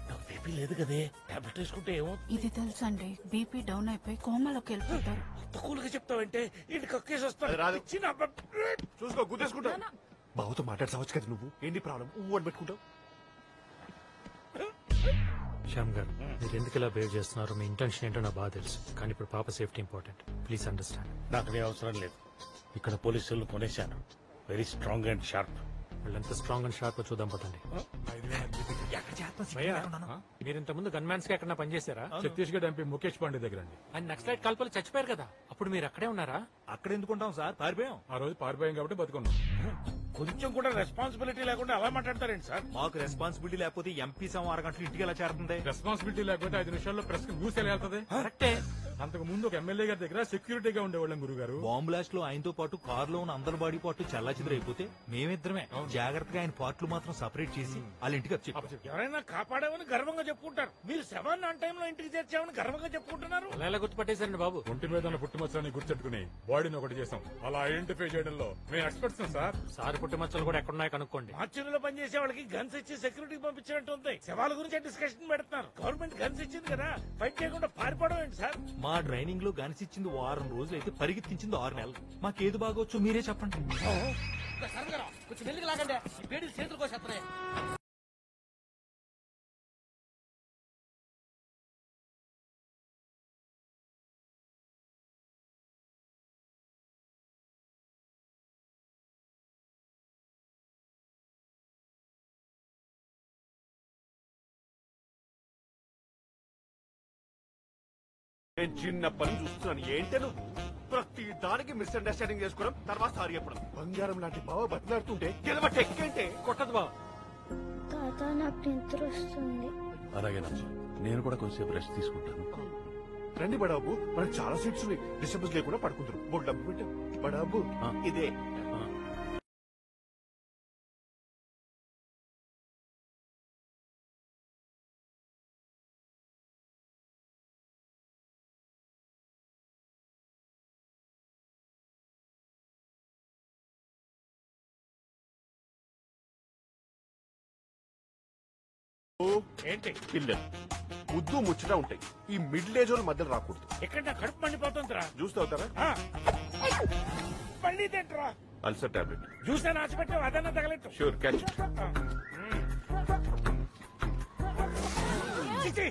నాకు బీపీ లేదు కదే. టాబ్లెట్ వేసుకుంటే ఏమో. ఇది తెలుసండి, బీపీ డౌన్ అయిపోయి కోమలోకి వెళ్ళిపోతారు. తక్కువగా చెప్తావంటే ఇంటి కక్కేసి అది రాదు. వస్తాను. చూసుకో గుద్దేసుకుంటా. బావతో మాట్లాడసావచ్చు కదా నువ్వు. ఏంటి ప్రాబ్లం? అని పెట్టుకుంటావు. శ్యామ్ గారు, మీరు ఎందుకు ఇలా బిహేవ్ చేస్తున్నారు? మీ ఇంటెన్షన్ ఏంటో నాకు బాగా తెలుసు. కానీ ఇప్పుడు పాప సేఫ్టీ ఇంపార్టెంట్. Please understand. నాకు నీ అవసరం లేదు. ఇక్కడ పోలీసులు కొనేశాను. Very strong and sharp. వాళ్ళంతా స్ట్రాంగ్ అండ్ షార్ప్ చూద్దాం పదండి. మీరు ఇంత ముందు గన్ మ్యాన్స్ కి ఎక్కడ పనిచేశారా? ఛత్తీస్గఢ్ ఎంపీ ముఖేష్ పాండే దగ్గర అండి. ఆయన నక్సలైట్ కాల్పలు చచ్చిపోయారు కదా, అప్పుడు మీరు అక్కడే ఉన్నారా? అక్కడ ఎందుకుంటాం సార్? పారిపోయాం. ఆ రోజు పారిపోయాం కాబట్టి బతుకున్నాం. కొంచెం కూడా రెస్పాన్సిబిలిటీ లేకుండా అలా మాట్లాడతారేంటి సార్? మాకు రెస్పాన్సిబిలిటీ లేకపోతే ఎంపీ సమ 6 గంటలు ఇంటికి ఎలా చేరుతుంది? రెస్పాన్సిబిలిటీ లేకపోతే 5 నిమిషాల్లో ప్రెస్ కి న్యూస్ ఎలా వెళ్తుంది? కరెక్టే. అంతకు ముందు ఒక ఎమ్మెల్యే గారి దగ్గర సెక్యూరిటీగా ఉండేవాళ్ళం గురుగారు. బాంబ్ బ్లాస్ట్ లో ఆయనతో పాటు కారులో ఉన్న అందరి బాడీ పార్ట్లు చల్లాచిదరైపోతే మేమిద్దరమే జాగ్రత్తగా ఆయన పార్ట్లు మాత్రం సపరేట్ చేసి వాళ్ళ ఇంటికి వచ్చి ఎవరైనా కాపాడామని గర్వంగా చెప్పుకుంటారు. మీరు శవాన్ని ఆన్ టైంలో ఇంటికి చేర్చామని గర్వంగా చెప్పుకుంటున్నారు. అలా ఎలా గుర్తుపట్టేశారండి బాబు? ఒంటి మీద ఉన్న పుట్టుమచ్చని గుర్తెట్టుకుని బాడీని ఒకటి చేసాం. అలా ఐడెంటిఫై చేయడంలో మేము ఎక్స్పర్ట్స్ సార్. సార్ పుట్టుమచ్చలు కూడా ఎక్కడున్నాయో కనుక్కోండి. మార్చురీలో పనిచేసే వాళ్ళకి గన్స్ ఇచ్చి సెక్యూరిటీకి పంపించినట్టు ఉంది. శవాల గురించి డిస్కషన్ పెడుతున్నారు. గవర్నమెంట్ గన్స్ ఇచ్చింది కదా, ఫైట్ చేయకుండా పారిపోవడం ఏంటి సార్? మా ట్రైనింగ్ లో గనిసిచ్చింది 1 రోజులు అయితే పరిగెత్తించింది 6 నెలలు. మాకేది బాగోచ్చు మీరే చెప్పండి. కొంచెం మెల్లిగా లాగండి, ఈ పేడీలు చేతులు కోసేస్తున్నాయి. నేను చిన్నప్పటి నుంచి చూస్తున్నాను. ఏంటే నువ్వు ప్రతి దానికి మిస్అండర్స్టాండింగ్ చేసుకోవడం, తర్వాత సారీ చెప్పడం. బంగారం లాంటి బావ బతిలాడుతుంటే గెలవ టెక్కేంటే కొట్టదు బావ. తాత నాకు నిద్ర వస్తుంది. అలాగే నేను కూడా కొంచెంసేపు రెస్ట్ తీసుకుంటాను. రండి బడాబు, మనకు చాలా సీట్స్ ఉన్నాయి. డిస్టర్బెన్స్ లేకుండా పడుకుంటారు. బోర్డు డబ్బు పెట్టాం. బడాబు ఇదే ఏంటి పిల్లలు ముద్దు ముచ్చట ఉంటాయి. ఈ మిడిల్ ఏజ్ వాళ్ళ మధ్యలో రాకూడదు. ఎక్కడ నా కడుపు మండిపోతుందిరా. జ్యూస్ తాగుతారా? మళ్ళీ తింటరా. Ulcer tablet. జ్యూస్ అని ఆశపెట్టావు అదన్నా తగలెట్టు. Sure catch. ఇది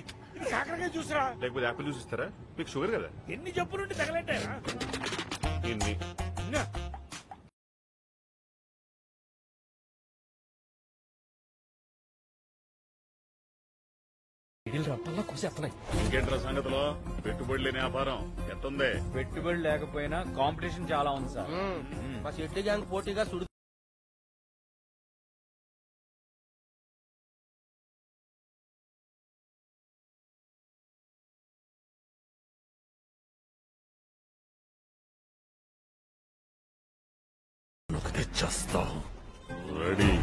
కాకరకాయ జ్యూస్ రా. లేకపోతే యాపిల్ జ్యూస్ ఇస్తారా? మీకు షుగర్ కదా. ఎన్ని జబ్బులుండి తగలెట్టారా? ఇన్ని. ఇంకేంట్రా సంగతిలో పెట్టుబడి లేని వ్యాపారం ఎట్టుంది? పెట్టుబడి లేకపోయినా కాంపిటీషన్ చాలా ఉంది సార్. మా షెట్టి గ్యాంగ్ పోటీగా సుడు. తెచ్చేస్తావు. రెడీ.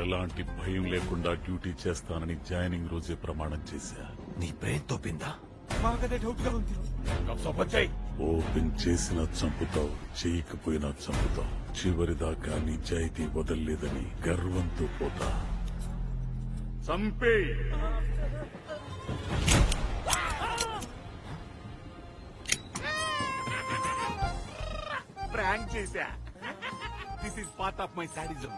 ఎలాంటి భయం లేకుండా డ్యూటీ చేస్తానని జాయినింగ్ రోజే ప్రమాణం చేశా. నీ బ్రెయిన్ తోపిందా? మాకదే డౌట్ గా ఉంది. ఓపెన్ చేసినా చంపుతావు, చేయకపోయినా చంపుతావు. చివరిదాకా నిజాయితీ వదల్లేదని గర్వంతో పోతా. చంపే. ప్రాంక్ చేశా. This is part of my sadism.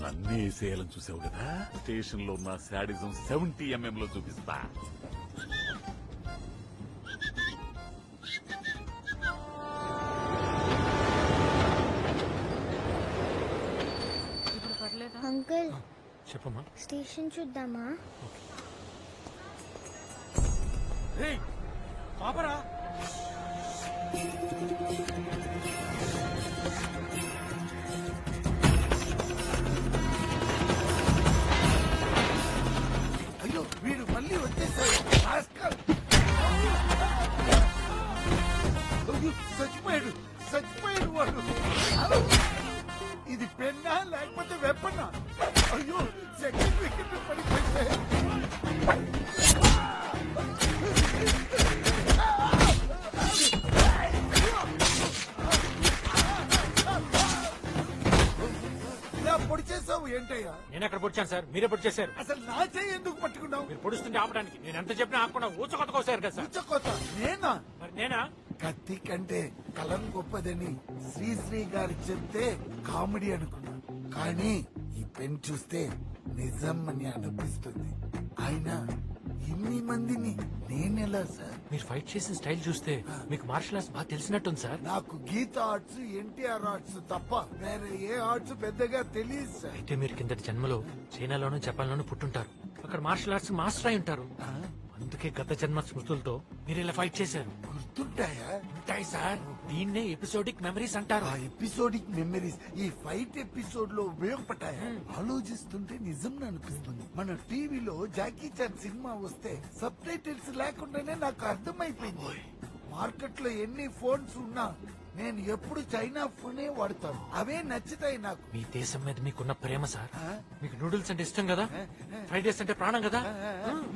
నన్నే వేసేయాలని చూసావు కదా. స్టేషన్ లో ఉన్న శాడిజం 70 mm లో చూపిస్తా. అంకుల్ చెప్పమ్మా. స్టేషన్ చూద్దామా? పాపరా. అయ్యో వీడు మళ్ళీ వచ్చేసాడు. చచ్చిపోయాడు చచ్చిపోయాడు వాడు. ఇది పెన్నా లేకపోతే వెప్పన్నా? అయ్యో సెకండ్ వికెట్ పడిపోయింది. ఇలా పొడి చేసావు ఏంటయ్యా? నేను ఎక్కడ పొడిచాను సార్? మీరే పొడి చేశారు. అసలు నా చేయి ఎందుకు పట్టుకున్నావు? మీరు పొడుస్తుంటే ఆపడానికి నేను ఎంత చెప్పినా ఆపకుండా ఊచకొత్త కోసారు కదా సార్. ఊచకోత నేనా? మరి నేనా? కత్తి కంటే కలం గొప్పదని శ్రీశ్రీ గారు చెప్తే కామెడీ అనుకున్నా, కానీ ఈ పెన్ చూస్తే నిజం అని అనిపిస్తుంది. అయినా ఇన్ని మందిని నేనెలా సార్? మీరు ఫైట్ చేసిన స్టైల్ చూస్తే మీకు మార్షల్ ఆర్ట్స్ బాగా తెలిసినట్టుంది సార్. నాకు గీత ఆర్ట్స్, ఎన్టీఆర్ ఆర్ట్స్ తప్ప వేరే ఏ ఆర్ట్స్ పెద్దగా తెలియదు సార్. అయితే మీరు కిందటి జన్మలో చైనాలోనూ జపాన్లోనూ పుట్టుంటారు. అక్కడ మార్షల్ ఆర్ట్స్ మాస్టర్ అయి ఉంటారు. అందుకే గత జన్మ స్మృతులతో మీరు ఇలా ఫైట్ చేశారు. గుర్తుంటాయా? ఉంటాయి సార్. దీన్నే ఎపిసోడిక్ మెమరీస్ అంటారు. ఆ ఎపిసోడిక్ మెమరీస్ ఈ ఫైట్ ఎపిసోడ్ లో ఉపయోగపడ్డాయా? ఆలోచిస్తుంటే నిజం అనిపిస్తుంది. మన టీవీలో జాకీ చాన్ సినిమా వస్తే సబ్ టైటిల్స్ లేకుండానే నాకు అర్థమైపోయింది. మార్కెట్ లో ఎన్ని ఫోన్స్ ఉన్నా నేను ఎప్పుడు చైనా ఫోనే వాడతాను. అవే నచ్చుతాయి నాకు. మీ దేశం మీద మీకున్న ప్రేమ సార్. మీకు నూడిల్స్ అంటే ఇష్టం కదా, ఫ్రైడ్ రైస్ అంటే ప్రాణం కదా.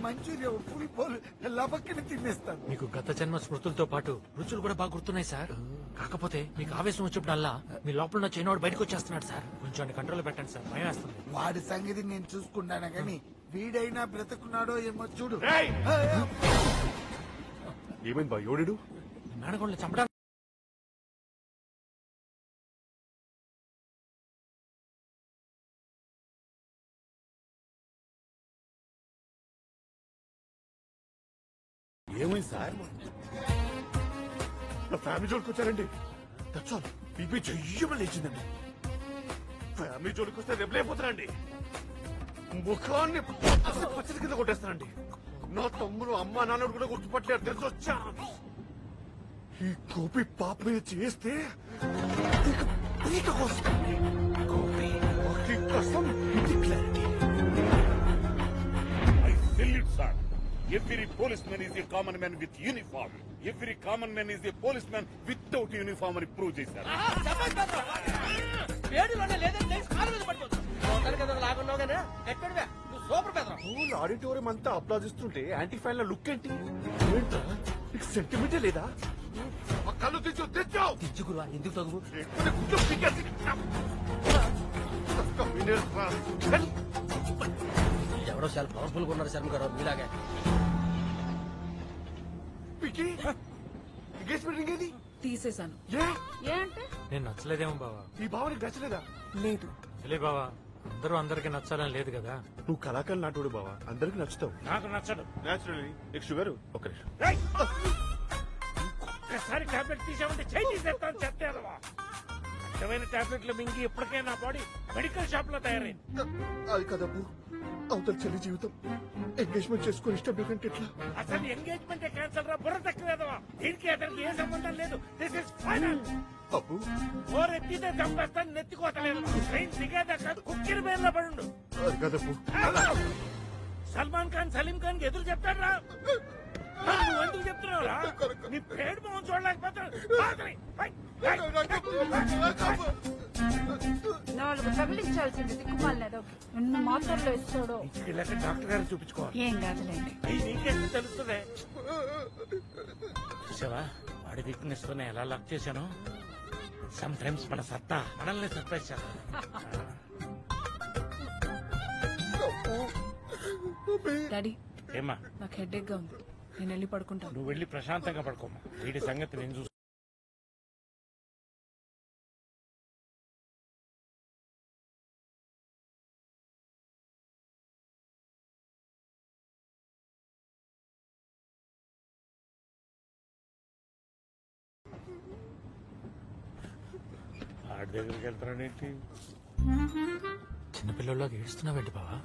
మంచూరియా ఫుల్ పోల్ లబక్కని తినేస్తాను. మీకు గత జన్మ స్మృతులతో పాటు రుచులు కూడా బాగా గుర్తున్నాయి సార్. కాకపోతే మీకు ఆవేశం వచ్చినప్పుడల్లా మీ లోపల ఉన్న చైనాడు బయటకు వచ్చేస్తున్నాడు సార్. కొంచెం కంట్రోల్ పెట్టండి సార్, భయం వేస్తుంది. వాడి సంగతి నేను చూసుకుంటాను గాని వీడైనా బ్రతుకున్నాడో ఏమో చూడు. ఏమైంది బా యోడు? మేనగోళ్ళని చంపడానికి ఏమైంది సార్? నా ఫ్యామిలీ జోలికి వచ్చారండి. దట్స్ బీపీ చెయ్యమని లేచిందండి. ఫ్యామిలీ జోలికి వస్తే రెబలైపోతారండి. ముఖాన్ని పచ్చడి కింద కొట్టేస్తానండి. నా తమ్ముడు అమ్మ నాన్నడు కూడా గుర్తుపట్టలేరు తెలిసి వచ్చా. ఈ గోపి పాప మీద చేస్తే పీక కోస్తుంది. గోపి కోసం ఇది clarity. I salute, sir. Every policeman is a common man with uniform. Every common man is a policeman without uniform అని ప్రూవ్ చేశారు. వేడిలోనే లేదని కాలు మీద పడిపోతుంది కదా లాగున్నావు కానీ ఎక్కడివే నువ్వు సూపర్ పెద్ద. స్కూల్ ఆడిటోరియం అంతా అప్లాజిస్తుంటే యాంటీ ఫైల్ లుక్ ఏంటి? నీకు సెంటిమెంటే లేదా? ఆ కళ్ళు తెచ్చావు తెచ్చుకురా ఎందుకు తగు ఎవరో చాలా పవర్ఫుల్ గా ఉన్నారు శర్మ గారు మీలాగే. ఎంగేజ్మెంట్ రింగ్ ఏది? తీసేశాను. ఏ అంటే నేను నచ్చలేదేమో బావా. ఈ భావానికి నచ్చలేదా? లేదు. లే బావా, అందరూ అందరికి నచ్చాలని లేదు కదా. నువ్వు కళాకారులు నాటుడు బావా, అందరికి నచ్చుతావు. నాకు నచ్చడు. నేచురల్లీ. నీకు షుగర్? ఒక నిమిషం. ఒక్కసారి టాబ్లెట్ తీసామంటే చేయి తీసేస్తాను చెప్తావా? అడ్డమైన టాబ్లెట్లు మింగి ఇప్పటికే నా బాడీ మెడికల్ షాప్ లో తయారైంది. అది కదబ్బు, అవతల చెల్లి జీవితం ఎంగేజ్మెంట్ చేసుకుని ఇష్టం లేకంటే ఎట్లా? అసలు ఎంగేజ్మెంట్ క్యాన్సల్ రా, బుర్ర తక్కువేదవా? దీనికి అతనికి ఏ సంబంధం లేదు. This is final. అబ్బు ఓర్ ఎత్తితే చంపేస్తాను, నెత్తికోతలేదు. ట్రైన్ దిగేదాకా కుక్కిరి బేర్లో పడుండు. అది కదబ్బు. సల్మాన్ ఖాన్ సలీం ఖాన్ కి ఎదురు చెప్తాడు రా. నువ్వు ఎందుకు చెప్తున్నావు రా? నీ పేడు మొహం చూడలేకపోతున్నాడు. నాలుగు తగిలించాల్సింది దిక్కుమాలనేదో ఎన్ని మాత్రల్లో ఇస్తాడో. డాక్టర్ గారు చూపించుకోవాలి. ఏం కాదులేండి. నీకెంత తెలుస్తుంది? చూసావా వాడి వీక్నెస్ తోనే ఎలా లాక్ చేశాను. సమ్ టైమ్స్ మన సత్తా మనల్ని సర్ప్రైజ్ చేస్తాను. డాడీ ఏమా నాకు హెడేక్ గా ఉంది, నేను వెళ్ళి పడుకుంటాను. నువ్వు వెళ్ళి ప్రశాంతంగా పడుకోమా. వీడి సంగతి నేను చూసు. వాడి దగ్గరికి వెళ్తానేంటి? చిన్నపిల్లల్లోకి ఏడుస్తున్నావేంటి బావా?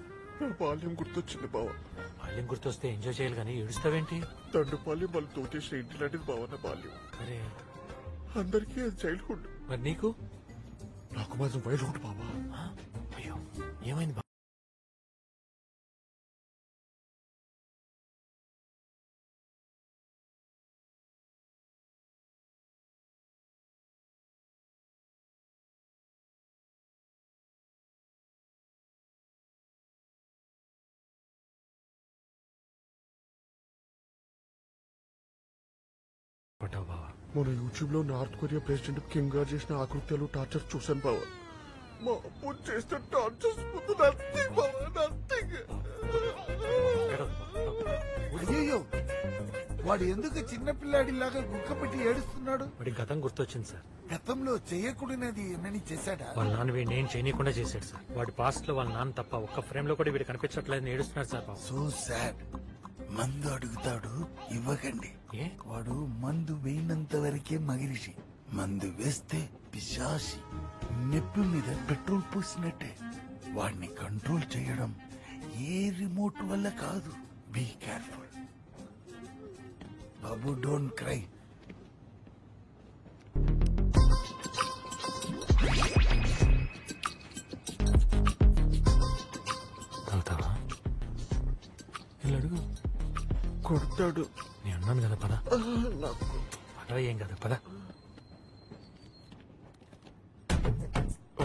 బాల్యం గుర్తొచ్చింది బావ. బాల్యం గుర్తొస్తే ఎంజాయ్ చేయాలి కానీ ఏడుస్తావేంటి? తండ్రి బాల్యం వాళ్ళు తోచేసిన ఇంటి లాంటిది బావన్న బాల్యం. అరే అందరికీ అది చైల్డ్హుడ్. మరి నీకు? నాకు మాత్రం వైల్డ్హుడ్ బావా. అయ్యో ఏమైంది? మన యూట్యూబ్ లో నార్త్ కొరియా ప్రెసిడెంట్ కిమ్ గారు చేసిన ఆకృత్యాలు టార్చర్ చూసాను బావ. మా అప్పు చేస్తే టార్చర్స్ ముందు నథింగ్ బావ, నథింగ్. అయ్యో వాడు ఎందుకు చిన్నపిల్లాడిలాగా గుక్క పెట్టి ఏడుస్తున్నాడు? వాడి గతం గుర్తొచ్చింది సార్. గతంలో చేయకూడనది ఏమని చేశాడా? వాళ్ళ నాన్న వీడిని ఏం చేయనీయకుండా చేశాడు సార్. వాడి పాస్ట్ లో వాళ్ళ నాన్న తప్ప ఒక్క ఫ్రేమ్ లో కూడా వీడు కనిపించట్లేదని ఏడుస్తున్నాడు సార్. So sad. మందు అడుగుతాడు, ఇవ్వకండి. వాడు మందు వేయనంత వరకే మగిరిషి, మందు వేస్తే పిశాసి. నెప్పి మీద పెట్రోల్ పోసినట్టే. వాడిని కంట్రోల్ చేయడం ఏ రిమోట్ వల్ల కాదు. బీ కేర్ఫుల్ బాబు, డోంట్ క్రై. తాగుతావా? అడుగు. కొడతాడు. నేను అన్నాను కదా పద. నాకు పదవ ఏం కదా పద.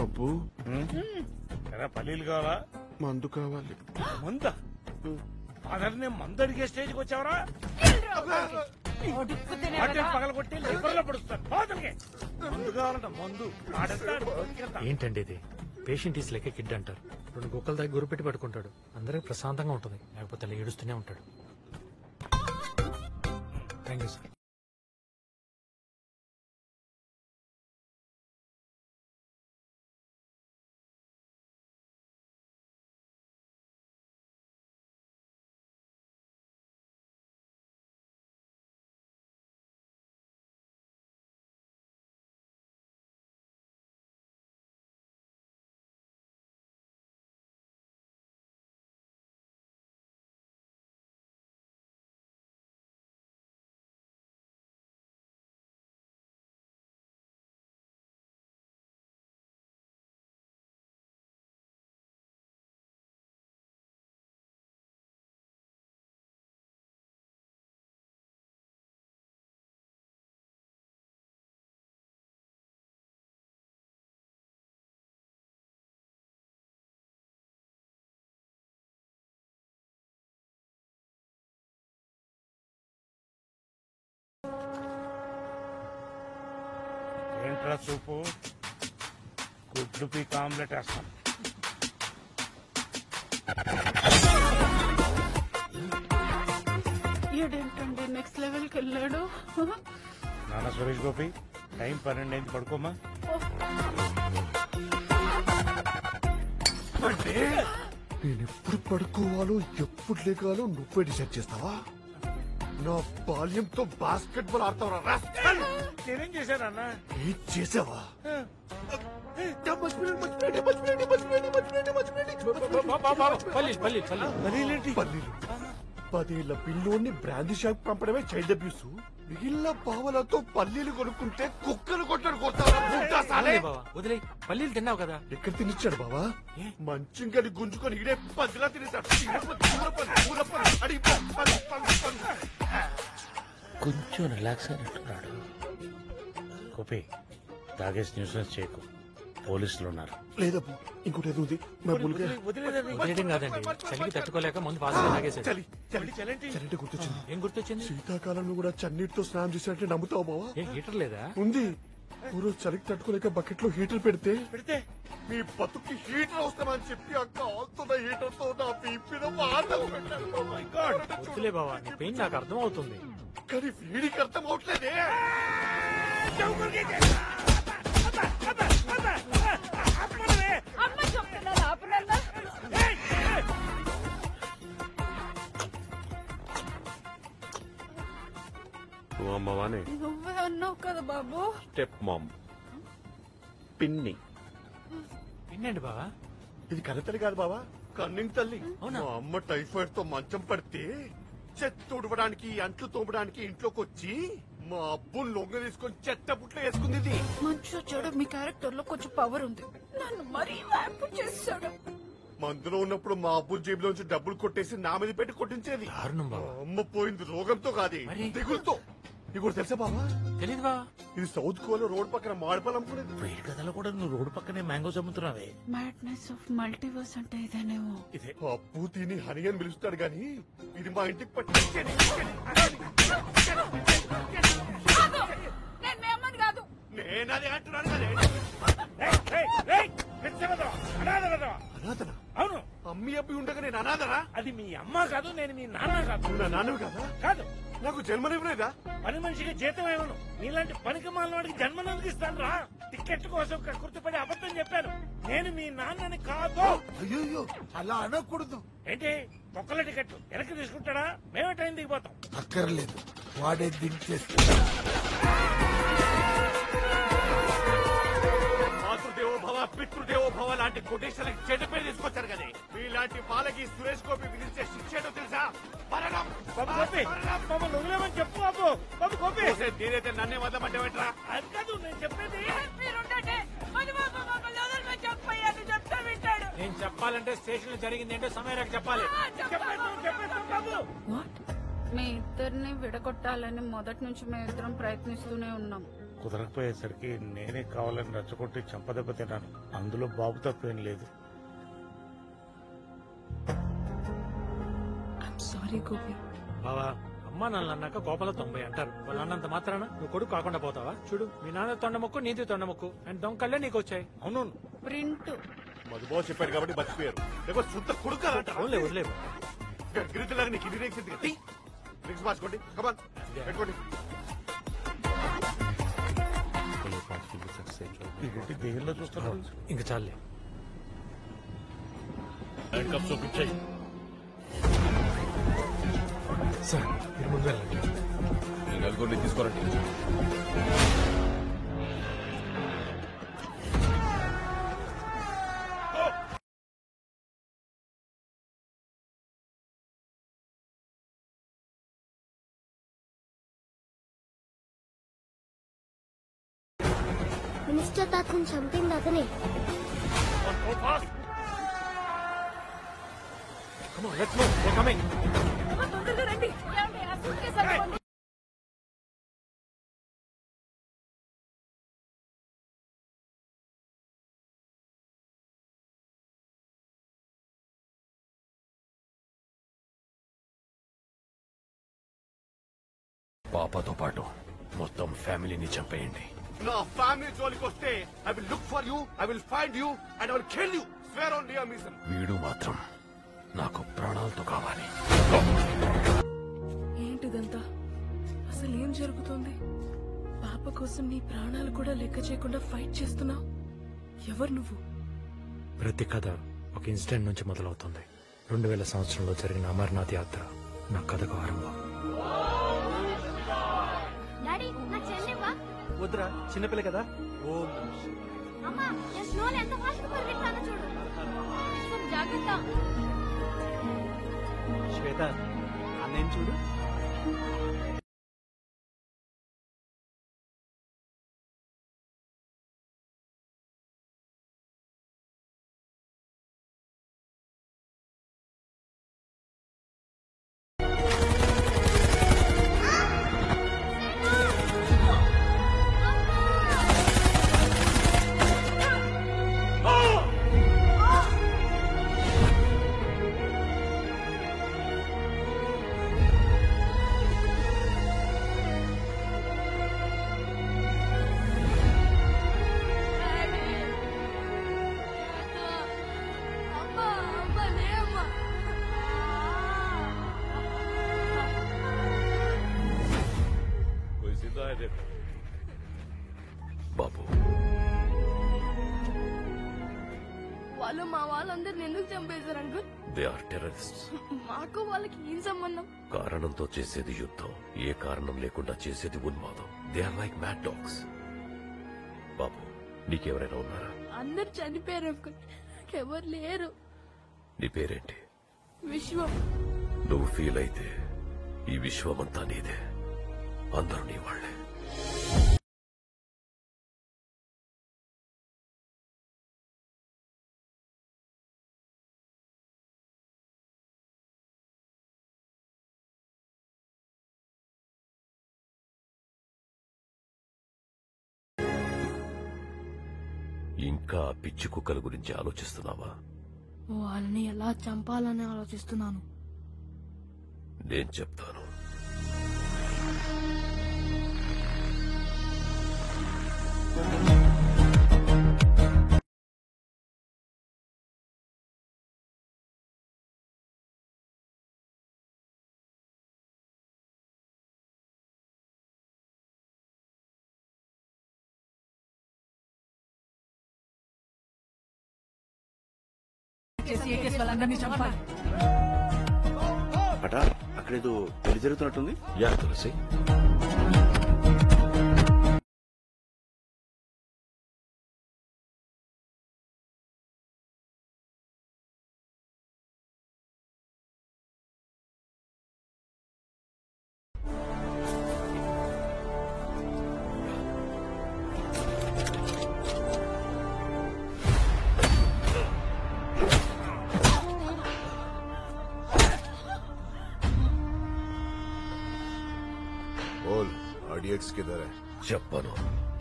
అబ్బు పల్లీలు కావాలా? మందు కావాలి. మందా? అదర్నే మందు అడిగే స్టేజ్కి వచ్చావరా? పగల కొట్టి లివర్లో పడుస్తాను. మందు కావాలంట మందు. ఏంటండి ఇది? పేషెంట్ ఈస్ లైక్ కిడ్ అంటారు. 2 గుక్కల దగ్గర గురి పెట్టి పడుకుంటాడు. అందరికి ప్రశాంతంగా ఉంటుంది, లేకపోతే అలా ఏడుస్తూనే ఉంటాడు. Thank you sir. ఏంట్రా సూపు? గుడ్లు పీక్ ఆమ్లెట్ వేస్తాను. ఏంటండి నెక్స్ట్ లెవెల్కి వెళ్ళాడు. నాన్న సురేష్ గోపి టైం 12 అయింది, పడుకోమా. అంటే నేను ఎప్పుడు పడుకోవాలో ఎప్పుడు లేకాలో నువ్వే డిసైడ్ చేస్తావా? నా బాల్యంతో బాస్కెట్ బాల్ ఆడతావరా? నేనేం చేశానన్నా? ఏం చేసావా? పల్లీలు 10 ఏళ్ల పిల్లోని బ్రాందీ షాప్ పంపడమే చైల్డ్ అబ్యూస్. మిగిలిన పావలతో పల్లీలు కొనుక్కుంటే కుక్కలు కొట్టాడు వదిలే. పల్లీలు తిన్నావు కదా. ఎక్కడ తినిచ్చాడు బావా? మంచిగా గుంజుకొని ఇడే పదిలా తినేశాడు. కొంచెం రిలాక్స్ అయినట్టున్నాడు. గోపి తాగేసి న్యూసెన్స్ చేయకు, పోలీసులు ఉన్నారు. లేదబ్బు, ఇంకోటి ఏదో ఉంది. వదిలేయడం కాదండి, చలికి తట్టుకోలేక ముందు ఫాస్ట్ తాగేసాడు. చలి గుర్తొచ్చింది. ఏం గుర్తొచ్చింది? శీతాకాలంలో కూడా చన్నీటితో స్నానం చేసినట్టే నమ్ముతావు బావా? ఏ హీటర్ లేదా? ఉంది. ఊరు చలికి తట్టుకోలేక బకెట్ లో హీటర్ పెడితే మీ బతుకి హీటర్ అవసరమని చెప్పి ఆ కాలుతున్న హీటర్ తో నా పీపీలో వద్దులే బావా, నీ పెయిన్ నాకు అర్థం అవుతుంది. కానీ వీడికి అర్థం అవట్లేదే. అమ్మ చెప్తున్నారు ఆపనన్నా. అమ్మవానే నువ్వే అన్నావు కదా బాబు. స్టెప్ మామ్ పిన్ని. పిన్నండి బావా? ఇది కన్నతల్లి కాదు బావా, కన్నింగ్ తల్లి. మా అమ్మ టైఫాయిడ్ తో మంచం పడితే చెత్త తుడవడానికి అంట్లు తోమడానికి ఇంట్లోకి వచ్చి మా అబ్బుని లొంగ తీసుకొని చెత్త పుట్లో వేసుకుంది. ఇది మంచు చెడు మీ క్యారెక్టర్ లో కొంచెం పవర్ ఉంది. నన్ను మరీ వ్యాంపు చేశాడు. మందులో ఉన్నప్పుడు మా అబ్బు జేబులోంచి డబ్బులు కొట్టేసి నా మీద పెట్టి కొట్టించేది. మా అమ్మ పోయింది రోగంతో కాదు, దిగులతో. నీకు కూడా తెలుసా బావా? తెలీదు బావా. ఇది సౌత్ కోలో రోడ్ పక్కన మాడిపల్లి అమ్ముకునేది. వేడి కథలో కూడా నువ్వు రోడ్డు పక్కనే మ్యాంగోస్ అమ్ముతున్నావే. మ్యాడ్నెస్ ఆఫ్ మల్టీవర్స్ అంటే ఇదేనేమో. ఇదే అప్పు తిని హని అని పిలుస్తాడు గాని ఇది మా ఇంటికి పట్టి. నేను మేమని కాదు. నేనది అంటున్నాను కదే. అనాథనా? అవును. అమ్మి అబ్బి ఉండగా నేను అనాథనా? అది మీ అమ్మ కాదు, నేను మీ నాన్న కాదు. నా నాన్నవి కాదా? కాదు. నాకు జన్మనివ్వలేదా? పని మనిషికి జీతం ఏమను, నీలాంటి పనికి మాలినవాడికి జన్మనందుకు ఇస్తాను రా. టికెట్ కోసం గుర్తుపడి అబద్ధం చెప్పాను. నేను మీ నాన్నని కాదు. అయ్యో అలా అనకూడదు. ఏంటి మొక్కల టికెట్ వెనక్కి తీసుకుంటాడా? మేమే ట్రైన్ దిగిపోతాం. అక్కర్లేదు, వాడే దించేస్తా. మాతృదేవో భవ పితృదేవో భవ లాంటి కొటేషన్లకు చెడ్డ పేరు తీసుకొచ్చారు కదా. మీలాంటి వాళ్ళకి సురేష్ గోపి విధించే శిక్ష ఏంటో తెలుసా? మరణం. బాబు గోపి, మమ్మల్ని వదిలేమని చెప్పు బాబు. బాబు గోపి, నేనైతే నన్నే వదలమంటావేట్రా? అది కాదు నేను చెప్పేది. నేను చెప్పాలంటే స్టేషన్ లో జరిగింది ఏంటో సమయానికి చెప్పాలి. మీ ఇద్దరిని విడగొట్టాలని మొదటి నుంచి మేమిద్దరం ప్రయత్నిస్తూనే ఉన్నాం. కుదరకపోయేసరికి నేనే కావాలని రచ్చగొట్టి చంపదెబ్బ తిన్నాను. అందులో బాబు తప్పేం లేదు. సారీ గోపి. బావా, అమ్మా నాన్న అన్నాక కోపంలో 90 అంటారు. వాళ్ళ అన్నంత మాత్రాన నువ్వు కొడుకు కాకుండా పోతావా? చూడు, మీ నాన్న తొండముక్కు, నీది తొండముక్కు అండ్ దొంకళ్ళే నీకు వచ్చాయి. అవును, ప్రింట్ మధుబాబు చెప్పాడు కాబట్టి బతికిపోయారు. లేకపోతే శుద్ధ కొడుకాలంట. వదిలే గిరిజలాగా నీకు ఇది రేక్సింది కదా. డ్రింక్స్ మార్చుకోండి, కమాన్ పెట్టుకోండి. దేహంలో చూస్తున్నాడు. ఇంక చాలే. చూపించాయి సార్, మీరు ముందు వెళ్ళండి. నేను నలుగురిని తీసుకోరండి. మినిస్టర్ తాతను చంపింది అతనే. Come on, let's move. They're coming. తొందరగా రండి. ఏమండి, ఆ suitcase అందుకోండి. పాపతో పాటు మొత్తం ఫ్యామిలీని చంపేయండి. నా ఫ్యామిలీ జోలికి వస్తే I will look for you, I will find you and I will kill you. Swear on dear mission. వీడు మాత్రం నాకు ప్రాణాలతో కావాలి. ఏంటిదంతా? అసలు ఏం జరుగుతోంది? పాప కోసం నీ ప్రాణాలు కూడా లెక్క చేయకుండా ఫైట్ చేస్తున్నావు. ఎవరు నువ్వు? ప్రతి కథ ఒక ఇన్సిడెంట్ నుంచి మొదలవుతుంది. 2000 సంవత్సరంలో జరిగిన అమర్నాథ్ యాత్ర నా కథకు ఆరంభం. డాడీ నా చెల్లివా? వద్దురా, చిన్నపిల్ల కదా. అమ్మా నేను స్నోలో ఎంత ఫాస్ట్ పరిగెత్తానో చూడు. విశ్వం జాగ్రత్త. శ్వేత, అన్నయ్య చూడు. బాబు, వాళ్ళు మా వాళ్ళందరిని ఎందుకు చంపేశారు అంకుల్? They are terrorists. మాకు వాళ్ళకి ఏం సంబంధం? కారణంతో చేసేది యుద్ధం, ఏ కారణం లేకుండా చేసేది ఉన్మాదం. They are like mad dogs. బాబు, నీకెవరైనా ఉన్నారా? అందరు చనిపోయారు అంకుల్, ఎవరు లేరు. నీ పేరేంటి? విశ్వం. నువ్వు ఫీల్ అయితే ఈ విశ్వమంతా నీదే, అందరూ నీ వాళ్లే. ఇంకా పిచ్చి కుక్కల గురించి ఆలోచిస్తున్నావా? వాళ్ళని ఎలా చంపాలని ఆలోచిస్తున్నాను. నేను చెప్తాను. వాళ్ళందరినీ చంపాలి. పటా, అక్కడేదో పెళ్లి జరుగుతున్నట్టుంది. యా తులసి, ఆడియక్స్ కిదరే? చెప్పను.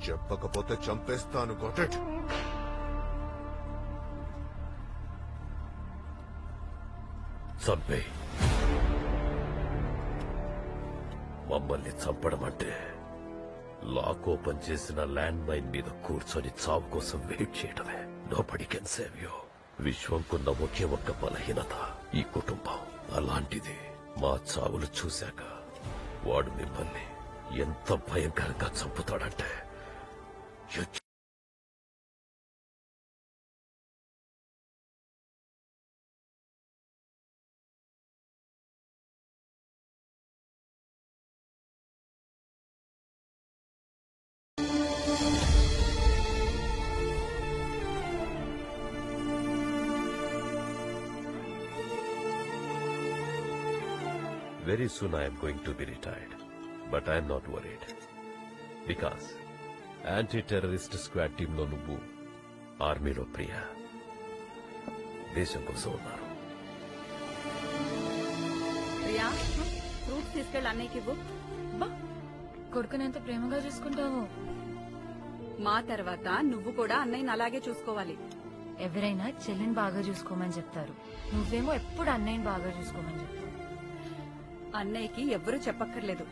చెప్పకపోతే చంపేస్తాను. Got it? చంపే. మమ్మల్ని చంపడం అంటే లాక్ ఓపెన్ చేసిన ల్యాండ్ మైన్ మీద కూర్చొని చావు కోసం వెయిట్ చేయడమే. Nobody can save you. విశ్వంకున్న ఒకే ఒక్క బలహీనత ఈ కుటుంబం. అలాంటిది మా చావులు చూశాక వాడు మిమ్మల్ని ఎంత భయంకరంగా చంపుతాడంటే Very soon I am going to be retired, but I am not worried. Because anti-terrorist squad టీంలో నువ్వు, ఆర్మీలో ప్రియా దేశం కోసం ఉన్నారు. ప్రియా, ఫ్రూట్స్ తీసుకెళ్ళి అన్నయ్యకి ఇవ్వు. కొడుకుని ఎంత ప్రేమగా చూసుకుంటావు. మా తర్వాత నువ్వు కూడా అన్నయ్యని అలాగే చూసుకోవాలి. ఎవరైనా చెల్లిని బాగా చూసుకోమని చెప్తారు, నువ్వేమో ఎప్పుడు అన్నయ్యని బాగా చూసుకోమని చెప్తావు. అన్నయ్యకి ఎవ్వరూ చెప్పక్కర్లేదు.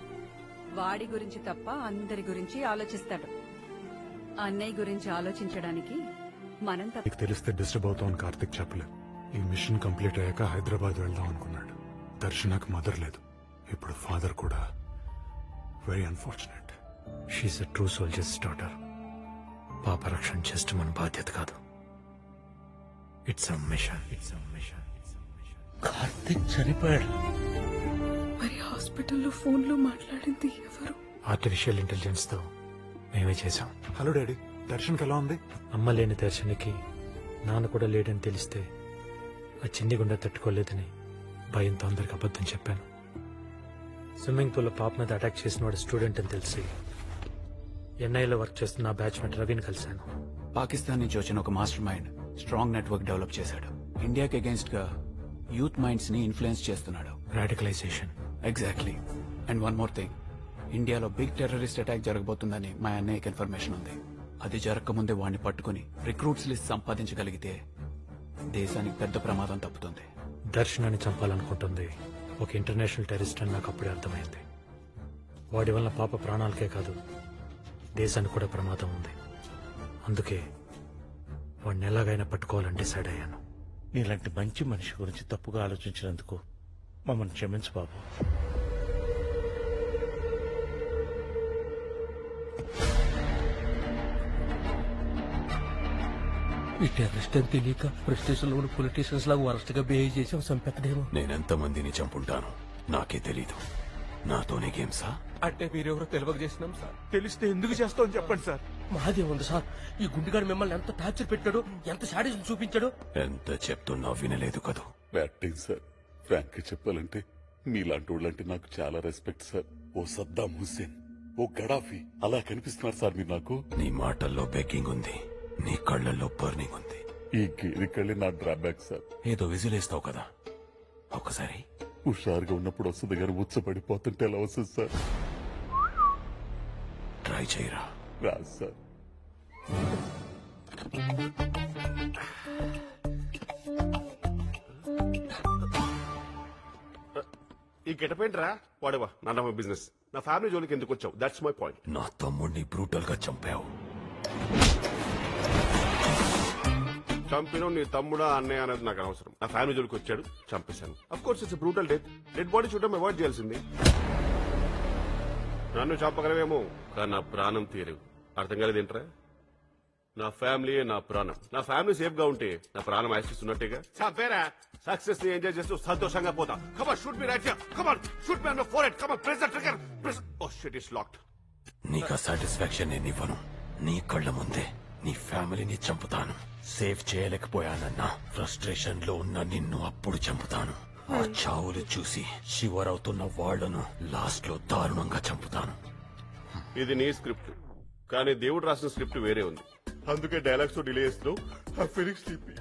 వాడి గురించి తప్ప అందరి గురించి ఆలోచిస్తాడు. అన్నయ్య గురించి ఆలోచించడానికి మనం నీకు తెలిస్తే డిస్టర్బ్ అవుతావు కార్తిక్ చెప్పలేదు. ఈ మిషన్ కంప్లీట్ అయ్యాక హైదరాబాద్ వెళ్దాం అనుకున్నాడు. దర్శనకు మదర్ లేదు, ఇప్పుడు ఫాదర్ కూడా. Very unfortunate. She's a true soldiers daughter. పాప రక్షణ జస్ట్ మన బాధ్యత కాదు, ఇట్స్ అ మిషన్. కార్తిక్ చనిపోయాడు. మరి హాస్పిటల్లో ఫోన్లో మాట్లాడింది ఎవరు? ఆర్టిఫిషియల్ ఇంటెలిజెన్స్ తో మేమే చేశాం. హలో డాడీ, దర్శన్కి ఎలా ఉంది? అమ్మ లేని దర్శనకి నాన్న కూడా లేడని తెలిస్తే ఆ చిన్ని గుండె తట్టుకోలేదని భయంతో అందరికి అబద్ధం చెప్పాను. స్విమ్మింగ్ పూల్ లో పాప మీద అటాక్ చేసిన వాడు స్టూడెంట్ అని తెలిసి ఎన్ఐలో వర్క్ చేస్తున్న బ్యాచ్మేట్ రవిని కలిశాను. పాకిస్తాన్ నుంచి వచ్చిన ఒక master mind strong network develop చేశాడు. ఇండియాకి అగేన్స్ట్ గా యూత్ మైండ్స్ ని ఇన్ఫ్లుయెన్స్ చేస్తున్నాడు. Radicalisation. Exactly. And one more thing, ఇండియాలో బిగ్ టెర్రరిస్ట్ అటాక్ జరగబోతుందని మా అన్నయ్యకి ఇన్ఫర్మేషన్ ఉంది. అది జరగకముందే వాడిని పట్టుకుని రిక్రూట్స్ లిస్ట్ సంపాదించగలిగితే దేశానికి పెద్ద ప్రమాదం తప్పుతుంది. దర్శనాన్ని చంపాలనుకుంటుంది ఒక ఇంటర్నేషనల్ టెర్రరిస్ట్ అని నాకు అప్పుడే అర్థమైంది. వాడి వల్ల పాప ప్రాణాలకే కాదు దేశానికి కూడా ప్రమాదం ఉంది. అందుకే వాడిని ఎలాగైనా పట్టుకోవాలని డిసైడ్ అయ్యాను. నీలాంటి మంచి మనిషి గురించి తప్పుగా ఆలోచించినందుకు మమ్మల్ని క్షమించు బాబు. ఈ టెర్రరిస్ట్ అని తెలియక ప్రెస్టేషన్ లో ఉన్న పొలిటీషియన్స్ లాగా వరస్ట్ గా బిహేవ్ చేసాం. సంపెత్తడేమో. నేనెంత మందిని చంపుంటాను నాకే తెలీదు. నాతోనే గేమ్సా? అంటే మీరెవరో తెలియక చేసినాం సార్. తెలిస్తే ఎందుకు చేస్తామని చెప్పండి సార్. మాదే ఉంది సార్. ఈ గుండెగాడు మిమ్మల్ని ఎంత టార్చర్ పెట్టాడు, ఎంత శాడిజం చూపించాడు. ఎంత చెప్తున్నా వినలేదు కదూ. Batting sir. ఫ్రాంక్ గా చెప్పాలంటే మీలాంటి వాళ్ళంటే నాకు చాలా రెస్పెక్ట్ సార్. ఓ సద్దాం హుస్సేన్, ఓ గడాఫీ అలా కనిపిస్తున్నారు సార్ మీరు నాకు. నీ మాటల్లో బెగ్గింగ్ ఉంది, నీ కళ్ళల్లో బర్నింగ్ ఉంది. ఈ గేరి కళ్ళే నా డ్రాబ్యాక్ సార్. ఏదో విజిలేస్తావు కదా, ఒకసారి హుషారుగా ఉన్నప్పుడు వస్తుంది కానీ ఉచ్చపడిపోతుంటే ఎలా వస్తుంది సార్? ట్రై చేయరా. రాదు సార్. ఈ గెటపేంట్రా వాడవా నా బిజినెస్. నా ఫ్యామిలీ జోలికి ఎందుకు వచ్చావు? That's my point. నా తమ్ముడిని బ్రూటల్ గా చంపావు. చంపిన నీ తమ్ముడా అన్నయ్య అనేది నాకు అనవసరం. నా ఫ్యామిలీ జోలికి వచ్చాడు, చంపేశాను. Of course it's brutal death. Dead body చూడడం అవాయిడ్ చేయాల్సింది. నన్ను చంపగలవేమో కానీ నా ప్రాణం తీరేవు. అర్థం కాలేదేంట్రా? నా ఫ్యామిలీ నా ప్రాణం. నా ఫ్యామిలీ సేఫ్ గా ఉంటే నా ప్రాణం ఆశిస్తున్నట్టేగా. చంపేరా, సక్సెస్ ని ఎంజాయ్ చేస్తూ సంతోషంగా పోతా. Come on, shoot me right here. Come on, shoot me on my forehead. Come on, press the trigger. Press. Oh shit, it's locked. నీకు సాటిస్ఫాక్షన్ నేనివ్వను. నీ కళ్ళ ముందే నీ ఫ్యామిలీని చంపుతాను. సేవ్ చేయలేకపోయానన్న ఫ్రస్ట్రేషన్ లో ఉన్న నిన్ను అప్పుడు చంపుతాను. ఆ చావులు చూసి శివరవుతున్న వాళ్లను లాస్ట్ లో దారుణంగా చంపుతాను. ఇది నీ స్క్రిప్ట్, కానీ దేవుడు రాసిన స్క్రిప్ట్ వేరే ఉంది. అందుకే డైలాగ్స్ తో డిలే చేస్తున్నావు. I feeling sleepy.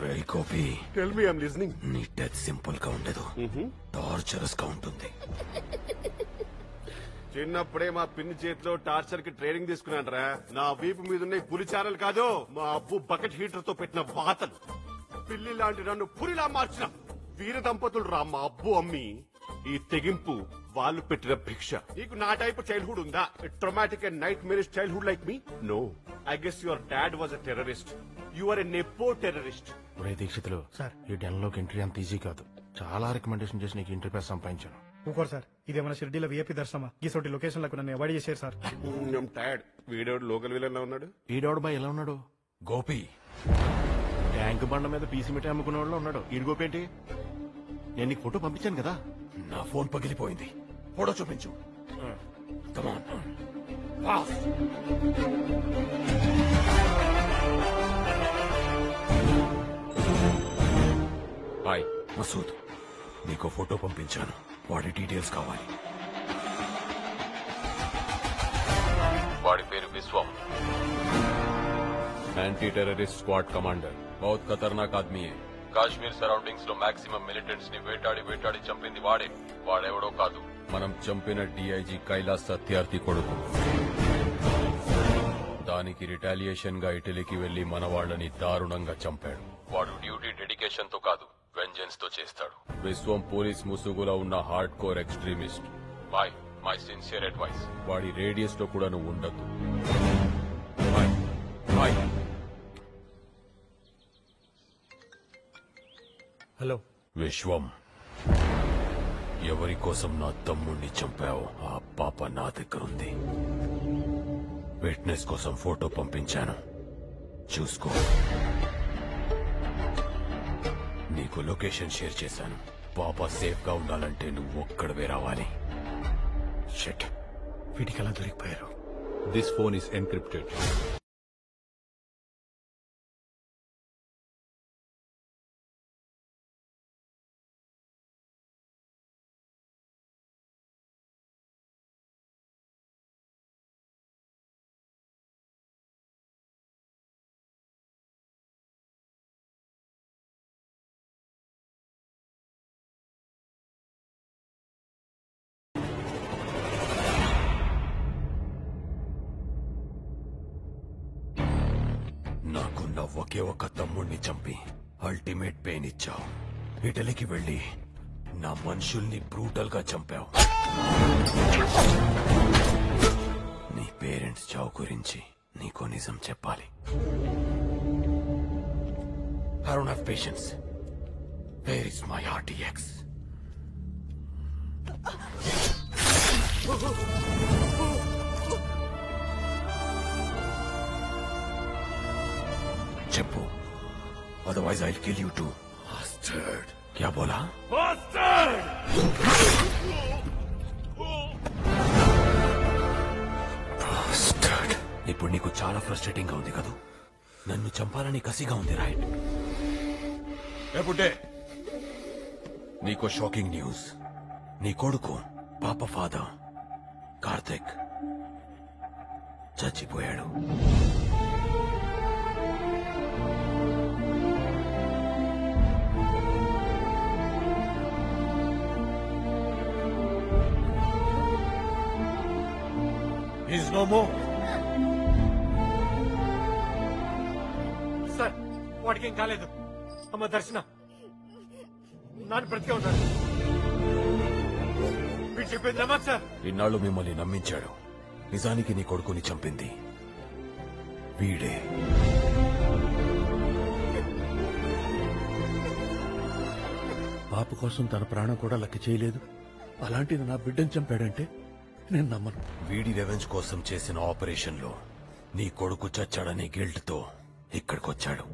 రేయ్ Gopi, tell me, I'm listening. నీ డెత్ సింపుల్ గా ఉండదు, టార్చరస్ గా ఉంటుంది. చిన్నప్పుడే మా పిన్ని చేతిలో టార్చర్ కి ట్రైనింగ్ తీసుకున్నానరా. నా వీపు మీద ఉన్న పులి ఛానల్ కాదు, మా అబ్బు బకెట్ హీటర్ తో పెట్టిన బాతలు. పిల్లి లాంటి నన్ను పులిలా మార్చిన వీర దంపతులు రా మా అబ్బు అమ్మి. ఈ తెగింపు వాళ్ళు పెట్టిన భిక్ష. నీకు నా టైప్ చైల్డ్హుడ్ ఉందా? Traumatic and nightmarish childhood like me? No. I guess your dad was a terrorist. You are a nepo terrorist. ఒరే దీక్షితులు, ఈ డెన్ లోకి ఎంట్రీ అంత ఈజీ కాదు. చాలా రికమెండేషన్ చేసి నీకు ఎంట్రీ పేరు సంపాదించాను. ఊకోరు సార్, ఇదేమన్నా షిర్డీలో విఐపీ దర్శనమా? గీసోటి లొకేషన్ లకు నన్ను అవాయిడ్ చేశారు సార్. టైర్డ్. వీడోడు లోకల్ విలన్ లా ఉన్నాడు. ఈడోడు బాయ్ ఎలా ఉన్నాడు? గోపి ట్యాంక్ బండ మీద పీసీ మిఠాయి అమ్ముకునే వాళ్ళు ఉన్నాడు. ఈడు గోపి ఏంటి? నేను నీకు ఫోటో పంపించాను కదా. నా ఫోన్ పగిలిపోయింది, ఫోటో చూపించు. కమాన్. హాయ్ మసూద్, నీకు ఫోటో పంపించాను. వాడి డీటెయిల్స్ కావాలి. వాడి పేరు Vishwam, anti terrorist squad commander. బహుత్ ఖతర్నాక్ ఆద్మీ హై. కాశ్మీర్ సరౌండింగ్స్ లో మాక్సిమం మిలిటెంట్స్ ని వేటాడి చంపింది వాడే. వాడెవడో కాదు, మనం చంపిన డిఐజీ కైలాస్ సత్యార్థి కొడుకు. దానికి రిటాలియేషన్ గా ఇటలీకి వెళ్లి మన వాళ్ళని దారుణంగా చంపాడు. వాడు డ్యూటీ డెడికేషన్ తో కాదు, వెంజెన్స్ తో చేస్తాడు. విశ్వం పోలీస్ ముసుగులో ఉన్న hard core extremist. My sincere advice, వాడి రేడియస్ లో కూడా నువ్వు ఉండద్దు. హలో విశ్వం, ఎవరి కోసం నా తమ్ముణ్ణి చంపావు ఆ పాప నా దగ్గరుంది. విట్నెస్ కోసం ఫోటో పంపించాను, చూసుకో. నీకు లొకేషన్ షేర్ చేశాను. పాప సేఫ్ గా ఉండాలంటే నువ్వు ఒక్కడవే రావాలి. షిట్, వీటికి ఎలా దొరికిపోయారు? This phone is encrypted. నాకున్న ఒకే ఒక తమ్ముణ్ణి చంపి అల్టిమేట్ పెయిన్ ఇచ్చావు. ఇటలీకి వెళ్ళి నా మనుషుల్ని బ్రూటల్ గా చంపావు. నీ పేరెంట్స్ చావు గురించి నీకో నిజం చెప్పాలి. I don't have patience. Where is my RTX? చెప్పు, otherwise I'll kill you too. Bastard. क्या बोला? Bastard! Bastard. ఇప్పుడు నీకు చాలా ఫ్రస్ట్రేటింగ్ గా ఉంది కదా? నన్ను చంపాలని కసిగా ఉంది, రైట్? ఎప్పుడే నీకో షాకింగ్ న్యూస్. నీ కొడుకు పాప ఫాదర్ కార్తిక్ చచ్చిపోయాడు. He's no more. సార్, వాడికి ఏం కాలేదు. అమ్మ దర్శన నాన్న బ్రతికే ఉన్నాడు. వీడు చెప్పింది నమ్మదు సార్. ఇన్నాళ్ళు మిమ్మల్ని నమ్మించాడు. నిజానికి నీ కొడుకుని చంపింది వీడే. పాప కోసం తన ప్రాణం కూడా లెక్క చేయలేదు. అలాంటిది నా బిడ్డను చంపాడంటే నేను నమ్మను. వీడి రెవెంజ్ కోసం చేసిన ఆపరేషన్ లో నీ కొడుకు చచ్చాడనే గిల్ట్ తో ఇక్కడికొచ్చాడు.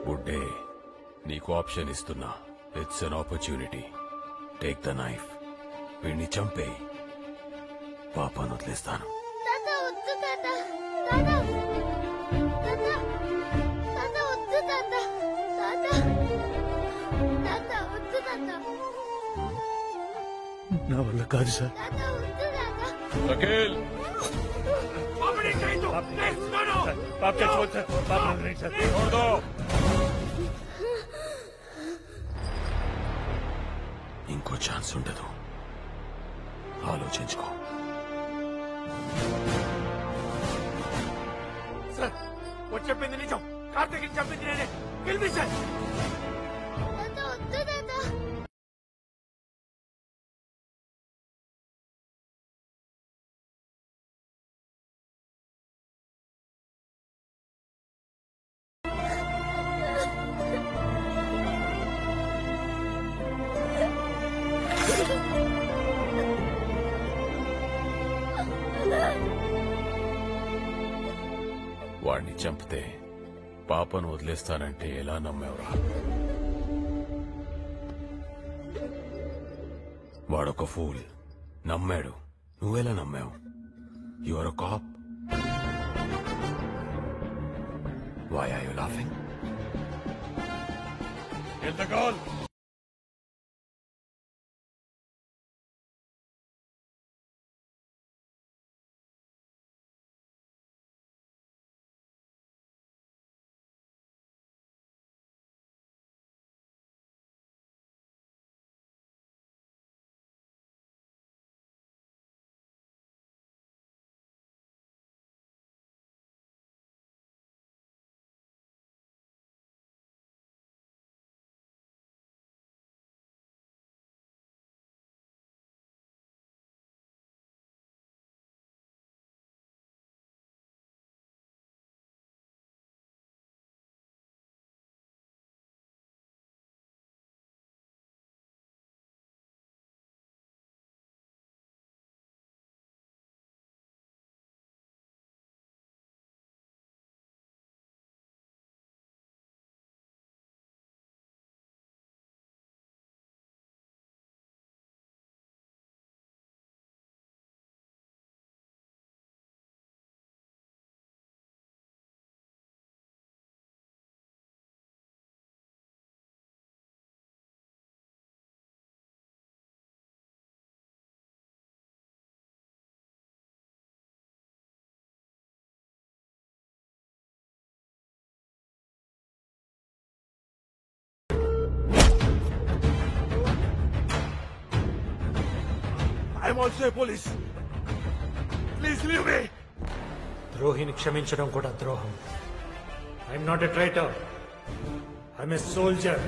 బుడ్డే, నీకు ఆప్షన్ ఇస్తున్నా. It's an opportunity. Take the knife. వీడిని చంపే పాపాను వదిలేస్తాను. తాత వద్దు తాత. తాత తాత తాత వద్దు తాత. తాత తాత వద్దు తాత. నా వల్ల కాదు సార్. తాత వద్దు తాత. అఖిల్, పాప చచ్చిపోతుంది సార్. పాప వదిలేయండి సార్. छोड़ दो. ఇంకో ఛాన్స్ ఉండదు. ఆలోచించుకో. సార్, వాడు చెప్పింది నిజం. కార్తీక్ చంపింది నేనే. గెలిపి సార్. తాత వద్దు తాత. వాడిని చంపితే పాపను వదిలేస్తానంటే ఎలా నమ్మేవరా? వాడొక ఫూల్. నమ్మాడు. నువ్వెలా నమ్మావు? Your cop. Why are you laughing? Get the gun. I'm also a police. Please leave me. ద్రోహిని క్షమించడం కూడా ద్రోహం. I'm not a traitor, I'm a soldier.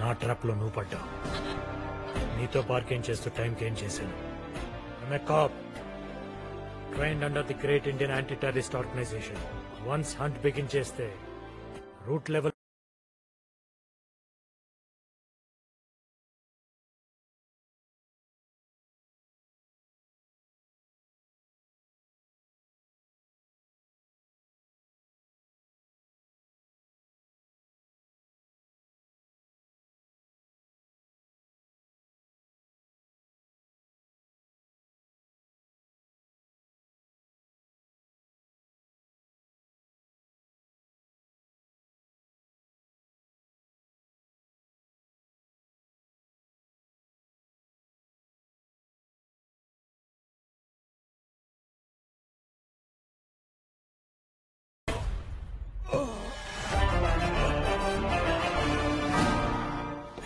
నా ట్రాప్ లో నువ్వు పడ్డావు. నీతో బార్గెన్ చేస్తూ టైం గెయిన్ చేశాను. I'm a cop trained under the great Indian anti terrorist organisation. Once hunt begin చేస్తే root level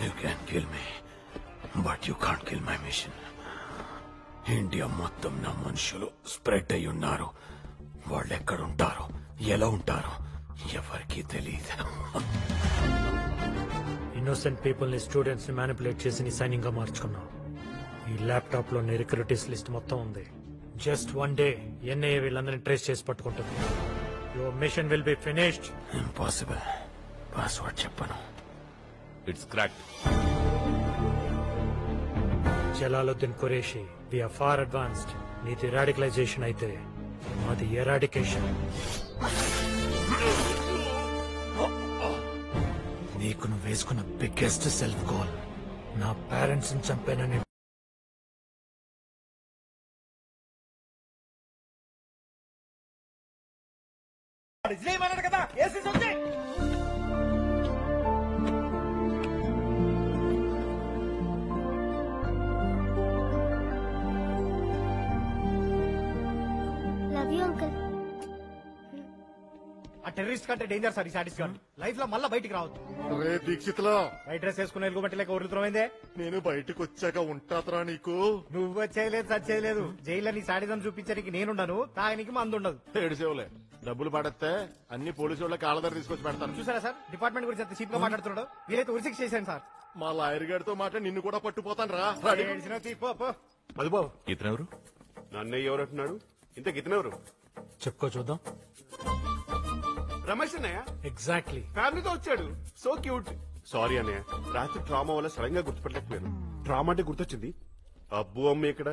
You can kill me, but you can't kill my mission. India మొత్తం నా మనుషులు స్ప్రెడ్ అయి ఉన్నారు. వాళ్ళు ఎక్కడుంటారో ఎలా ఉంటారో ఎవరికీ తెలియదు. ఇన్నోసెంట్ పీపుల్ ని, స్టూడెంట్స్ ని మ్యానిపులేట్ చేసి నీ సైనింగ్ గా మార్చుకున్నావు. ఈ ల్యాప్టాప్ లో నీ రిక్రూటీస్ లిస్ట్ మొత్తం ఉంది. జస్ట్ వన్ డే ఎన్ఐఏ వీళ్ళందరినీ ట్రేస్ చేసి పట్టుకుంటుంది. Your mission will be finished. Impossible. Password చెప్పను. It's cracked. Jalaluddin Qureshi, we are far advanced. నీది రాడికలైజేషన్ అయితే మాది ఎరాడికేషన్. నీకు నువ్వు వేసుకున్న బిగ్గెస్ట్ సెల్ఫ్ గోల్ నా పేరెంట్స్ ని చంపానని. కదా ఏసీ లవ్ యూ అంకుల్. ఆ టెర్రరిస్ట్ కంటే డేంజర్ సార్ ఈ సాటిస్ గార్డ్. లైఫ్ లో మళ్ళీ బయటికి రావద్దు. రే దీక్షితులో వైట్ డ్రెస్ వేసుకుని ఎలుగుబట్టి లేక ఊరుతున్నమైందే. నేను బయటకు వచ్చాక ఉంటాతరా నీకు. నువ్వు వచ్చేయలేదు, సచ్చేయలేదు. జైల్లో నీ సాడిజం చూపించడానికి నేనుండను, తాగనికి మందు ఉండదు. ఏడుసేవులే, డబ్బులు పడేస్తే అన్ని పోలీసు వాళ్ళ కాళ్ళ దగ్గర తీసుకొచ్చి పెడతాను. చూసారా సార్, డిపార్ట్మెంట్ గురించి ఎంత చీప్ గా మాట్లాడుతున్నాడు. వీలైతే ఉరిశిక్ష చేశాను సార్. మా లాయర్ గారితో మాట నిన్ను కూడా పట్టుపోతాను రా. అది బాబు ఇతనెవరు? నన్నయ్య ఎవరు అంటున్నాడు? ఇంత గితనెవరు? చెప్పుకో చూద్దాం. రమేష్ అన్నయ్య. ఎగ్జాక్ట్లీ. ఫ్యామిలీతో వచ్చాడు. So cute. సారీ అన్నయ్య, రాత్రి ట్రామా వల్ల సడన్ గా గుర్తుపట్టలేకపోయాను. ట్రామా అంటే గుర్తొచ్చింది. అబ్బు అమ్మ ఇక్కడ